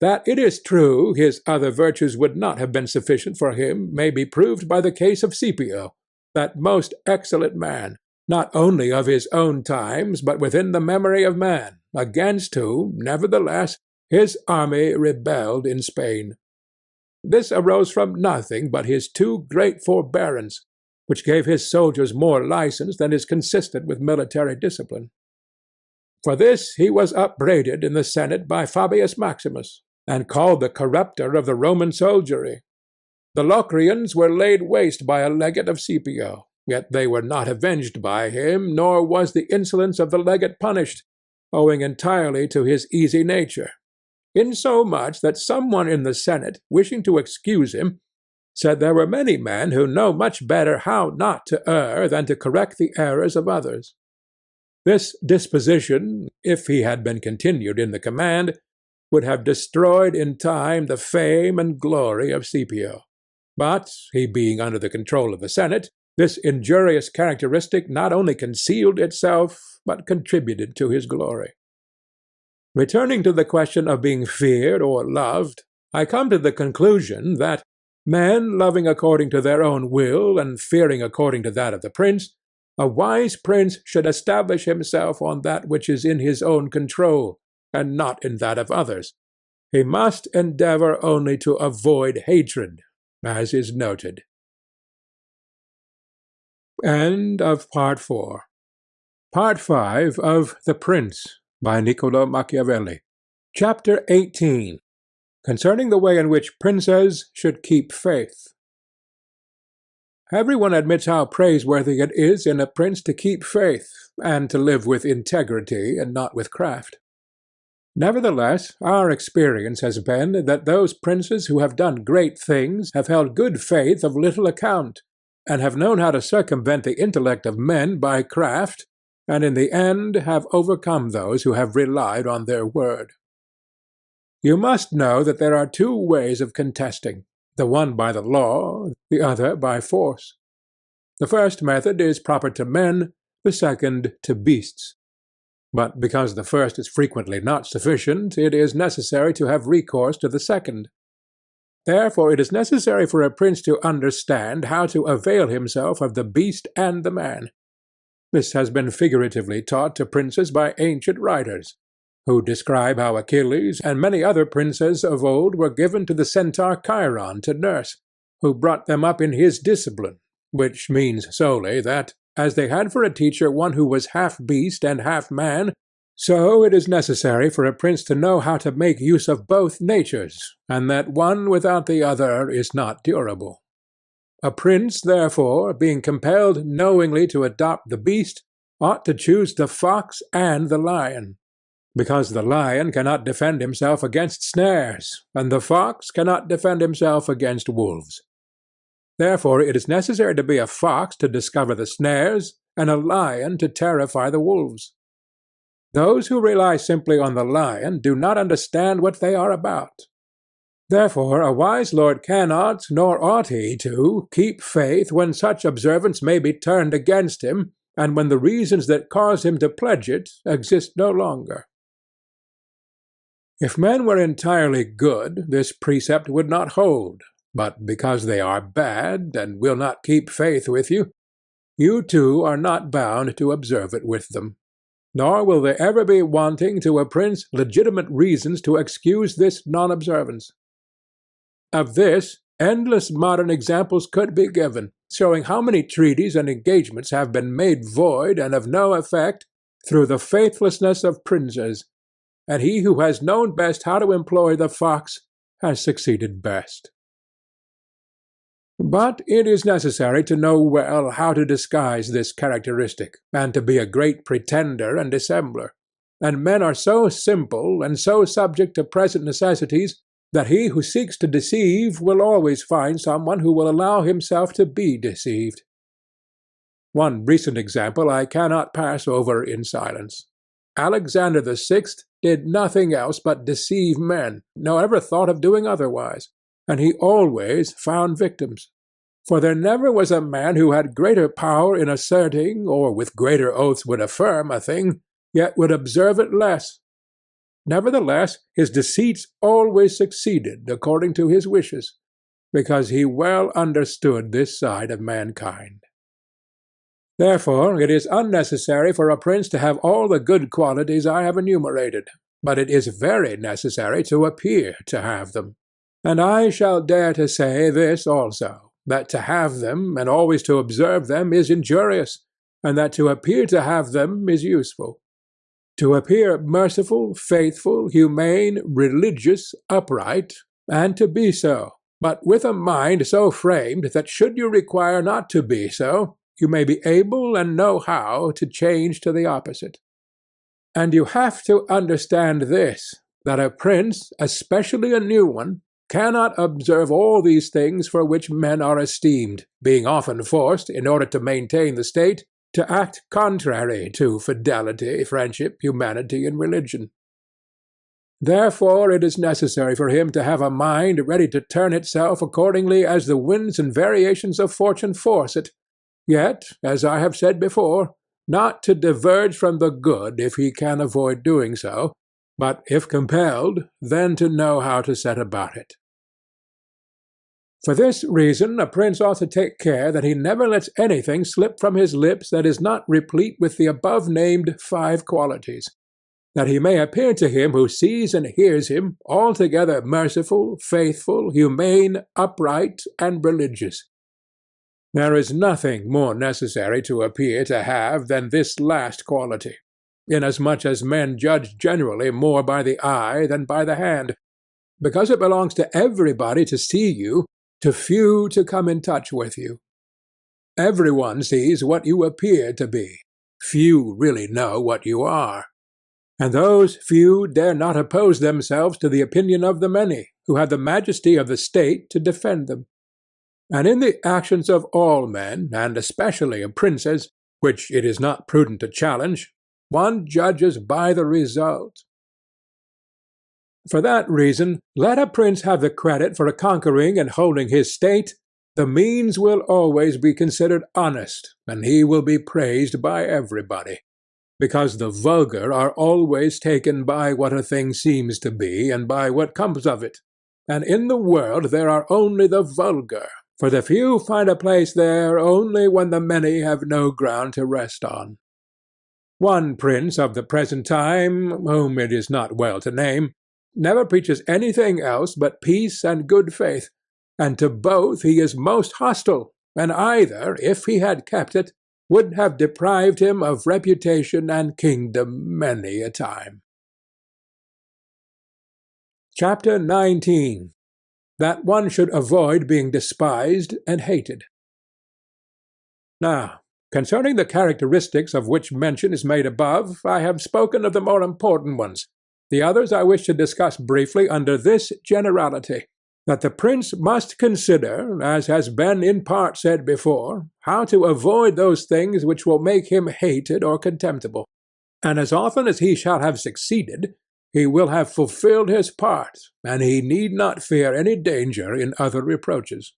That it is true his other virtues would not have been sufficient for him may be proved by the case of Scipio, that most excellent man, not only of his own times, but within the memory of man, against whom, nevertheless, his army rebelled in Spain. This arose from nothing but his too great forbearance, which gave his soldiers more license than is consistent with military discipline. For this he was upbraided in the Senate by Fabius Maximus, and called the corrupter of the Roman soldiery. The Locrians were laid waste by a legate of Scipio, yet they were not avenged by him, nor was the insolence of the legate punished, owing entirely to his easy nature, insomuch that some one in the Senate, wishing to excuse him, said there were many men who know much better how not to err than to correct the errors of others. This disposition, if he had been continued in the command, would have destroyed in time the fame and glory of Scipio. But, he being under the control of the Senate, this injurious characteristic not only concealed itself, but contributed to his glory. Returning to the question of being feared or loved, I come to the conclusion that men loving according to their own will and fearing according to that of the prince, a wise prince should establish himself on that which is in his own control, and not in that of others. He must endeavor only to avoid hatred, as is noted. End of Part 4. Part 5 of The Prince by Niccolo Machiavelli. Chapter 18. Concerning the way in which princes should keep faith. Everyone admits how praiseworthy it is in a prince to keep faith, and to live with integrity and not with craft. Nevertheless, our experience has been that those princes who have done great things have held good faith of little account, and have known how to circumvent the intellect of men by craft, and in the end have overcome those who have relied on their word. You must know that there are two ways of contesting, the one by the law, the other by force. The first method is proper to men, the second to beasts. But because the first is frequently not sufficient, it is necessary to have recourse to the second. Therefore it is necessary for a prince to understand how to avail himself of the beast and the man. This has been figuratively taught to princes by ancient writers, who describe how Achilles and many other princes of old were given to the centaur Chiron to nurse, who brought them up in his discipline, which means solely that, as they had for a teacher one who was half beast and half man, so it is necessary for a prince to know how to make use of both natures, and that one without the other is not durable. A prince, therefore, being compelled knowingly to adopt the beast, ought to choose the fox and the lion, because the lion cannot defend himself against snares, and the fox cannot defend himself against wolves. Therefore it is necessary to be a fox to discover the snares, and a lion to terrify the wolves. Those who rely simply on the lion do not understand what they are about. Therefore a wise lord cannot, nor ought he to, keep faith when such observance may be turned against him, and when the reasons that caused him to pledge it exist no longer. If men were entirely good, this precept would not hold, but because they are bad, and will not keep faith with you, you too are not bound to observe it with them. Nor will there ever be wanting to a prince legitimate reasons to excuse this non-observance. Of this, endless modern examples could be given, showing how many treaties and engagements have been made void and of no effect through the faithlessness of princes, and he who has known best how to employ the fox has succeeded best. But it is necessary to know well how to disguise this characteristic, and to be a great pretender and dissembler, and men are so simple and so subject to present necessities that he who seeks to deceive will always find someone who will allow himself to be deceived. One recent example I cannot pass over in silence. Alexander VI did nothing else but deceive men, nor ever thought of doing otherwise, and he always found victims. For there never was a man who had greater power in asserting, or with greater oaths would affirm a thing, yet would observe it less. Nevertheless, his deceits always succeeded according to his wishes, because he well understood this side of mankind. Therefore it is unnecessary for a prince to have all the good qualities I have enumerated, but it is very necessary to appear to have them. And I shall dare to say this also, that to have them and always to observe them is injurious, and that to appear to have them is useful. To appear merciful, faithful, humane, religious, upright, and to be so, but with a mind so framed that should you require not to be so, you may be able and know how to change to the opposite. And you have to understand this, that a prince, especially a new one, cannot observe all these things for which men are esteemed, being often forced, in order to maintain the state, to act contrary to fidelity, friendship, humanity, and religion. Therefore it is necessary for him to have a mind ready to turn itself accordingly as the winds and variations of fortune force it, yet, as I have said before, not to diverge from the good if he can avoid doing so, but if compelled, then to know how to set about it. For this reason a prince ought to take care that he never lets anything slip from his lips that is not replete with the above-named 5 qualities, that he may appear to him who sees and hears him altogether merciful, faithful, humane, upright, and religious. There is nothing more necessary to appear to have than this last quality, inasmuch as men judge generally more by the eye than by the hand, because it belongs to everybody to see you, to few to come in touch with you. Everyone sees what you appear to be. Few really know what you are. And those few dare not oppose themselves to the opinion of the many, who have the majesty of the state to defend them. And in the actions of all men, and especially of princes, which it is not prudent to challenge, one judges by the result. For that reason, let a prince have the credit for conquering and holding his state, the means will always be considered honest, and he will be praised by everybody, because the vulgar are always taken by what a thing seems to be, and by what comes of it, and in the world there are only the vulgar, for the few find a place there only when the many have no ground to rest on. One prince of the present time, whom it is not well to name, never preaches anything else but peace and good faith, and to both he is most hostile, and either, if he had kept it, would have deprived him of reputation and kingdom many a time. Chapter 19. That one should avoid being despised and hated. Now, concerning the characteristics of which mention is made above, I have spoken of the more important ones. The others I wish to discuss briefly under this generality, that the prince must consider, as has been in part said before, how to avoid those things which will make him hated or contemptible, and as often as he shall have succeeded, he will have fulfilled his part, and he need not fear any danger in other reproaches.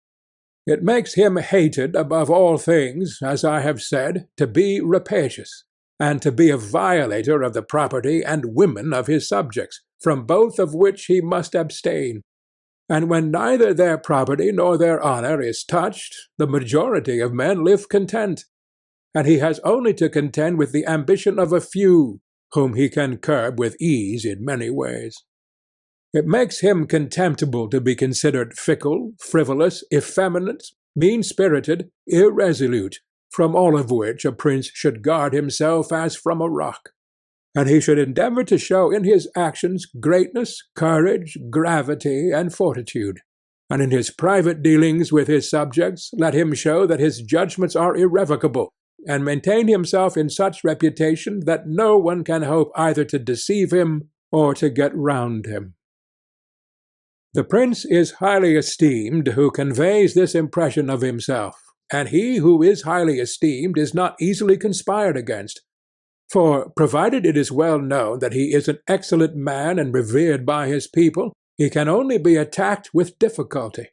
It makes him hated above all things, as I have said, to be rapacious, and to be a violator of the property and women of his subjects, from both of which he must abstain. And when neither their property nor their honour is touched, the majority of men live content, and he has only to contend with the ambition of a few, whom he can curb with ease in many ways. It makes him contemptible to be considered fickle, frivolous, effeminate, mean-spirited, irresolute, from all of which a prince should guard himself as from a rock, and he should endeavour to show in his actions greatness, courage, gravity, and fortitude, and in his private dealings with his subjects let him show that his judgments are irrevocable, and maintain himself in such reputation that no one can hope either to deceive him or to get round him. The prince is highly esteemed who conveys this impression of himself, and he who is highly esteemed is not easily conspired against. For, provided it is well known that he is an excellent man and revered by his people, he can only be attacked with difficulty.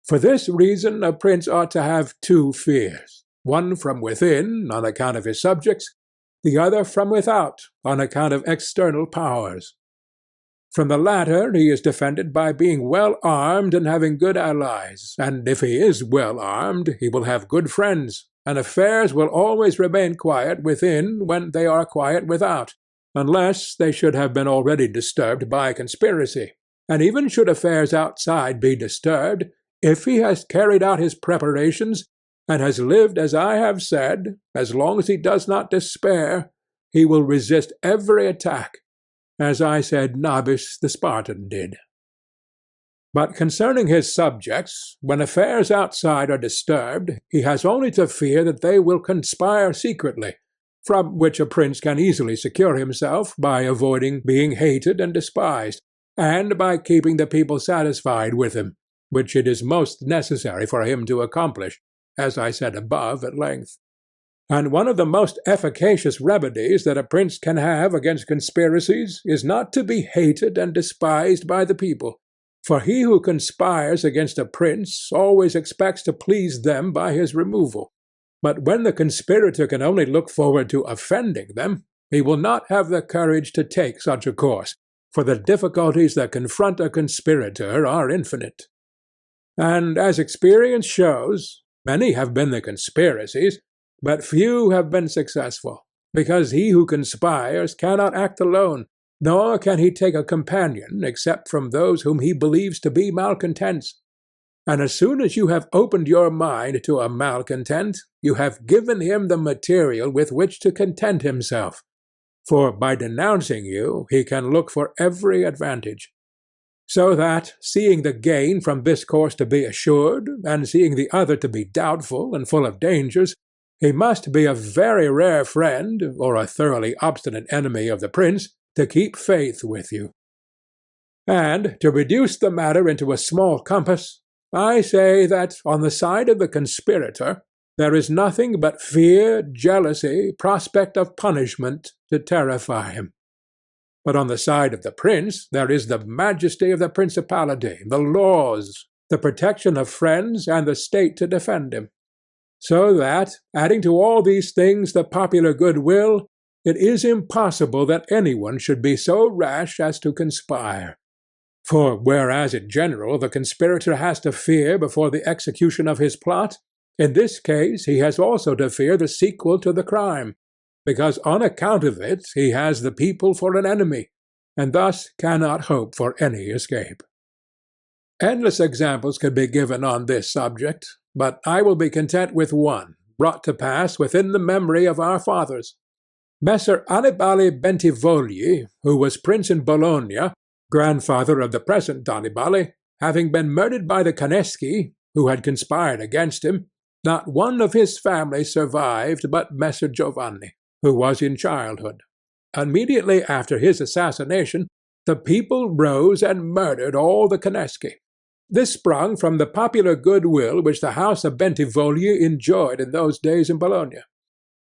For this reason a prince ought to have 2 fears, one from within, on account of his subjects, the other from without, on account of external powers. From the latter he is defended by being well armed and having good allies, and if he is well armed he will have good friends, and affairs will always remain quiet within when they are quiet without, unless they should have been already disturbed by conspiracy. And even should affairs outside be disturbed, if he has carried out his preparations, and has lived as I have said, as long as he does not despair, he will resist every attack, as I said Nabis the Spartan did. But concerning his subjects, when affairs outside are disturbed, he has only to fear that they will conspire secretly, from which a prince can easily secure himself by avoiding being hated and despised, and by keeping the people satisfied with him, which it is most necessary for him to accomplish, as I said above at length. And one of the most efficacious remedies that a prince can have against conspiracies is not to be hated and despised by the people, for he who conspires against a prince always expects to please them by his removal. But when the conspirator can only look forward to offending them, he will not have the courage to take such a course, for the difficulties that confront a conspirator are infinite. And as experience shows, many have been the conspiracies, but few have been successful, because he who conspires cannot act alone, nor can he take a companion except from those whom he believes to be malcontents. And as soon as you have opened your mind to a malcontent, you have given him the material with which to content himself, for by denouncing you he can look for every advantage. So that, seeing the gain from this course to be assured, and seeing the other to be doubtful and full of dangers, he must be a very rare friend, or a thoroughly obstinate enemy of the prince, to keep faith with you. And, to reduce the matter into a small compass, I say that, on the side of the conspirator, there is nothing but fear, jealousy, prospect of punishment to terrify him. But on the side of the prince there is the majesty of the principality, the laws, the protection of friends, and the state to defend him. So that, adding to all these things the popular goodwill, it is impossible that anyone should be so rash as to conspire. For whereas in general the conspirator has to fear before the execution of his plot, in this case he has also to fear the sequel to the crime, because on account of it he has the people for an enemy, and thus cannot hope for any escape. Endless examples could be given on this subject, but I will be content with one, brought to pass within the memory of our fathers. Messer Annibale Bentivogli, who was prince in Bologna, grandfather of the present Annibale, having been murdered by the Caneschi, who had conspired against him, not one of his family survived but Messer Giovanni, who was in childhood. Immediately after his assassination, the people rose and murdered all the Caneschi. This sprung from the popular goodwill which the house of Bentivogli enjoyed in those days in Bologna,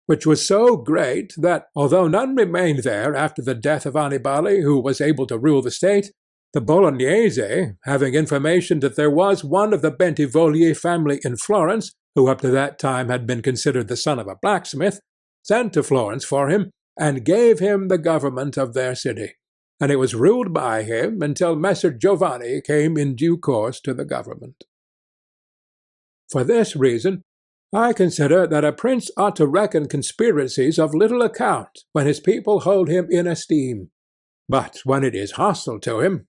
which was so great that, although none remained there after the death of Annibale who was able to rule the state, the Bolognese, having information that there was one of the Bentivogli family in Florence, who up to that time had been considered the son of a blacksmith, sent to Florence for him, and gave him the government of their city, and it was ruled by him until Messer Giovanni came in due course to the government. For this reason, I consider that a prince ought to reckon conspiracies of little account when his people hold him in esteem, but when it is hostile to him,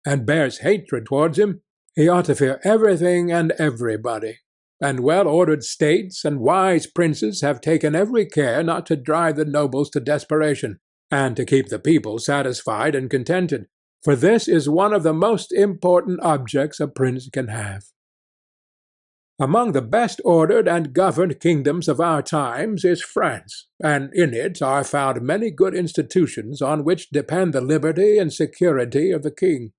and bears hatred towards him, he ought to fear everything and everybody, and well-ordered states and wise princes have taken every care not to drive the nobles to desperation, and to keep the people satisfied and contented, for this is one of the most important objects a prince can have. Among the best ordered and governed kingdoms of our times is France, and in it are found many good institutions on which depend the liberty and security of the king.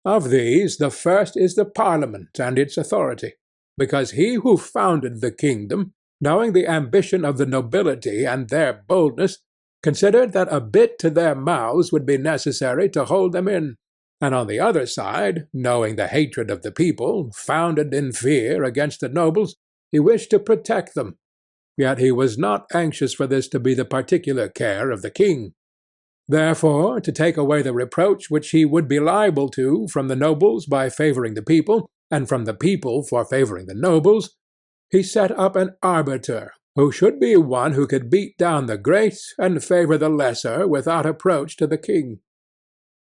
Of these the first is the Parliament and its authority, because he who founded the kingdom, knowing the ambition of the nobility and their boldness, considered that a bit to their mouths would be necessary to hold them in, and on the other side, knowing the hatred of the people, founded in fear against the nobles, he wished to protect them, yet he was not anxious for this to be the particular care of the king. Therefore, to take away the reproach which he would be liable to from the nobles by favoring the people, and from the people for favoring the nobles, he set up an arbiter, who should be one who could beat down the great and favor the lesser without approach to the king.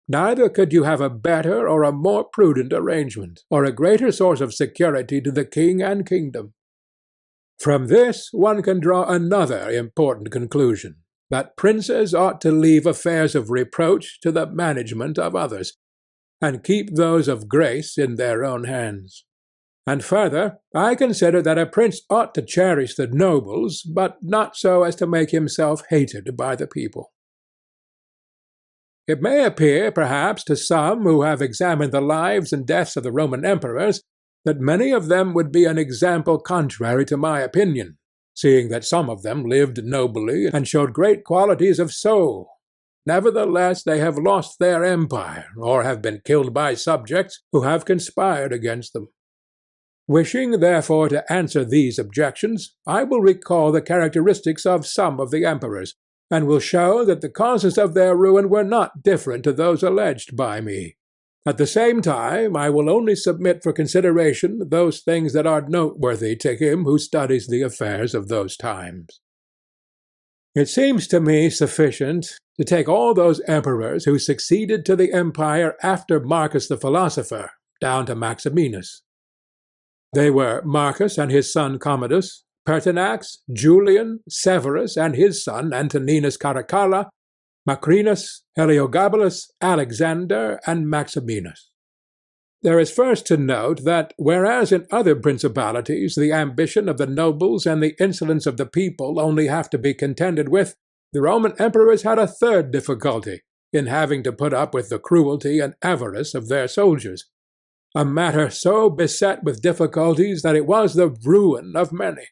Neither could you have a better or a more prudent arrangement, or a greater source of security to the king and kingdom. From this one can draw another important conclusion, that princes ought to leave affairs of reproach to the management of others, and keep those of grace in their own hands. And further, I consider that a prince ought to cherish the nobles, but not so as to make himself hated by the people. It may appear, perhaps, to some who have examined the lives and deaths of the Roman emperors, that many of them would be an example contrary to my opinion, seeing that some of them lived nobly and showed great qualities of soul. Nevertheless, they have lost their empire, or have been killed by subjects who have conspired against them. Wishing, therefore, to answer these objections, I will recall the characteristics of some of the emperors, and will show that the causes of their ruin were not different to those alleged by me. At the same time, I will only submit for consideration those things that are noteworthy to him who studies the affairs of those times. It seems to me sufficient to take all those emperors who succeeded to the empire after Marcus the philosopher, down to Maximinus. They were Marcus and his son Commodus, Pertinax, Julian, Severus and his son Antoninus Caracalla, Macrinus, Heliogabalus, Alexander, and Maximinus. There is first to note that, whereas in other principalities the ambition of the nobles and the insolence of the people only have to be contended with, the Roman emperors had a third difficulty, in having to put up with the cruelty and avarice of their soldiers, a matter so beset with difficulties that it was the ruin of many.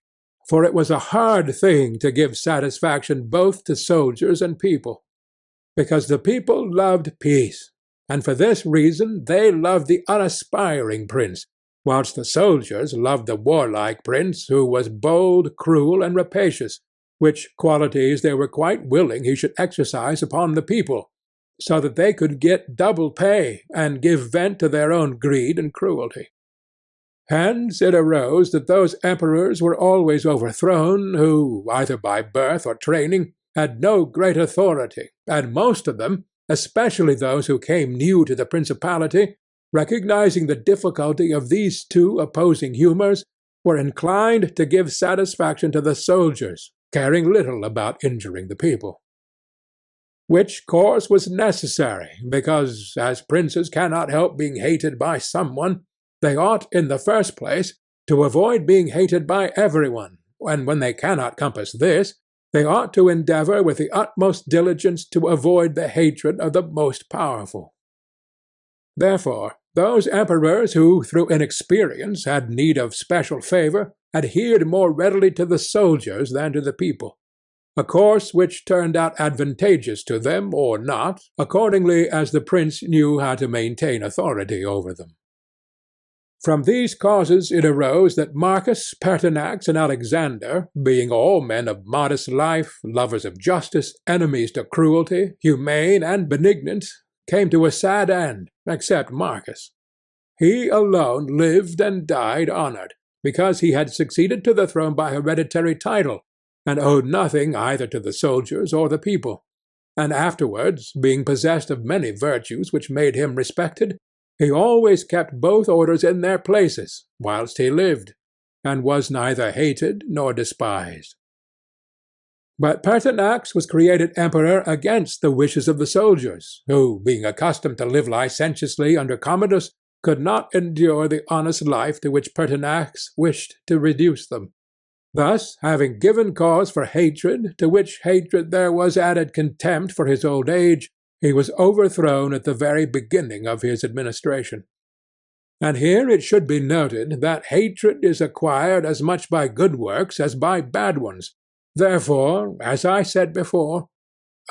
For it was a hard thing to give satisfaction both to soldiers and people, because the people loved peace, and for this reason they loved the unaspiring prince, whilst the soldiers loved the warlike prince, who was bold, cruel, and rapacious, which qualities they were quite willing he should exercise upon the people, so that they could get double pay and give vent to their own greed and cruelty. Hence it arose that those emperors were always overthrown who, either by birth or training, had no great authority, and most of them, especially those who came new to the principality, recognizing the difficulty of these two opposing humours, were inclined to give satisfaction to the soldiers, caring little about injuring the people. Which course was necessary, because, as princes cannot help being hated by someone, they ought, in the first place, to avoid being hated by everyone, and when they cannot compass this, they ought to endeavour with the utmost diligence to avoid the hatred of the most powerful. Therefore, those emperors who, through inexperience, had need of special favour, adhered more readily to the soldiers than to the people, a course which turned out advantageous to them or not, accordingly as the prince knew how to maintain authority over them. From these causes it arose that Marcus, Pertinax, and Alexander, being all men of modest life, lovers of justice, enemies to cruelty, humane and benignant, came to a sad end, except Marcus. He alone lived and died honoured, because he had succeeded to the throne by hereditary title, and owed nothing either to the soldiers or the people, and afterwards, being possessed of many virtues which made him respected, he always kept both orders in their places whilst he lived, and was neither hated nor despised. But Pertinax was created emperor against the wishes of the soldiers, who, being accustomed to live licentiously under Commodus, could not endure the honest life to which Pertinax wished to reduce them. Thus, having given cause for hatred, to which hatred there was added contempt for his old age, he was overthrown at the very beginning of his administration. And here it should be noted that hatred is acquired as much by good works as by bad ones. Therefore, as I said before,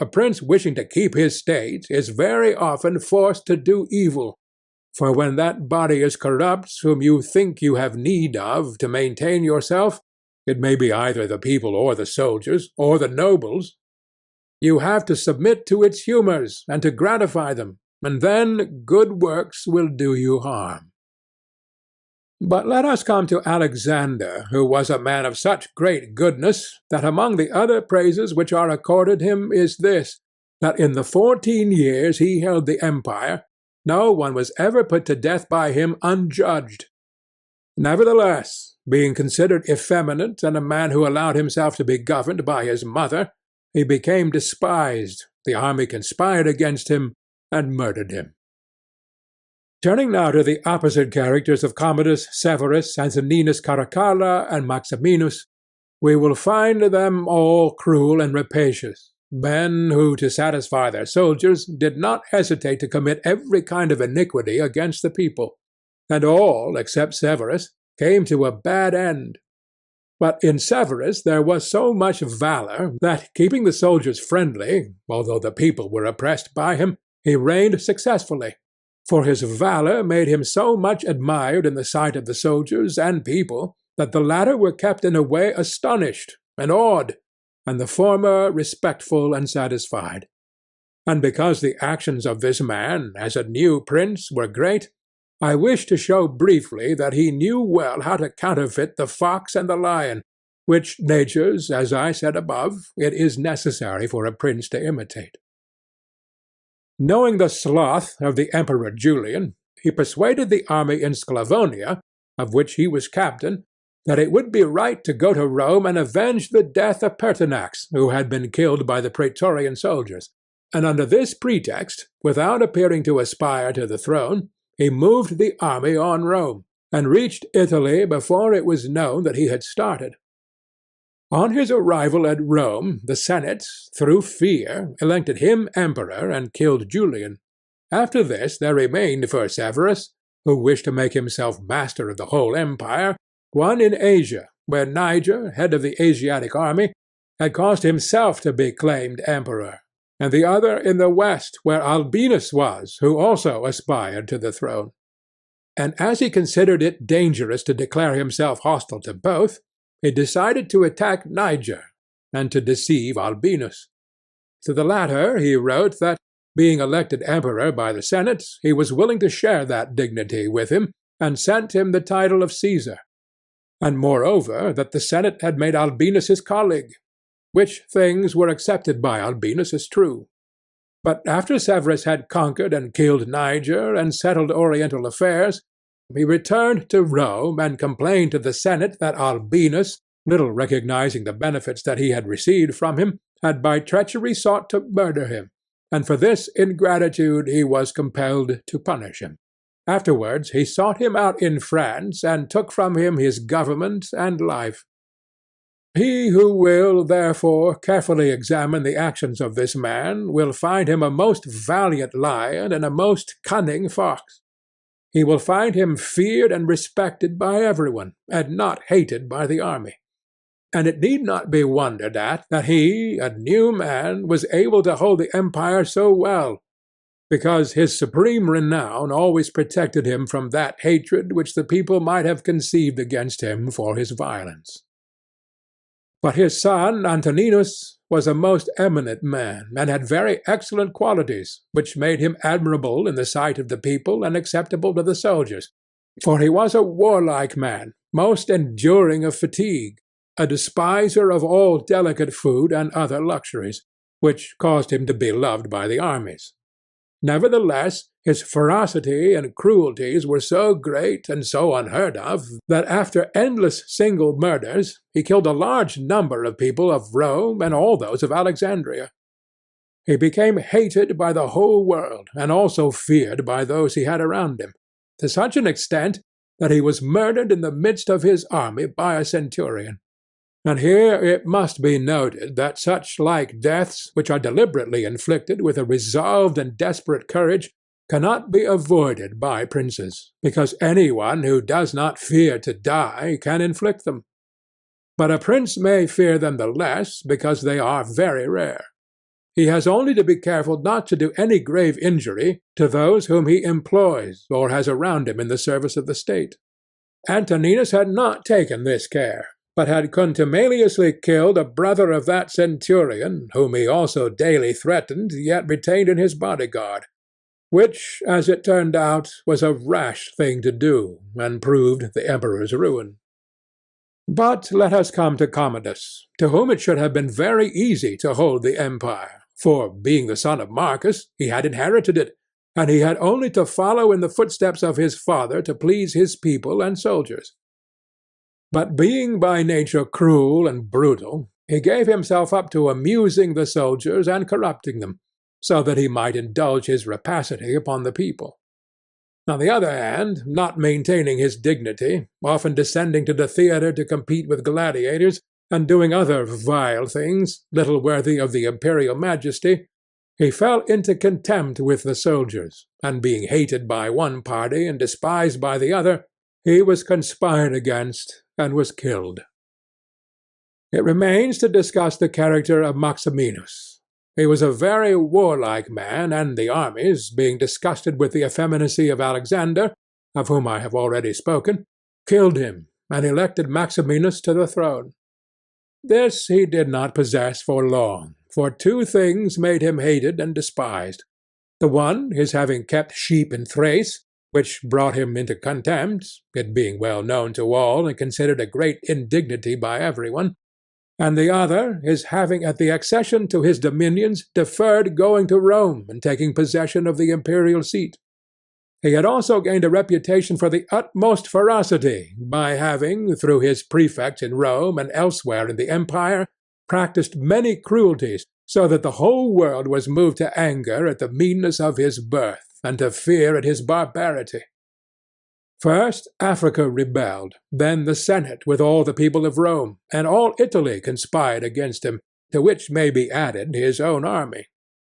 a prince wishing to keep his state is very often forced to do evil, for when that body is corrupt whom you think you have need of to maintain yourself, it may be either the people or the soldiers, or the nobles, you have to submit to its humours and to gratify them, and then good works will do you harm. But let us come to Alexander, who was a man of such great goodness that among the other praises which are accorded him is this, that in the 14 years he held the empire, no one was ever put to death by him unjudged. Nevertheless, being considered effeminate and a man who allowed himself to be governed by his mother, he became despised, the army conspired against him, and murdered him. Turning now to the opposite characters of Commodus, Severus, Antoninus Caracalla, and Maximinus, we will find them all cruel and rapacious, men who, to satisfy their soldiers, did not hesitate to commit every kind of iniquity against the people, and all, except Severus, came to a bad end. But in Severus there was so much valour that, keeping the soldiers friendly, although the people were oppressed by him, he reigned successfully. For his valour made him so much admired in the sight of the soldiers and people that the latter were kept in a way astonished and awed, and the former respectful and satisfied. And because the actions of this man, as a new prince, were great, I wish to show briefly that he knew well how to counterfeit the fox and the lion, which natures, as I said above, it is necessary for a prince to imitate. Knowing the sloth of the Emperor Julian, he persuaded the army in Sclavonia, of which he was captain, that it would be right to go to Rome and avenge the death of Pertinax, who had been killed by the Praetorian soldiers, and under this pretext, without appearing to aspire to the throne, he moved the army on Rome, and reached Italy before it was known that he had started. On his arrival at Rome, the Senate, through fear, elected him emperor and killed Julian. After this there remained for Severus, who wished to make himself master of the whole empire, one in Asia, where Niger, head of the Asiatic army, had caused himself to be claimed emperor, and the other in the west, where Albinus was, who also aspired to the throne. And as he considered it dangerous to declare himself hostile to both, he decided to attack Niger, and to deceive Albinus. To the latter he wrote that, being elected emperor by the Senate, he was willing to share that dignity with him, and sent him the title of Caesar, and moreover that the Senate had made Albinus his colleague, which things were accepted by Albinus as true. But after Severus had conquered and killed Niger, and settled oriental affairs, he returned to Rome and complained to the Senate that Albinus, little recognizing the benefits that he had received from him, had by treachery sought to murder him, and for this ingratitude he was compelled to punish him. Afterwards he sought him out in France, and took from him his government and life. He who will, therefore, carefully examine the actions of this man will find him a most valiant lion and a most cunning fox. He will find him feared and respected by everyone, and not hated by the army. And it need not be wondered at that he, a new man, was able to hold the empire so well, because his supreme renown always protected him from that hatred which the people might have conceived against him for his violence. But his son Antoninus was a most eminent man, and had very excellent qualities, which made him admirable in the sight of the people and acceptable to the soldiers, for he was a warlike man, most enduring of fatigue, a despiser of all delicate food and other luxuries, which caused him to be loved by the armies. Nevertheless, his ferocity and cruelties were so great and so unheard of that after endless single murders he killed a large number of people of Rome and all those of Alexandria. He became hated by the whole world, and also feared by those he had around him, to such an extent that he was murdered in the midst of his army by a centurion. And here it must be noted that such like deaths, which are deliberately inflicted with a resolved and desperate courage, cannot be avoided by princes, because any one who does not fear to die can inflict them. But a prince may fear them the less because they are very rare. He has only to be careful not to do any grave injury to those whom he employs or has around him in the service of the state. Antoninus had not taken this care, but had contumeliously killed a brother of that centurion, whom he also daily threatened, yet retained in his bodyguard. which, as it turned out, was a rash thing to do, and proved the emperor's ruin. But let us come to Commodus, to whom it should have been very easy to hold the empire, for, being the son of Marcus, he had inherited it, and he had only to follow in the footsteps of his father to please his people and soldiers. But being by nature cruel and brutal, he gave himself up to amusing the soldiers and corrupting them, so that he might indulge his rapacity upon the people. On the other hand, not maintaining his dignity, often descending to the theatre to compete with gladiators, and doing other vile things, little worthy of the imperial majesty, he fell into contempt with the soldiers, and being hated by one party and despised by the other, he was conspired against and was killed. It remains to discuss the character of Maximinus. He was a very warlike man, and the armies, being disgusted with the effeminacy of Alexander, of whom I have already spoken, killed him, and elected Maximinus to the throne. This he did not possess for long, for two things made him hated and despised. The one, his having kept sheep in Thrace, which brought him into contempt, it being well known to all and considered a great indignity by every one, and the other, his having at the accession to his dominions deferred going to Rome and taking possession of the imperial seat. He had also gained a reputation for the utmost ferocity by having, through his prefects in Rome and elsewhere in the empire, practised many cruelties, so that the whole world was moved to anger at the meanness of his birth, and to fear at his barbarity. First Africa rebelled, then the Senate with all the people of Rome, and all Italy conspired against him, to which may be added his own army.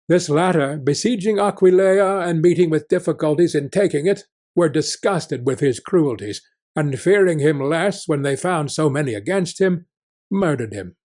This latter, besieging Aquileia and meeting with difficulties in taking it, were disgusted with his cruelties, and fearing him less when they found so many against him, murdered him.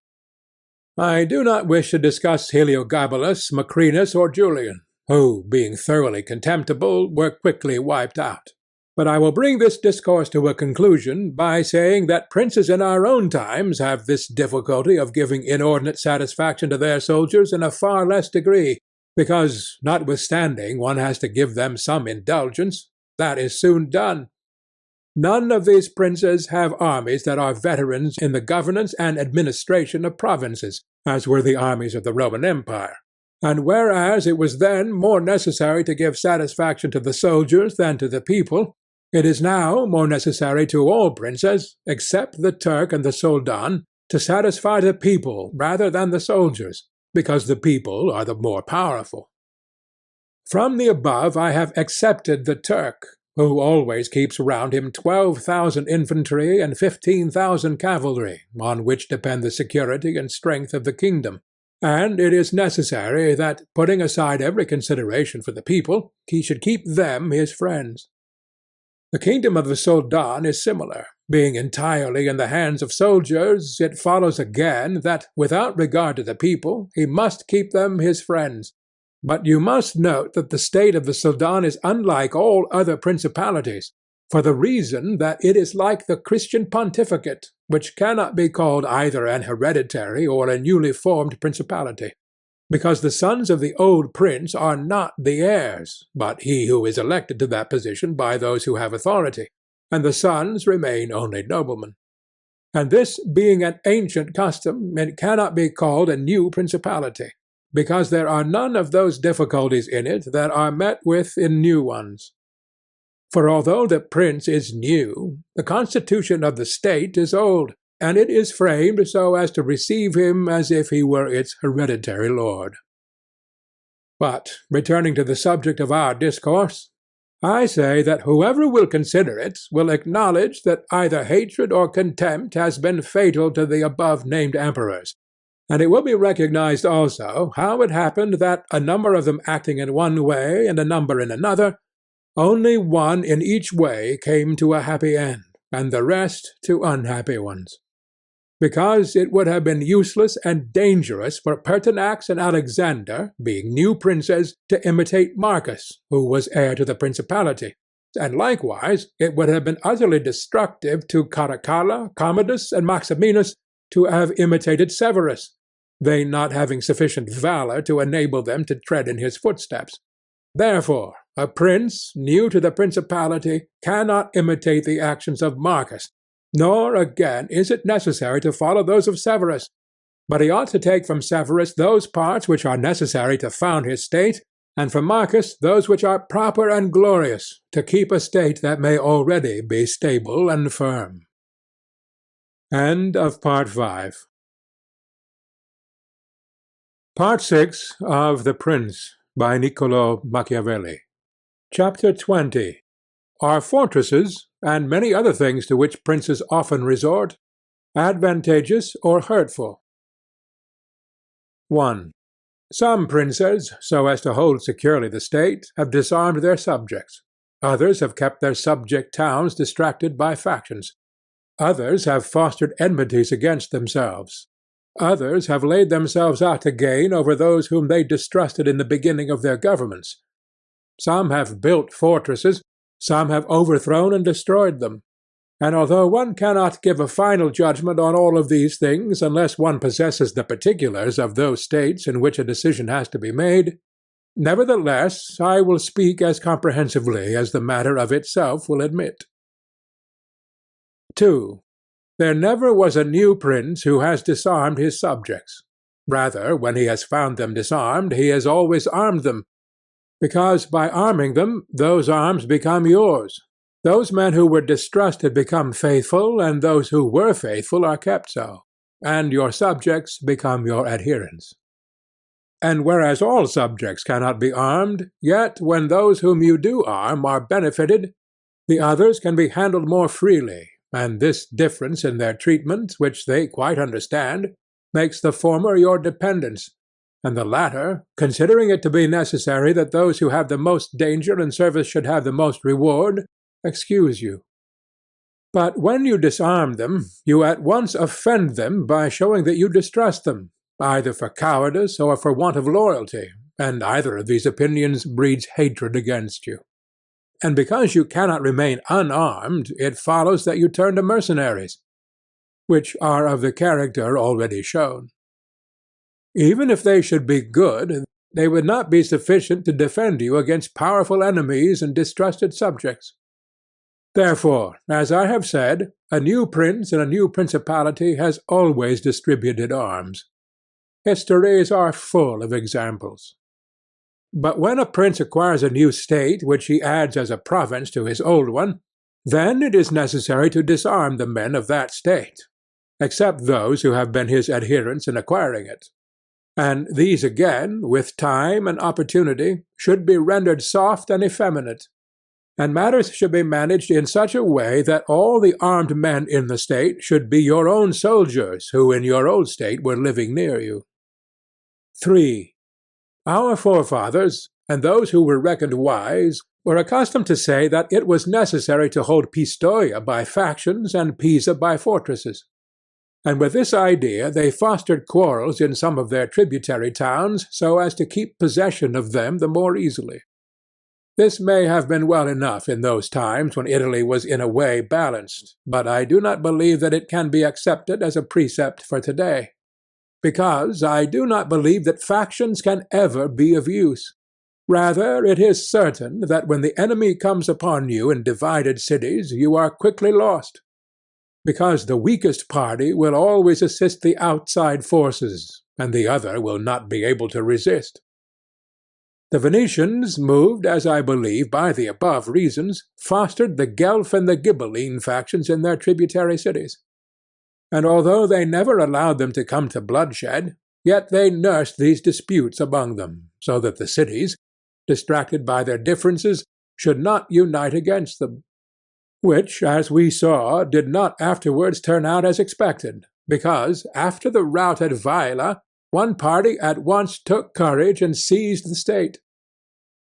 I do not wish to discuss Heliogabalus, Macrinus, or Julian, who, being thoroughly contemptible, were quickly wiped out. But I will bring this discourse to a conclusion by saying that princes in our own times have this difficulty of giving inordinate satisfaction to their soldiers in a far less degree, because, notwithstanding one has to give them some indulgence, that is soon done. None of these princes have armies that are veterans in the governance and administration of provinces, as were the armies of the Roman Empire. And whereas it was then more necessary to give satisfaction to the soldiers than to the people, it is now more necessary to all princes, except the Turk and the Soldan, to satisfy the people rather than the soldiers, because the people are the more powerful. From the above I have excepted the Turk, who always keeps round him 12,000 infantry and 15,000 cavalry, on which depend the security and strength of the kingdom, and it is necessary that, putting aside every consideration for the people, he should keep them his friends. The kingdom of the Soldan is similar. Being entirely in the hands of soldiers, it follows again that, without regard to the people, he must keep them his friends. But you must note that the state of the Soldan is unlike all other principalities, for the reason that it is like the Christian pontificate, which cannot be called either an hereditary or a newly formed principality, because the sons of the old prince are not the heirs, but he who is elected to that position by those who have authority, and the sons remain only noblemen. And this being an ancient custom, it cannot be called a new principality, because there are none of those difficulties in it that are met with in new ones. For although the prince is new, the constitution of the state is old, and it is framed so as to receive him as if he were its hereditary lord. But, returning to the subject of our discourse, I say that whoever will consider it will acknowledge that either hatred or contempt has been fatal to the above-named emperors, and it will be recognized also how it happened that, a number of them acting in one way and a number in another, only one in each way came to a happy end, and the rest to unhappy ones. Because it would have been useless and dangerous for Pertinax and Alexander, being new princes, to imitate Marcus, who was heir to the principality, and likewise it would have been utterly destructive to Caracalla, Commodus, and Maximinus to have imitated Severus, they not having sufficient valour to enable them to tread in his footsteps. Therefore, A prince new to the principality cannot imitate the actions of Marcus, nor again is it necessary to follow those of Severus, but he ought to take from Severus those parts which are necessary to found his state, and from Marcus those which are proper and glorious, to keep a state that may already be stable and firm. End of Part 5. Part 6 of The Prince by Niccolo Machiavelli. Chapter 20. Are fortresses, and many other things to which princes often resort, advantageous or hurtful? 1. Some princes, so as to hold securely the state, have disarmed their subjects. Others have kept their subject towns distracted by factions. Others have fostered enmities against themselves. Others have laid themselves out to gain over those whom they distrusted in the beginning of their governments. Some have built fortresses, some have overthrown and destroyed them. And although one cannot give a final judgment on all of these things unless one possesses the particulars of those states in which a decision has to be made, nevertheless I will speak as comprehensively as the matter of itself will admit. 2. There never was a new prince who has disarmed his subjects. Rather, when he has found them disarmed, he has always armed them, because by arming them, those arms become yours. Those men who were distrusted become faithful, and those who were faithful are kept so, and your subjects become your adherents. And whereas all subjects cannot be armed, yet when those whom you do arm are benefited, the others can be handled more freely, and this difference in their treatment, which they quite understand, makes the former your dependents, and the latter, considering it to be necessary that those who have the most danger and service should have the most reward, excuse you. But when you disarm them, you at once offend them by showing that you distrust them, either for cowardice or for want of loyalty, and either of these opinions breeds hatred against you. And because you cannot remain unarmed, it follows that you turn to mercenaries, which are of the character already shown. Even if they should be good, they would not be sufficient to defend you against powerful enemies and distrusted subjects. Therefore, as I have said, a new prince in a new principality has always distributed arms. Histories are full of examples. But when a prince acquires a new state which he adds as a province to his old one, then it is necessary to disarm the men of that state, except those who have been his adherents in acquiring it. And these again, with time and opportunity, should be rendered soft and effeminate, and matters should be managed in such a way that all the armed men in the state should be your own soldiers who in your old state were living near you. 3. Our forefathers, and those who were reckoned wise, were accustomed to say that it was necessary to hold Pistoia by factions and Pisa by fortresses. And with this idea they fostered quarrels in some of their tributary towns so as to keep possession of them the more easily. This may have been well enough in those times when Italy was in a way balanced, but I do not believe that it can be accepted as a precept for today, because I do not believe that factions can ever be of use. Rather, it is certain that when the enemy comes upon you in divided cities, you are quickly lost, because the weakest party will always assist the outside forces, and the other will not be able to resist. The Venetians, moved, as I believe, by the above reasons, fostered the Guelph and the Ghibelline factions in their tributary cities. And although they never allowed them to come to bloodshed, yet they nursed these disputes among them, so that the cities, distracted by their differences, should not unite against them, which, as we saw, did not afterwards turn out as expected, because, after the rout at Vaila, one party at once took courage and seized the state.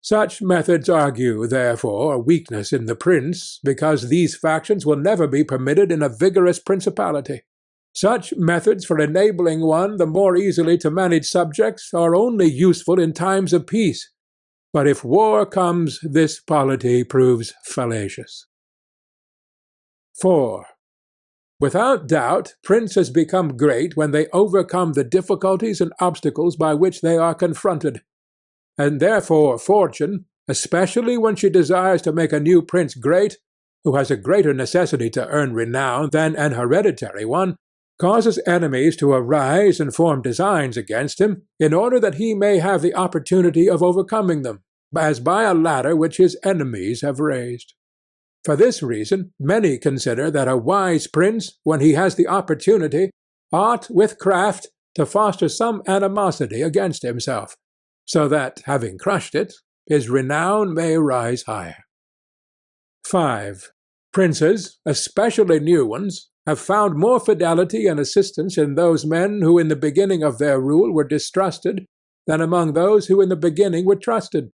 Such methods argue, therefore, a weakness in the prince, because these factions will never be permitted in a vigorous principality. Such methods for enabling one the more easily to manage subjects are only useful in times of peace, but if war comes, this polity proves fallacious. 4. Without doubt, princes become great when they overcome the difficulties and obstacles by which they are confronted, and therefore fortune, especially when she desires to make a new prince great, who has a greater necessity to earn renown than an hereditary one, causes enemies to arise and form designs against him, in order that he may have the opportunity of overcoming them, as by a ladder which his enemies have raised. For this reason, many consider that a wise prince, when he has the opportunity, ought, with craft, to foster some animosity against himself, so that, having crushed it, his renown may rise higher. 5. Princes, especially new ones, have found more fidelity and assistance in those men who in the beginning of their rule were distrusted than among those who in the beginning were trusted.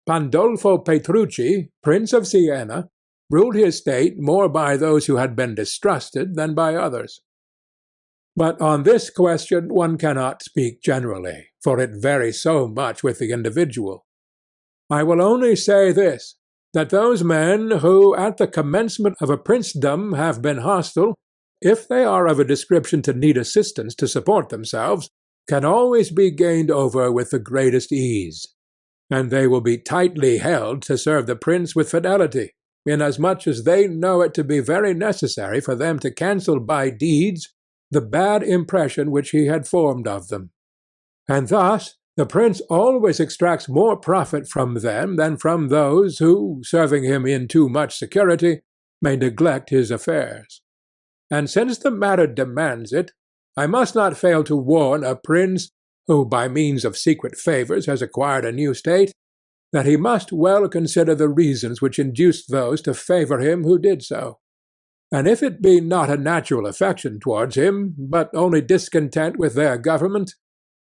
Pandolfo Petrucci, Prince of Siena, ruled his state more by those who had been distrusted than by others. But on this question one cannot speak generally, for it varies so much with the individual. I will only say this, that those men who at the commencement of a princedom have been hostile, if they are of a description to need assistance to support themselves, can always be gained over with the greatest ease, and they will be tightly held to serve the prince with fidelity, inasmuch as they know it to be very necessary for them to cancel by deeds the bad impression which he had formed of them. And thus the prince always extracts more profit from them than from those who, serving him in too much security, may neglect his affairs. And since the matter demands it, I must not fail to warn a prince who by means of secret favours has acquired a new state, that he must well consider the reasons which induced those to favour him who did so. And if it be not a natural affection towards him, but only discontent with their government,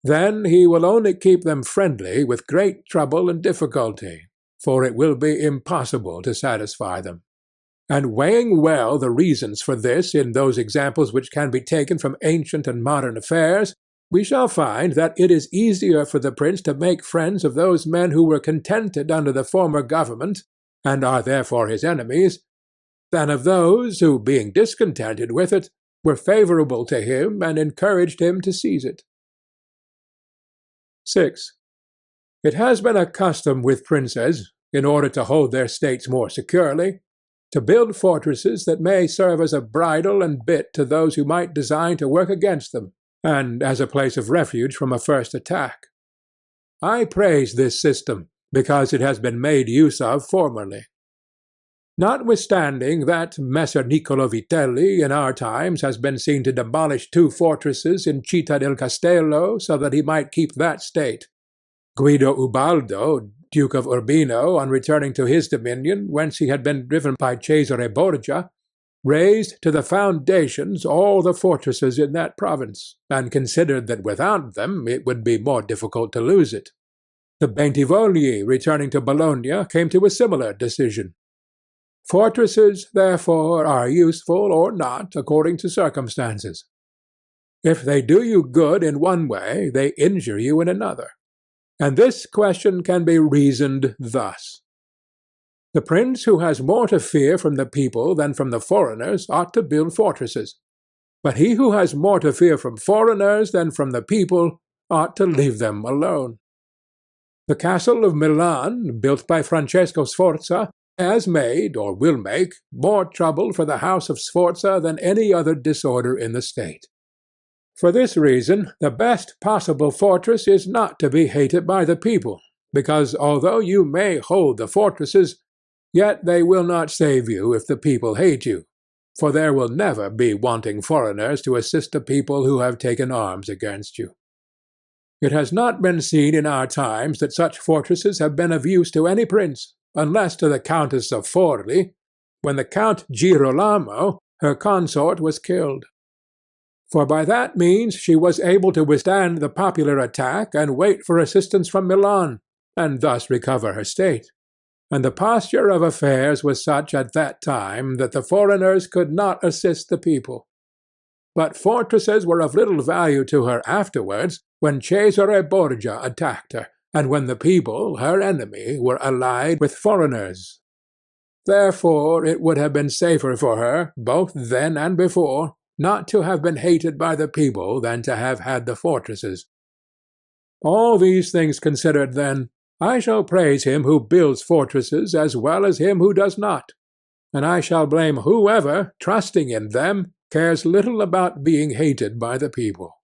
then he will only keep them friendly with great trouble and difficulty, for it will be impossible to satisfy them. And weighing well the reasons for this in those examples which can be taken from ancient and modern affairs, we shall find that it is easier for the prince to make friends of those men who were contented under the former government, and are therefore his enemies, than of those who, being discontented with it, were favourable to him and encouraged him to seize it. 6. It has been a custom with princes, in order to hold their states more securely, to build fortresses that may serve as a bridle and bit to those who might design to work against them, and as a place of refuge from a first attack. I praise this system, because it has been made use of formerly. Notwithstanding that Messer Niccolo Vitelli in our times has been seen to demolish 2 fortresses in Città del Castello so that he might keep that state, Guido Ubaldo, Duke of Urbino, on returning to his dominion, whence he had been driven by Cesare Borgia, razed to the foundations all the fortresses in that province, and considered that without them it would be more difficult to lose it. The Bentivogli, returning to Bologna, came to a similar decision. Fortresses, therefore, are useful or not according to circumstances. If they do you good in one way, they injure you in another. And this question can be reasoned thus. The prince who has more to fear from the people than from the foreigners ought to build fortresses, but he who has more to fear from foreigners than from the people ought to leave them alone. The castle of Milan, built by Francesco Sforza, has made, or will make, more trouble for the house of Sforza than any other disorder in the state. For this reason, the best possible fortress is not to be hated by the people, because although you may hold the fortresses, yet they will not save you if the people hate you, for there will never be wanting foreigners to assist the people who have taken arms against you. It has not been seen in our times that such fortresses have been of use to any prince, unless to the Countess of Forli, when the Count Girolamo, her consort, was killed. For by that means she was able to withstand the popular attack and wait for assistance from Milan, and thus recover her state. And the posture of affairs was such at that time that the foreigners could not assist the people. But fortresses were of little value to her afterwards, when Cesare Borgia attacked her, and when the people, her enemy, were allied with foreigners. Therefore it would have been safer for her, both then and before, not to have been hated by the people than to have had the fortresses. All these things considered, then, I shall praise him who builds fortresses as well as him who does not, and I shall blame whoever, trusting in them, cares little about being hated by the people.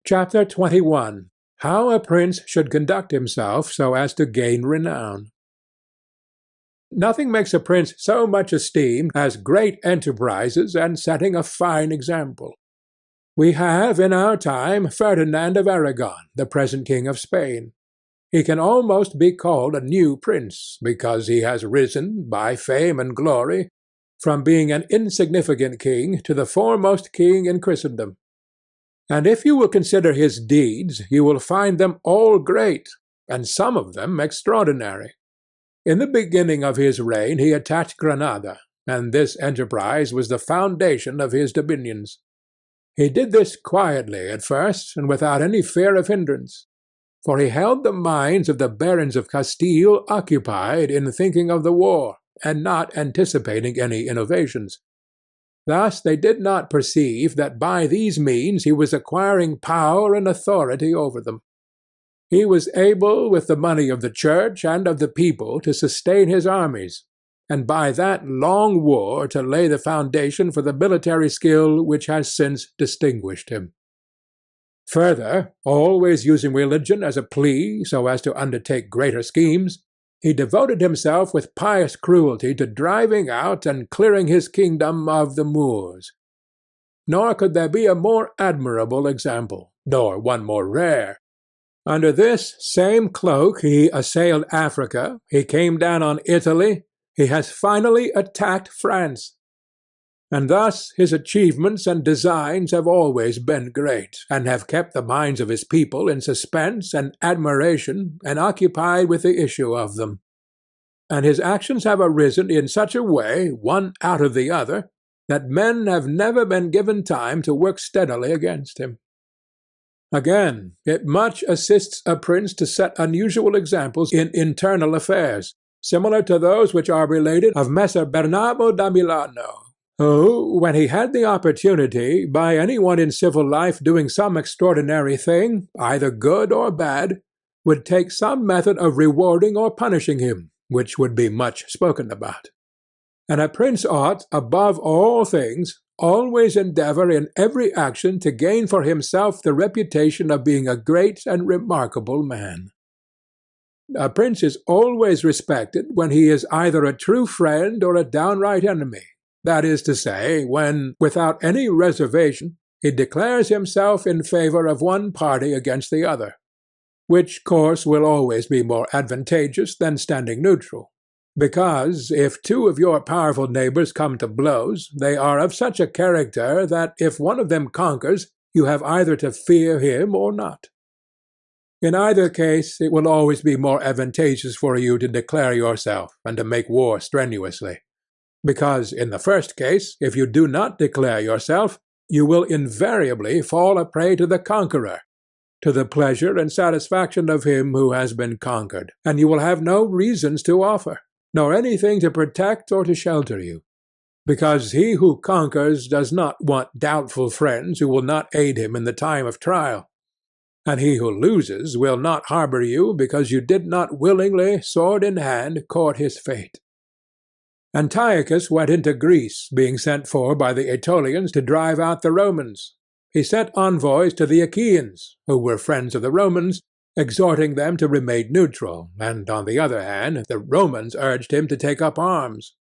Chapter 21. How a Prince should conduct himself so as to gain renown. Nothing makes a prince so much esteemed as great enterprises and setting a fine example. We have in our time Ferdinand of Aragon, the present King of Spain. He can almost be called a new prince, because he has risen, by fame and glory, from being an insignificant king to the foremost king in Christendom. And if you will consider his deeds, you will find them all great, and some of them extraordinary. In the beginning of his reign he attacked Granada, and this enterprise was the foundation of his dominions. He did this quietly at first, and without any fear of hindrance, for he held the minds of the barons of Castile occupied in thinking of the war, and not anticipating any innovations. Thus they did not perceive that by these means he was acquiring power and authority over them. He was able, with the money of the church and of the people, to sustain his armies, and by that long war to lay the foundation for the military skill which has since distinguished him. Further, always using religion as a plea so as to undertake greater schemes, he devoted himself with pious cruelty to driving out and clearing his kingdom of the Moors. Nor could there be a more admirable example, nor one more rare. Under this same cloak he assailed Africa, he came down on Italy, he has finally attacked France. And thus his achievements and designs have always been great, and have kept the minds of his people in suspense and admiration and occupied with the issue of them. And his actions have arisen in such a way, one out of the other, that men have never been given time to work steadily against him. Again, it much assists a prince to set unusual examples in internal affairs, similar to those which are related of Messer Bernabo da Milano, who, when he had the opportunity, by any one in civil life doing some extraordinary thing, either good or bad, would take some method of rewarding or punishing him, which would be much spoken about. And a prince ought, above all things, always endeavor in every action to gain for himself the reputation of being a great and remarkable man. A prince is always respected when he is either a true friend or a downright enemy, that is to say, when, without any reservation, he declares himself in favor of one party against the other, which course will always be more advantageous than standing neutral. Because, if two of your powerful neighbors come to blows, they are of such a character that if one of them conquers, you have either to fear him or not. In either case, it will always be more advantageous for you to declare yourself and to make war strenuously. Because, in the first case, if you do not declare yourself, you will invariably fall a prey to the conqueror, to the pleasure and satisfaction of him who has been conquered, and you will have no reasons to offer, nor anything to protect or to shelter you, because he who conquers does not want doubtful friends who will not aid him in the time of trial, and he who loses will not harbor you because you did not willingly, sword in hand, court his fate. Antiochus went into Greece, being sent for by the Aetolians to drive out the Romans. He sent envoys to the Achaeans, who were friends of the Romans, exhorting them to remain neutral, and, on the other hand, the Romans urged him to take up arms.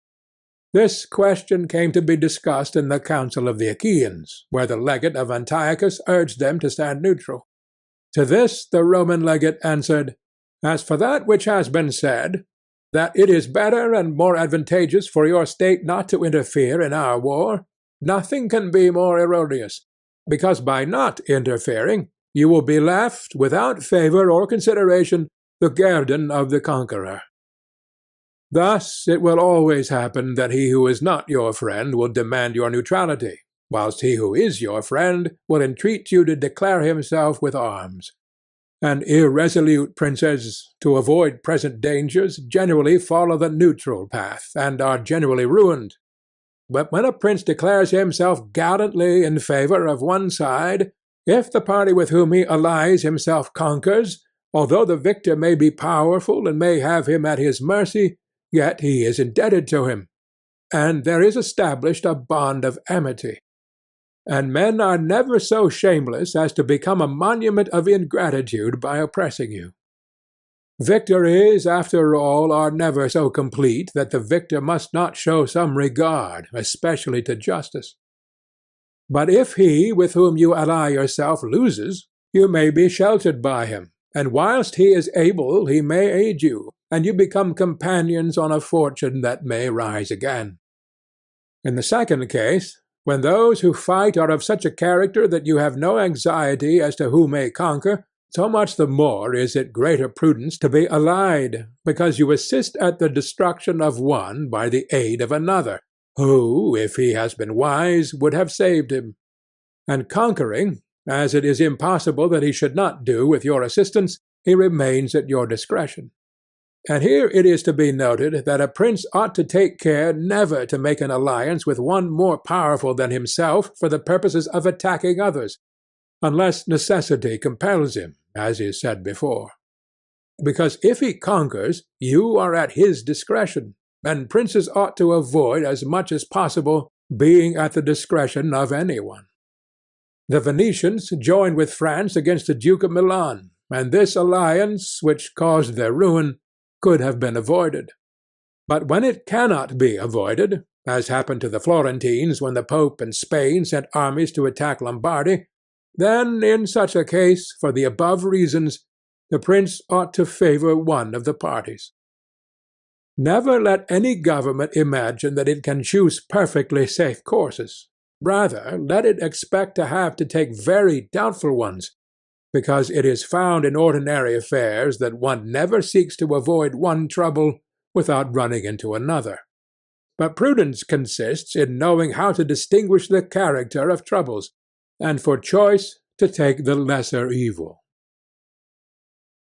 This question came to be discussed in the council of the Achaeans, where the legate of Antiochus urged them to stand neutral. To this the Roman legate answered, "As for that which has been said, that it is better and more advantageous for your state not to interfere in our war, nothing can be more erroneous, because by not interfering, you will be left, without favor or consideration, the guerdon of the conqueror. Thus it will always happen that he who is not your friend will demand your neutrality, whilst he who is your friend will entreat you to declare himself with arms. And irresolute princes, to avoid present dangers, generally follow the neutral path, and are generally ruined. But when a prince declares himself gallantly in favor of one side, if the party with whom he allies himself conquers, Although the victor may be powerful and may have him at his mercy, yet he is indebted to him, and there is established a bond of amity. And men are never so shameless as to become a monument of ingratitude by oppressing you. Victories, after all, are never so complete that the victor must not show some regard, especially to justice. But if he with whom you ally yourself loses, you may be sheltered by him, and whilst he is able he may aid you, and you become companions on a fortune that may rise again. In the second case, when those who fight are of such a character that you have no anxiety as to who may conquer, so much the more is it greater prudence to be allied, because you assist at the destruction of one by the aid of another, who, if he has been wise, would have saved him. And conquering, as it is impossible that he should not do with your assistance, he remains at your discretion. And here it is to be noted that a prince ought to take care never to make an alliance with one more powerful than himself for the purposes of attacking others, unless necessity compels him, as is said before. Because if he conquers, you are at his discretion, and princes ought to avoid as much as possible being at the discretion of any one. The Venetians joined with France against the Duke of Milan, and this alliance, which caused their ruin, could have been avoided. But when it cannot be avoided, as happened to the Florentines when the Pope and Spain sent armies to attack Lombardy, then in such a case, for the above reasons, the prince ought to favor one of the parties. Never let any government imagine that it can choose perfectly safe courses. Rather, let it expect to have to take very doubtful ones, because it is found in ordinary affairs that one never seeks to avoid one trouble without running into another. But prudence consists in knowing how to distinguish the character of troubles, and for choice to take the lesser evil.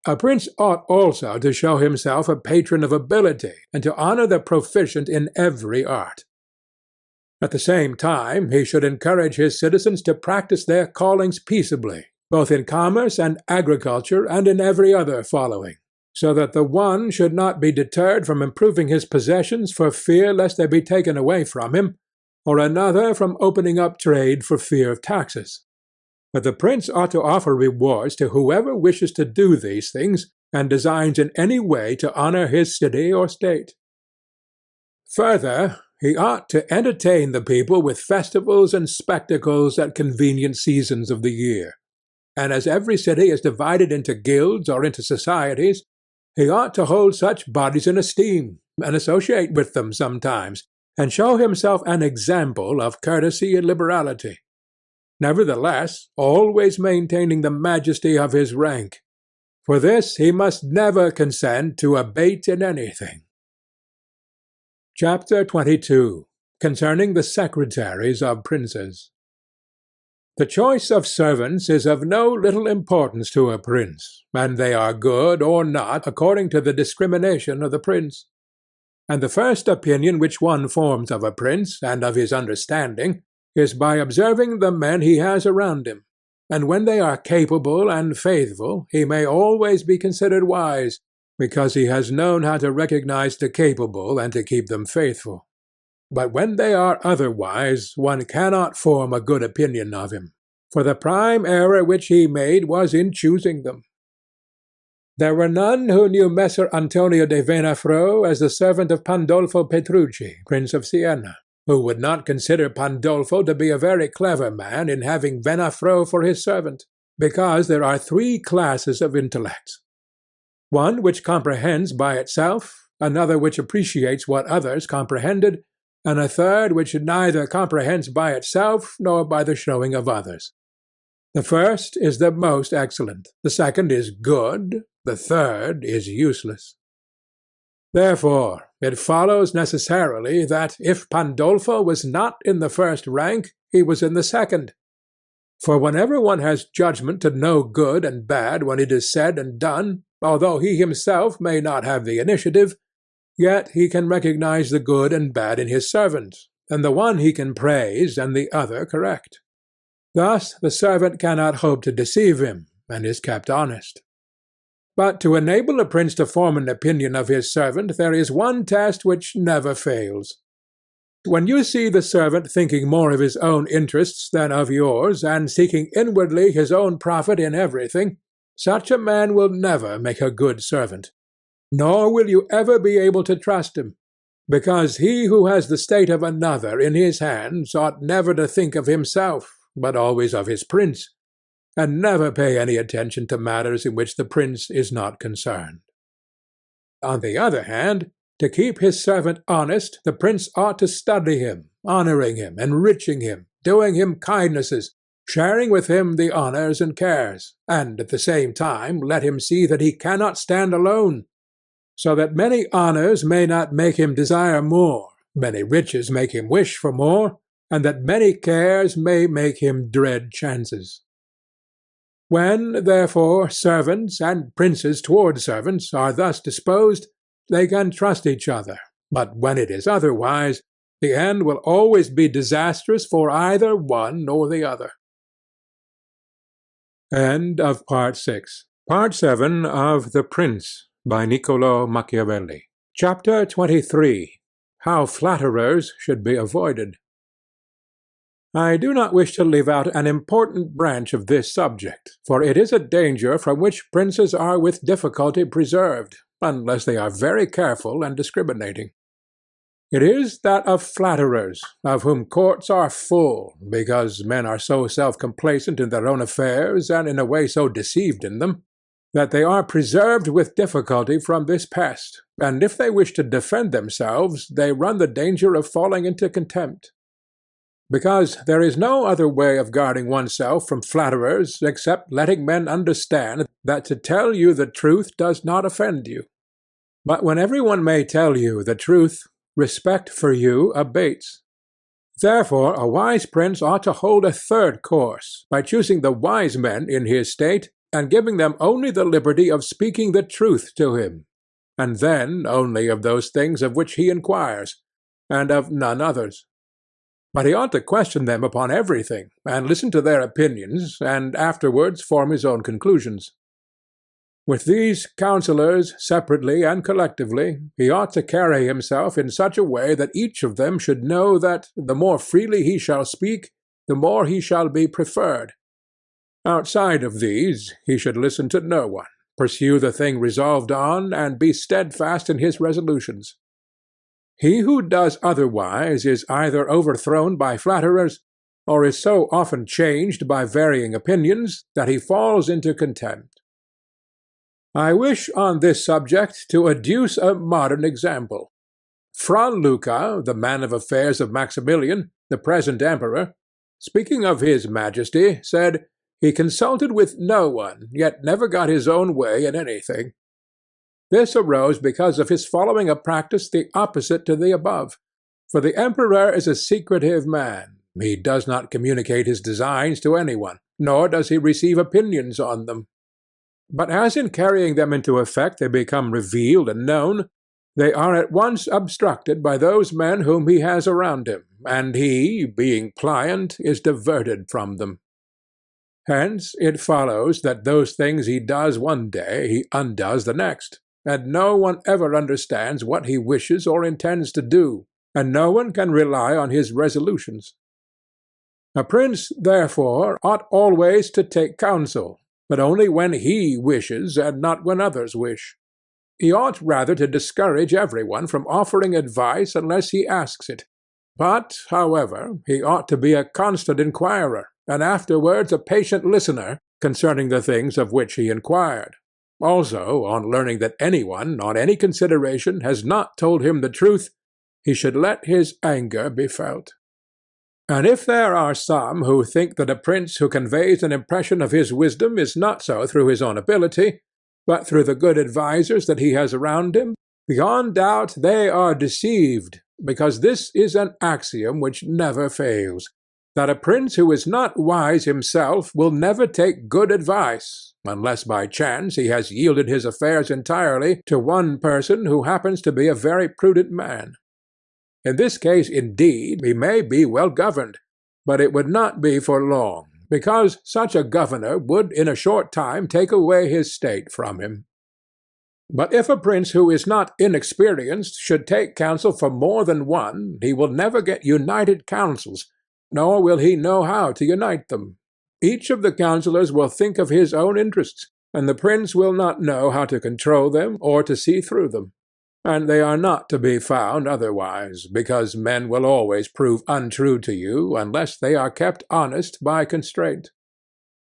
A prince ought also to show himself a patron of ability, and to honor the proficient in every art. At the same time, he should encourage his citizens to practice their callings peaceably, both in commerce and agriculture and in every other following, so that the one should not be deterred from improving his possessions for fear lest they be taken away from him, or another from opening up trade for fear of taxes. But the prince ought to offer rewards to whoever wishes to do these things, and designs in any way to honor his city or state. Further, he ought to entertain the people with festivals and spectacles at convenient seasons of the year. And as every city is divided into guilds or into societies, he ought to hold such bodies in esteem, and associate with them sometimes, and show himself an example of courtesy and liberality, nevertheless always maintaining the majesty of his rank. For this he must never consent to abate in anything. Chapter 22. Concerning the secretaries of princes. The choice of servants is of no little importance to a prince, and they are good or not according to the discrimination of the prince. And the first opinion which one forms of a prince and of his understanding is by observing the men he has around him, and when they are capable and faithful he may always be considered wise, because he has known how to recognize the capable and to keep them faithful. But when they are otherwise, one cannot form a good opinion of him, for the prime error which he made was in choosing them. There were none who knew Messer Antonio de Venafro as the servant of Pandolfo Petrucci, Prince of Siena, who would not consider Pandolfo to be a very clever man in having Venafro for his servant, because there are three classes of intellects: one which comprehends by itself, another which appreciates what others comprehended, and a third which neither comprehends by itself nor by the showing of others. The first is the most excellent, the second is good, the third is useless. Therefore it follows necessarily that if Pandolfo was not in the first rank, he was in the second. For whenever one has judgment to know good and bad when it is said and done, although he himself may not have the initiative, yet he can recognize the good and bad in his servant, and the one he can praise and the other correct. Thus the servant cannot hope to deceive him, and is kept honest. But to enable a prince to form an opinion of his servant there is one test which never fails. When you see the servant thinking more of his own interests than of yours, and seeking inwardly his own profit in everything, such a man will never make a good servant, nor will you ever be able to trust him, because he who has the state of another in his hands ought never to think of himself, but always of his prince, and never pay any attention to matters in which the prince is not concerned. On the other hand, to keep his servant honest, the prince ought to study him, honoring him, enriching him, doing him kindnesses, sharing with him the honors and cares, and at the same time let him see that he cannot stand alone, so that many honors may not make him desire more, many riches make him wish for more, and that many cares may make him dread chances. When, therefore, servants and princes toward servants are thus disposed, they can trust each other, but when it is otherwise, the end will always be disastrous for either one or the other. End of Part 6. Part 7 of The Prince by Niccolo Machiavelli. Chapter 23. How Flatterers should be Avoided. I do not wish to leave out an important branch of this subject, for it is a danger from which princes are with difficulty preserved, unless they are very careful and discriminating. It is that of flatterers, of whom courts are full, because men are so self-complacent in their own affairs, and in a way so deceived in them, that they are preserved with difficulty from this pest, and if they wish to defend themselves, they run the danger of falling into contempt. Because there is no other way of guarding oneself from flatterers except letting men understand that to tell you the truth does not offend you. But when everyone may tell you the truth, respect for you abates. Therefore a wise prince ought to hold a third course, by choosing the wise men in his state, and giving them only the liberty of speaking the truth to him, and then only of those things of which he inquires, and of none others. But he ought to question them upon everything, and listen to their opinions, and afterwards form his own conclusions. With these counsellors, separately and collectively, he ought to carry himself in such a way that each of them should know that, the more freely he shall speak, the more he shall be preferred. Outside of these, he should listen to no one, pursue the thing resolved on, and be steadfast in his resolutions. He who does otherwise is either overthrown by flatterers, or is so often changed by varying opinions that he falls into contempt. I wish on this subject to adduce a modern example. Fra Luca, the man of affairs of Maximilian, the present emperor, speaking of his majesty, said, he consulted with no one, yet never got his own way in anything. This arose because of his following a practice the opposite to the above. For the emperor is a secretive man. He does not communicate his designs to anyone, nor does he receive opinions on them. But as in carrying them into effect they become revealed and known, they are at once obstructed by those men whom he has around him, and he, being pliant, is diverted from them. Hence it follows that those things he does one day he undoes the next, and no one ever understands what he wishes or intends to do, and no one can rely on his resolutions. A prince, therefore, ought always to take counsel, but only when he wishes and not when others wish. He ought rather to discourage everyone from offering advice unless he asks it. But, however, he ought to be a constant inquirer, and afterwards a patient listener concerning the things of which he inquired. Also, on learning that anyone, on any consideration, has not told him the truth, he should let his anger be felt. And if there are some who think that a prince who conveys an impression of his wisdom is not so through his own ability, but through the good advisers that he has around him, beyond doubt they are deceived, because this is an axiom which never fails, that a prince who is not wise himself will never take good advice, unless by chance he has yielded his affairs entirely to one person who happens to be a very prudent man. In this case, indeed, he may be well governed, but it would not be for long, because such a governor would in a short time take away his state from him. But if a prince who is not inexperienced should take counsel from more than one, he will never get united counsels, nor will he know how to unite them. Each of the counsellors will think of his own interests, and the prince will not know how to control them or to see through them. And they are not to be found otherwise, because men will always prove untrue to you unless they are kept honest by constraint.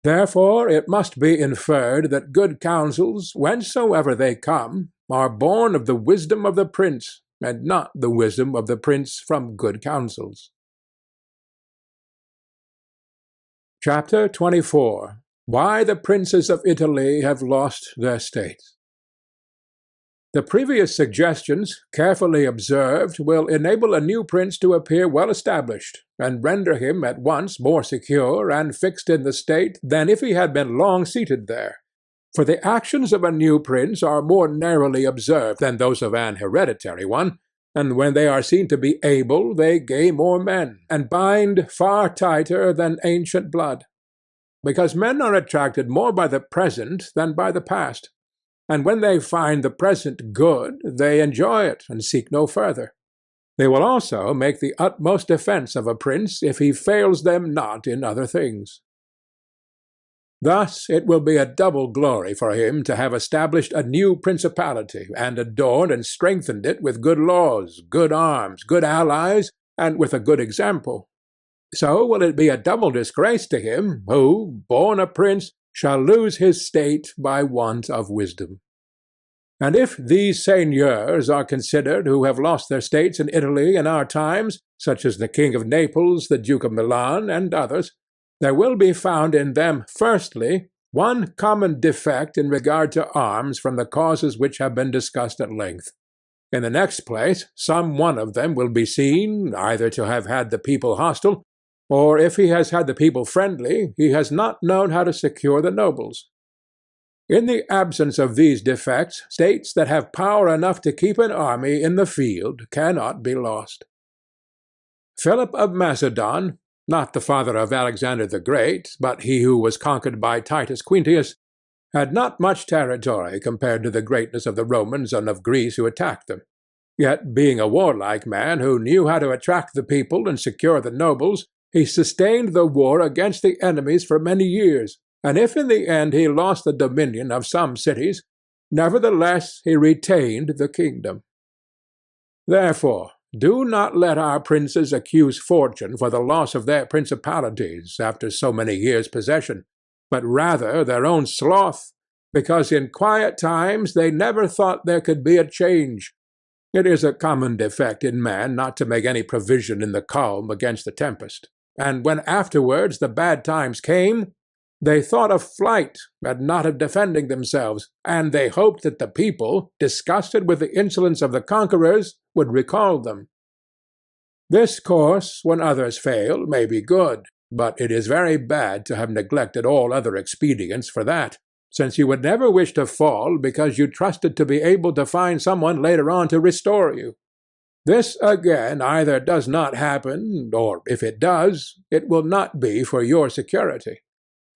Therefore it must be inferred that good counsels, whencesoever they come, are born of the wisdom of the prince, and not the wisdom of the prince from good counsels. Chapter 24. Why the Princes of Italy have lost their states. The previous suggestions, carefully observed, will enable a new prince to appear well established, and render him at once more secure and fixed in the state than if he had been long seated there. For the actions of a new prince are more narrowly observed than those of an hereditary one, and when they are seen to be able they gain more men, and bind far tighter than ancient blood. Because men are attracted more by the present than by the past. And when they find the present good, they enjoy it and seek no further. They will also make the utmost defence of a prince if he fails them not in other things. Thus it will be a double glory for him to have established a new principality, and adorned and strengthened it with good laws, good arms, good allies, and with a good example. So will it be a double disgrace to him who, born a prince, shall lose his state by want of wisdom. And if these seigneurs are considered who have lost their states in Italy in our times, such as the King of Naples, the Duke of Milan, and others, there will be found in them, firstly, one common defect in regard to arms from the causes which have been discussed at length. In the next place, some one of them will be seen, either to have had the people hostile, or if he has had the people friendly, he has not known how to secure the nobles. In the absence of these defects, states that have power enough to keep an army in the field cannot be lost. Philip of Macedon, not the father of Alexander the Great, but he who was conquered by Titus Quintius, had not much territory compared to the greatness of the Romans and of Greece who attacked them. Yet, being a warlike man who knew how to attract the people and secure the nobles, he sustained the war against the enemies for many years, and if in the end he lost the dominion of some cities, nevertheless he retained the kingdom. Therefore, do not let our princes accuse fortune for the loss of their principalities after so many years' possession, but rather their own sloth, because in quiet times they never thought there could be a change. It is a common defect in man not to make any provision in the calm against the tempest. And when afterwards the bad times came, they thought of flight and not of defending themselves, and they hoped that the people, disgusted with the insolence of the conquerors, would recall them. This course, when others fail, may be good, but it is very bad to have neglected all other expedients for that, since you would never wish to fall because you trusted to be able to find someone later on to restore you. This again either does not happen, or if it does, it will not be for your security,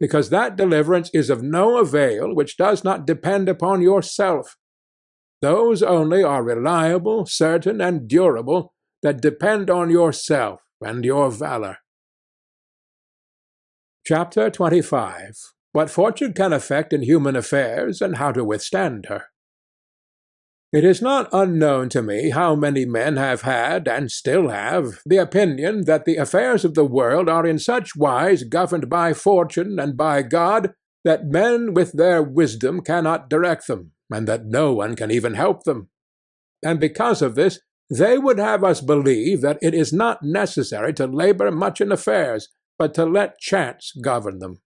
because that deliverance is of no avail which does not depend upon yourself. Those only are reliable, certain, and durable that depend on yourself and your valor. Chapter 25. What Fortune can effect in human affairs, and how to withstand her. It is not unknown to me how many men have had, and still have, the opinion that the affairs of the world are in such wise governed by fortune and by God that men with their wisdom cannot direct them, and that no one can even help them. And because of this, they would have us believe that it is not necessary to labor much in affairs, but to let chance govern them.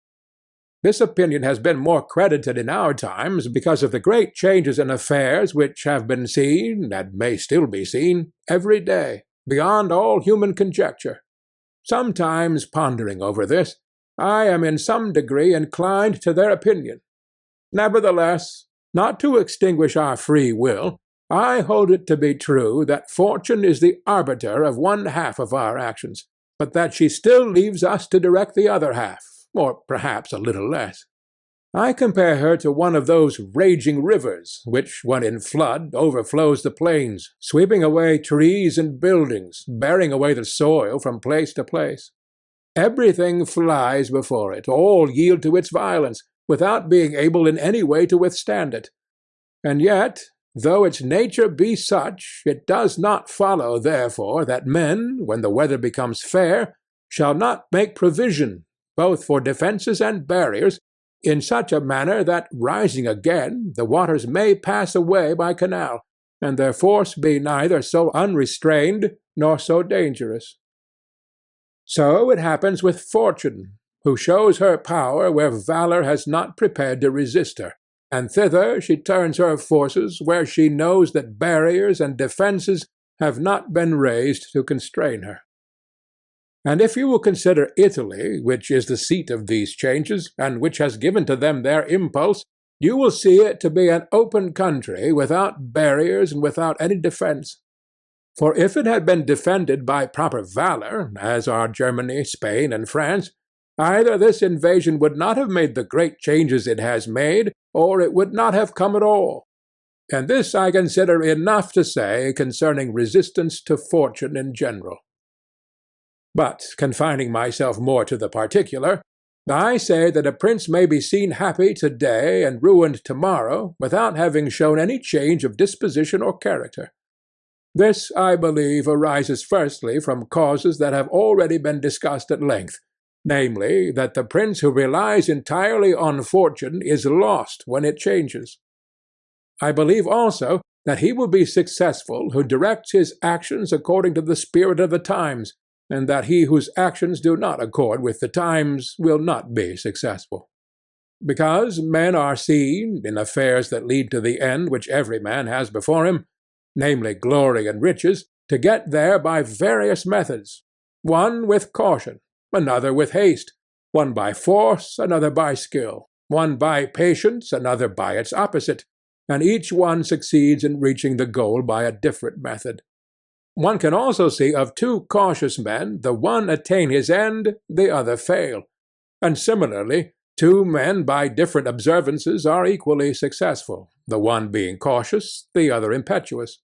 This opinion has been more credited in our times because of the great changes in affairs which have been seen, and may still be seen, every day, beyond all human conjecture. Sometimes, pondering over this, I am in some degree inclined to their opinion. Nevertheless, not to extinguish our free will, I hold it to be true that fortune is the arbiter of one half of our actions, but that she still leaves us to direct the other half, or perhaps a little less. I compare her to one of those raging rivers, which, when in flood, overflows the plains, sweeping away trees and buildings, bearing away the soil from place to place. Everything flies before it, all yield to its violence, without being able in any way to withstand it. And yet, though its nature be such, it does not follow, therefore, that men, when the weather becomes fair, shall not make provision, both for defences and barriers, in such a manner that, rising again, the waters may pass away by canal, and their force be neither so unrestrained nor so dangerous. So it happens with fortune, who shows her power where valour has not prepared to resist her, and thither she turns her forces where she knows that barriers and defences have not been raised to constrain her. And if you will consider Italy, which is the seat of these changes, and which has given to them their impulse, you will see it to be an open country, without barriers and without any defence. For if it had been defended by proper valour, as are Germany, Spain, and France, either this invasion would not have made the great changes it has made, or it would not have come at all. And this I consider enough to say concerning resistance to fortune in general. But, confining myself more to the particular, I say that a prince may be seen happy to-day and ruined to-morrow, without having shown any change of disposition or character. This, I believe, arises firstly from causes that have already been discussed at length, namely, that the prince who relies entirely on fortune is lost when it changes. I believe also that he will be successful who directs his actions according to the spirit of the times, and that he whose actions do not accord with the times will not be successful. Because men are seen, in affairs that lead to the end which every man has before him, namely glory and riches, to get there by various methods, one with caution, another with haste, one by force, another by skill, one by patience, another by its opposite, and each one succeeds in reaching the goal by a different method. One can also see of two cautious men, the one attain his end, the other fail, and similarly, two men by different observances are equally successful, the one being cautious, the other impetuous.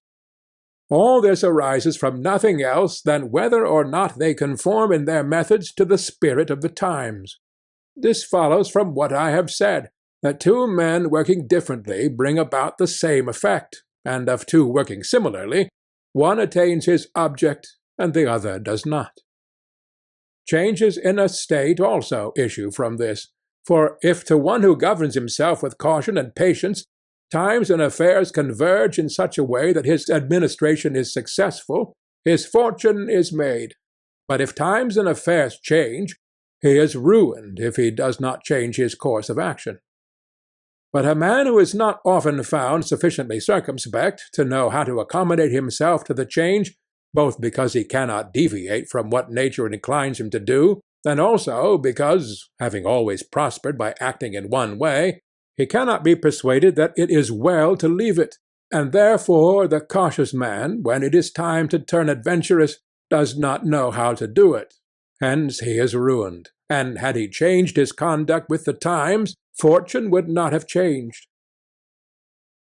All this arises from nothing else than whether or not they conform in their methods to the spirit of the times. This follows from what I have said, that two men working differently bring about the same effect, and of two working similarly, one attains his object and the other does not. Changes in a state also issue from this, for if to one who governs himself with caution and patience times and affairs converge in such a way that his administration is successful, his fortune is made. But if times and affairs change, he is ruined if he does not change his course of action. But a man who is not often found sufficiently circumspect to know how to accommodate himself to the change, both because he cannot deviate from what nature inclines him to do, and also because, having always prospered by acting in one way, he cannot be persuaded that it is well to leave it, and therefore the cautious man, when it is time to turn adventurous, does not know how to do it. Hence he is ruined, and had he changed his conduct with the times, fortune would not have changed.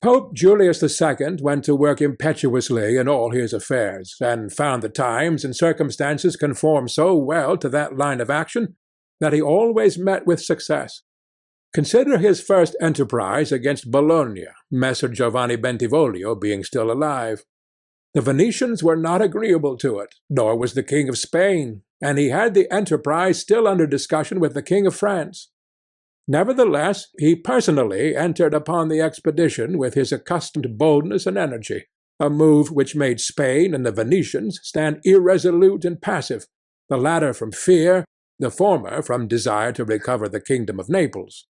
Pope Julius II went to work impetuously in all his affairs, and found the times and circumstances conform so well to that line of action that he always met with success. Consider his first enterprise against Bologna, Messer Giovanni Bentivoglio being still alive. The Venetians were not agreeable to it, nor was the King of Spain, and he had the enterprise still under discussion with the King of France. Nevertheless, he personally entered upon the expedition with his accustomed boldness and energy, a move which made Spain and the Venetians stand irresolute and passive, the latter from fear, the former from desire to recover the kingdom of Naples.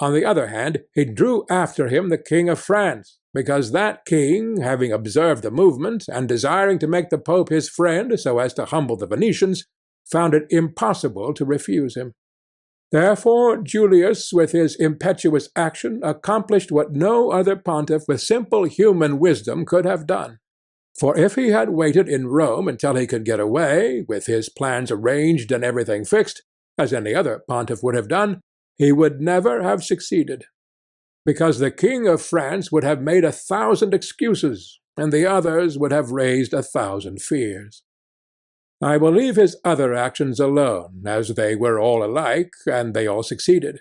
On the other hand, he drew after him the King of France, because that king, having observed the movement, and desiring to make the Pope his friend so as to humble the Venetians, found it impossible to refuse him. Therefore Julius, with his impetuous action, accomplished what no other pontiff with simple human wisdom could have done. For if he had waited in Rome until he could get away, with his plans arranged and everything fixed, as any other pontiff would have done, he would never have succeeded, because the King of France would have made 1,000 excuses, and the others would have raised 1,000 fears. I will leave his other actions alone, as they were all alike, and they all succeeded.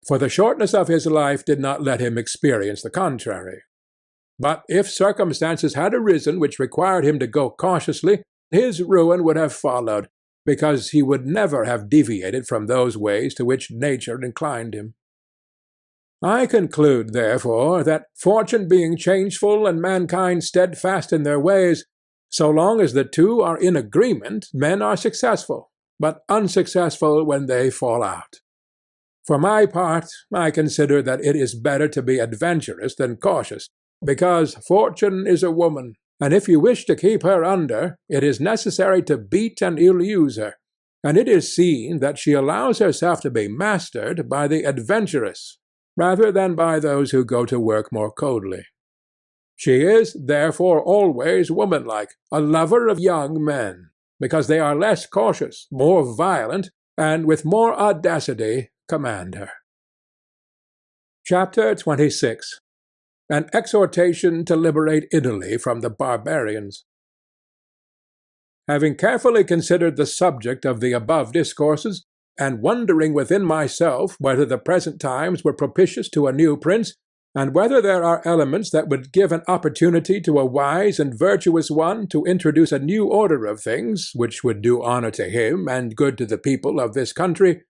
For the shortness of his life did not let him experience the contrary. But if circumstances had arisen which required him to go cautiously, his ruin would have followed, because he would never have deviated from those ways to which nature inclined him. I conclude, therefore, that fortune being changeful and mankind steadfast in their ways, so long as the two are in agreement, men are successful, but unsuccessful when they fall out. For my part, I consider that it is better to be adventurous than cautious, because fortune is a woman, and if you wish to keep her under, it is necessary to beat and ill-use her, and it is seen that she allows herself to be mastered by the adventurous, rather than by those who go to work more coldly. She is, therefore, always womanlike, a lover of young men, because they are less cautious, more violent, and with more audacity command her. Chapter 26. An exhortation to liberate Italy from the barbarians. Having carefully considered the subject of the above discourses, and wondering within myself whether the present times were propitious to a new prince, and whether there are elements that would give an opportunity to a wise and virtuous one to introduce a new order of things which would do honor to him and good to the people of this country,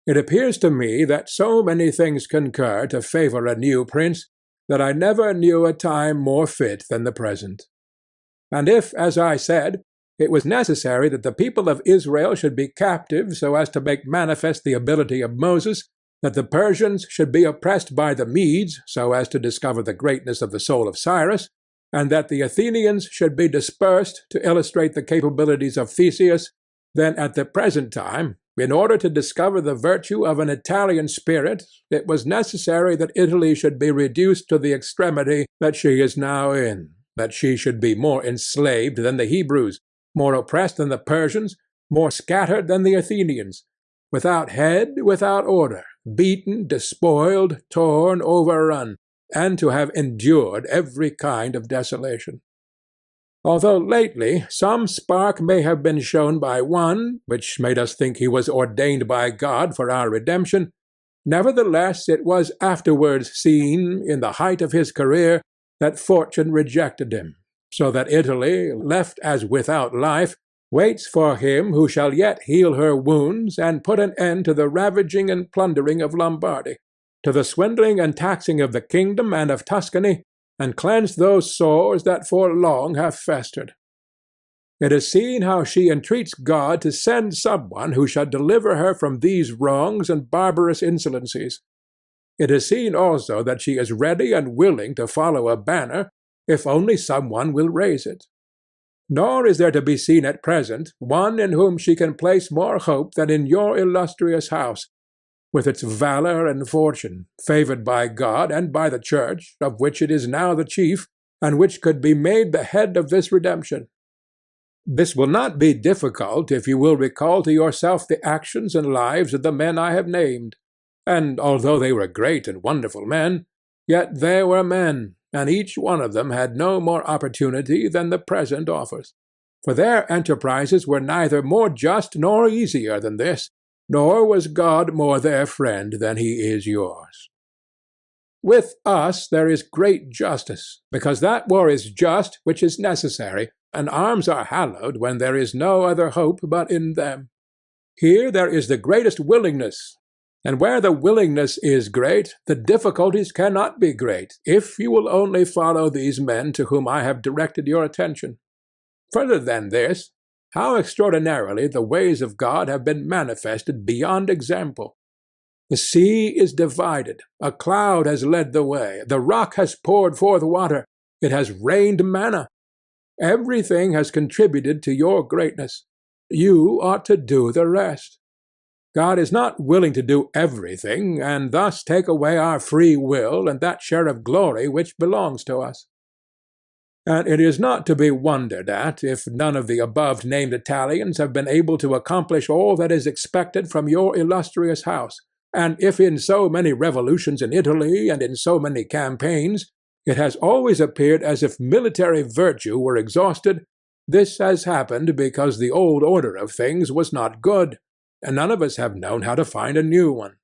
it appears to me that so many things concur to favor a new prince that I never knew a time more fit than the present. And if, as I said, it was necessary that the people of Israel should be captive so as to make manifest the ability of Moses, that the Persians should be oppressed by the Medes so as to discover the greatness of the soul of Cyrus, and that the Athenians should be dispersed to illustrate the capabilities of Theseus, then at the present time, in order to discover the virtue of an Italian spirit, it was necessary that Italy should be reduced to the extremity that she is now in, that she should be more enslaved than the Hebrews, more oppressed than the Persians, more scattered than the Athenians, without head, without order, beaten, despoiled, torn, overrun, and to have endured every kind of desolation. Although lately some spark may have been shown by one, which made us think he was ordained by God for our redemption, nevertheless it was afterwards seen, in the height of his career, that fortune rejected him, so that Italy, left as without life, waits for him who shall yet heal her wounds and put an end to the ravaging and plundering of Lombardy, to the swindling and taxing of the kingdom and of Tuscany, and cleanse those sores that for long have festered. It is seen how she entreats God to send someone who shall deliver her from these wrongs and barbarous insolencies. It is seen also that she is ready and willing to follow a banner, if only someone will raise it. Nor is there to be seen at present one in whom she can place more hope than in your illustrious house, with its valour and fortune, favoured by God and by the Church, of which it is now the chief, and which could be made the head of this redemption. This will not be difficult if you will recall to yourself the actions and lives of the men I have named, and although they were great and wonderful men, yet they were men, and each one of them had no more opportunity than the present offers, for their enterprises were neither more just nor easier than this, nor was God more their friend than he is yours. With us there is great justice, because that war is just which is necessary, and arms are hallowed when there is no other hope but in them. Here there is the greatest willingness, and where the willingness is great, the difficulties cannot be great, if you will only follow these men to whom I have directed your attention. Further than this, how extraordinarily the ways of God have been manifested beyond example! The sea is divided, a cloud has led the way, the rock has poured forth water, it has rained manna. Everything has contributed to your greatness. You ought to do the rest. God is not willing to do everything, and thus take away our free will and that share of glory which belongs to us. And it is not to be wondered at if none of the above-named Italians have been able to accomplish all that is expected from your illustrious house, and if in so many revolutions in Italy and in so many campaigns it has always appeared as if military virtue were exhausted, this has happened because the old order of things was not good, and none of us have known how to find a new one.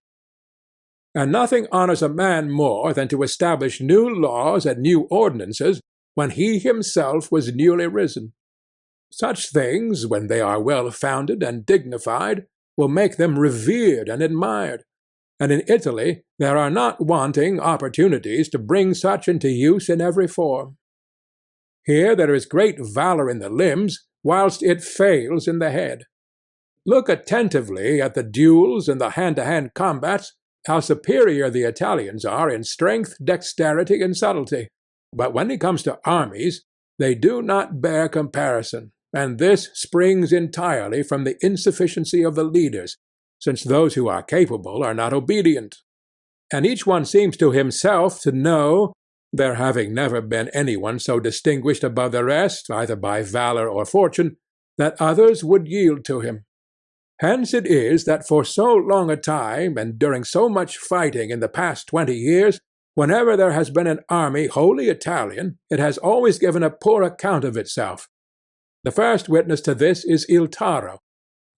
And nothing honors a man more than to establish new laws and new ordinances when he himself was newly risen. Such things, when they are well founded and dignified, will make them revered and admired, and in Italy there are not wanting opportunities to bring such into use in every form. Here there is great valour in the limbs, whilst it fails in the head. Look attentively at the duels and the hand-to-hand combats, how superior the Italians are in strength, dexterity, and subtlety. But when it comes to armies, they do not bear comparison, and this springs entirely from the insufficiency of the leaders, since those who are capable are not obedient. And each one seems to himself to know, there having never been any one so distinguished above the rest, either by valour or fortune, that others would yield to him. Hence it is that for so long a time, and during so much fighting in the past 20 years, whenever there has been an army wholly Italian, it has always given a poor account of itself. The first witness to this is Il Taro,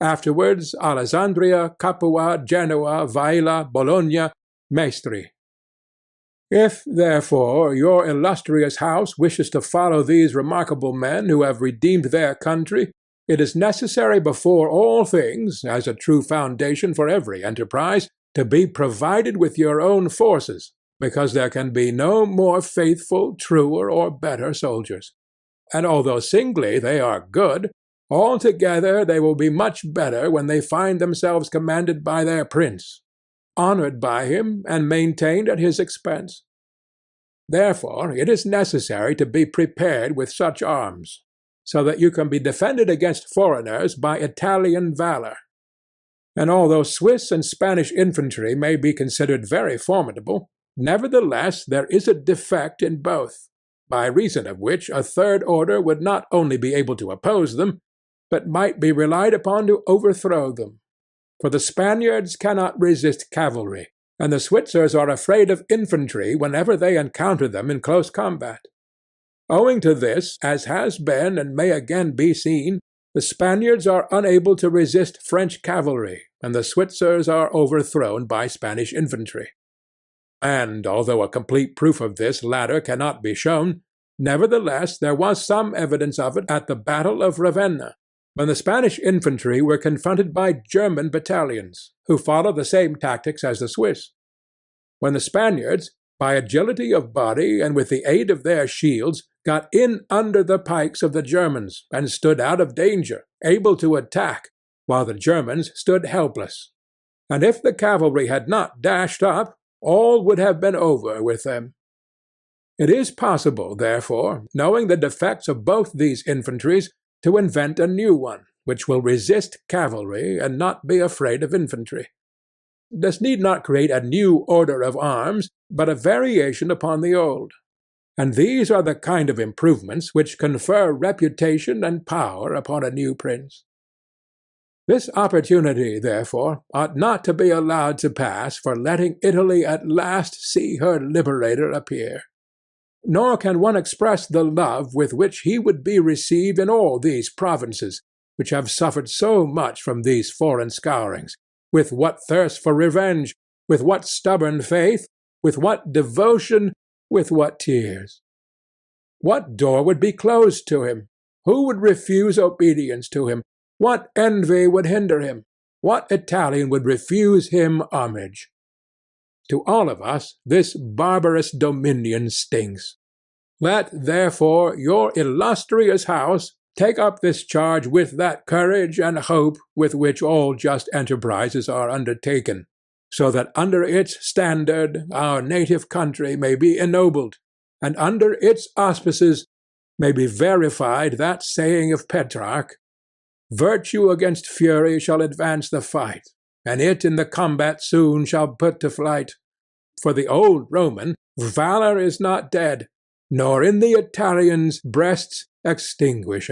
afterwards Alessandria, Capua, Genoa, Vaila, Bologna, Maestri. If, therefore, your illustrious house wishes to follow these remarkable men who have redeemed their country, it is necessary before all things, as a true foundation for every enterprise, to be provided with your own forces, because there can be no more faithful, truer, or better soldiers. And although singly they are good, altogether they will be much better when they find themselves commanded by their prince, honoured by him, and maintained at his expense. Therefore it is necessary to be prepared with such arms, so that you can be defended against foreigners by Italian valour. And although Swiss and Spanish infantry may be considered very formidable, nevertheless there is a defect in both, by reason of which a third order would not only be able to oppose them, but might be relied upon to overthrow them. For the Spaniards cannot resist cavalry, and the Switzers are afraid of infantry whenever they encounter them in close combat. Owing to this, as has been and may again be seen, the Spaniards are unable to resist French cavalry, and the Switzers are overthrown by Spanish infantry. And although a complete proof of this latter cannot be shown, nevertheless there was some evidence of it at the battle of Ravenna, when the Spanish infantry were confronted by German battalions, who followed the same tactics as the Swiss. When the Spaniards, by agility of body and with the aid of their shields, got in under the pikes of the Germans and stood out of danger, able to attack, while the Germans stood helpless. And if the cavalry had not dashed up, all would have been over with them. It is possible, therefore, knowing the defects of both these infantries, to invent a new one, which will resist cavalry and not be afraid of infantry. This need not create a new order of arms, but a variation upon the old. And these are the kind of improvements which confer reputation and power upon a new prince. This opportunity, therefore, ought not to be allowed to pass for letting Italy at last see her liberator appear. Nor can one express the love with which he would be received in all these provinces, which have suffered so much from these foreign scourings, with what thirst for revenge, with what stubborn faith, with what devotion, with what tears. What door would be closed to him? Who would refuse obedience to him? What envy would hinder him? What Italian would refuse him homage? To all of us this barbarous dominion stinks. Let, therefore, your illustrious house take up this charge with that courage and hope with which all just enterprises are undertaken, so that under its standard our native country may be ennobled, and under its auspices may be verified that saying of Petrarch, "Virtue against fury shall advance the fight, and it in the combat soon shall put to flight. For the old Roman, valour is not dead, nor in the Italians breasts extinguished."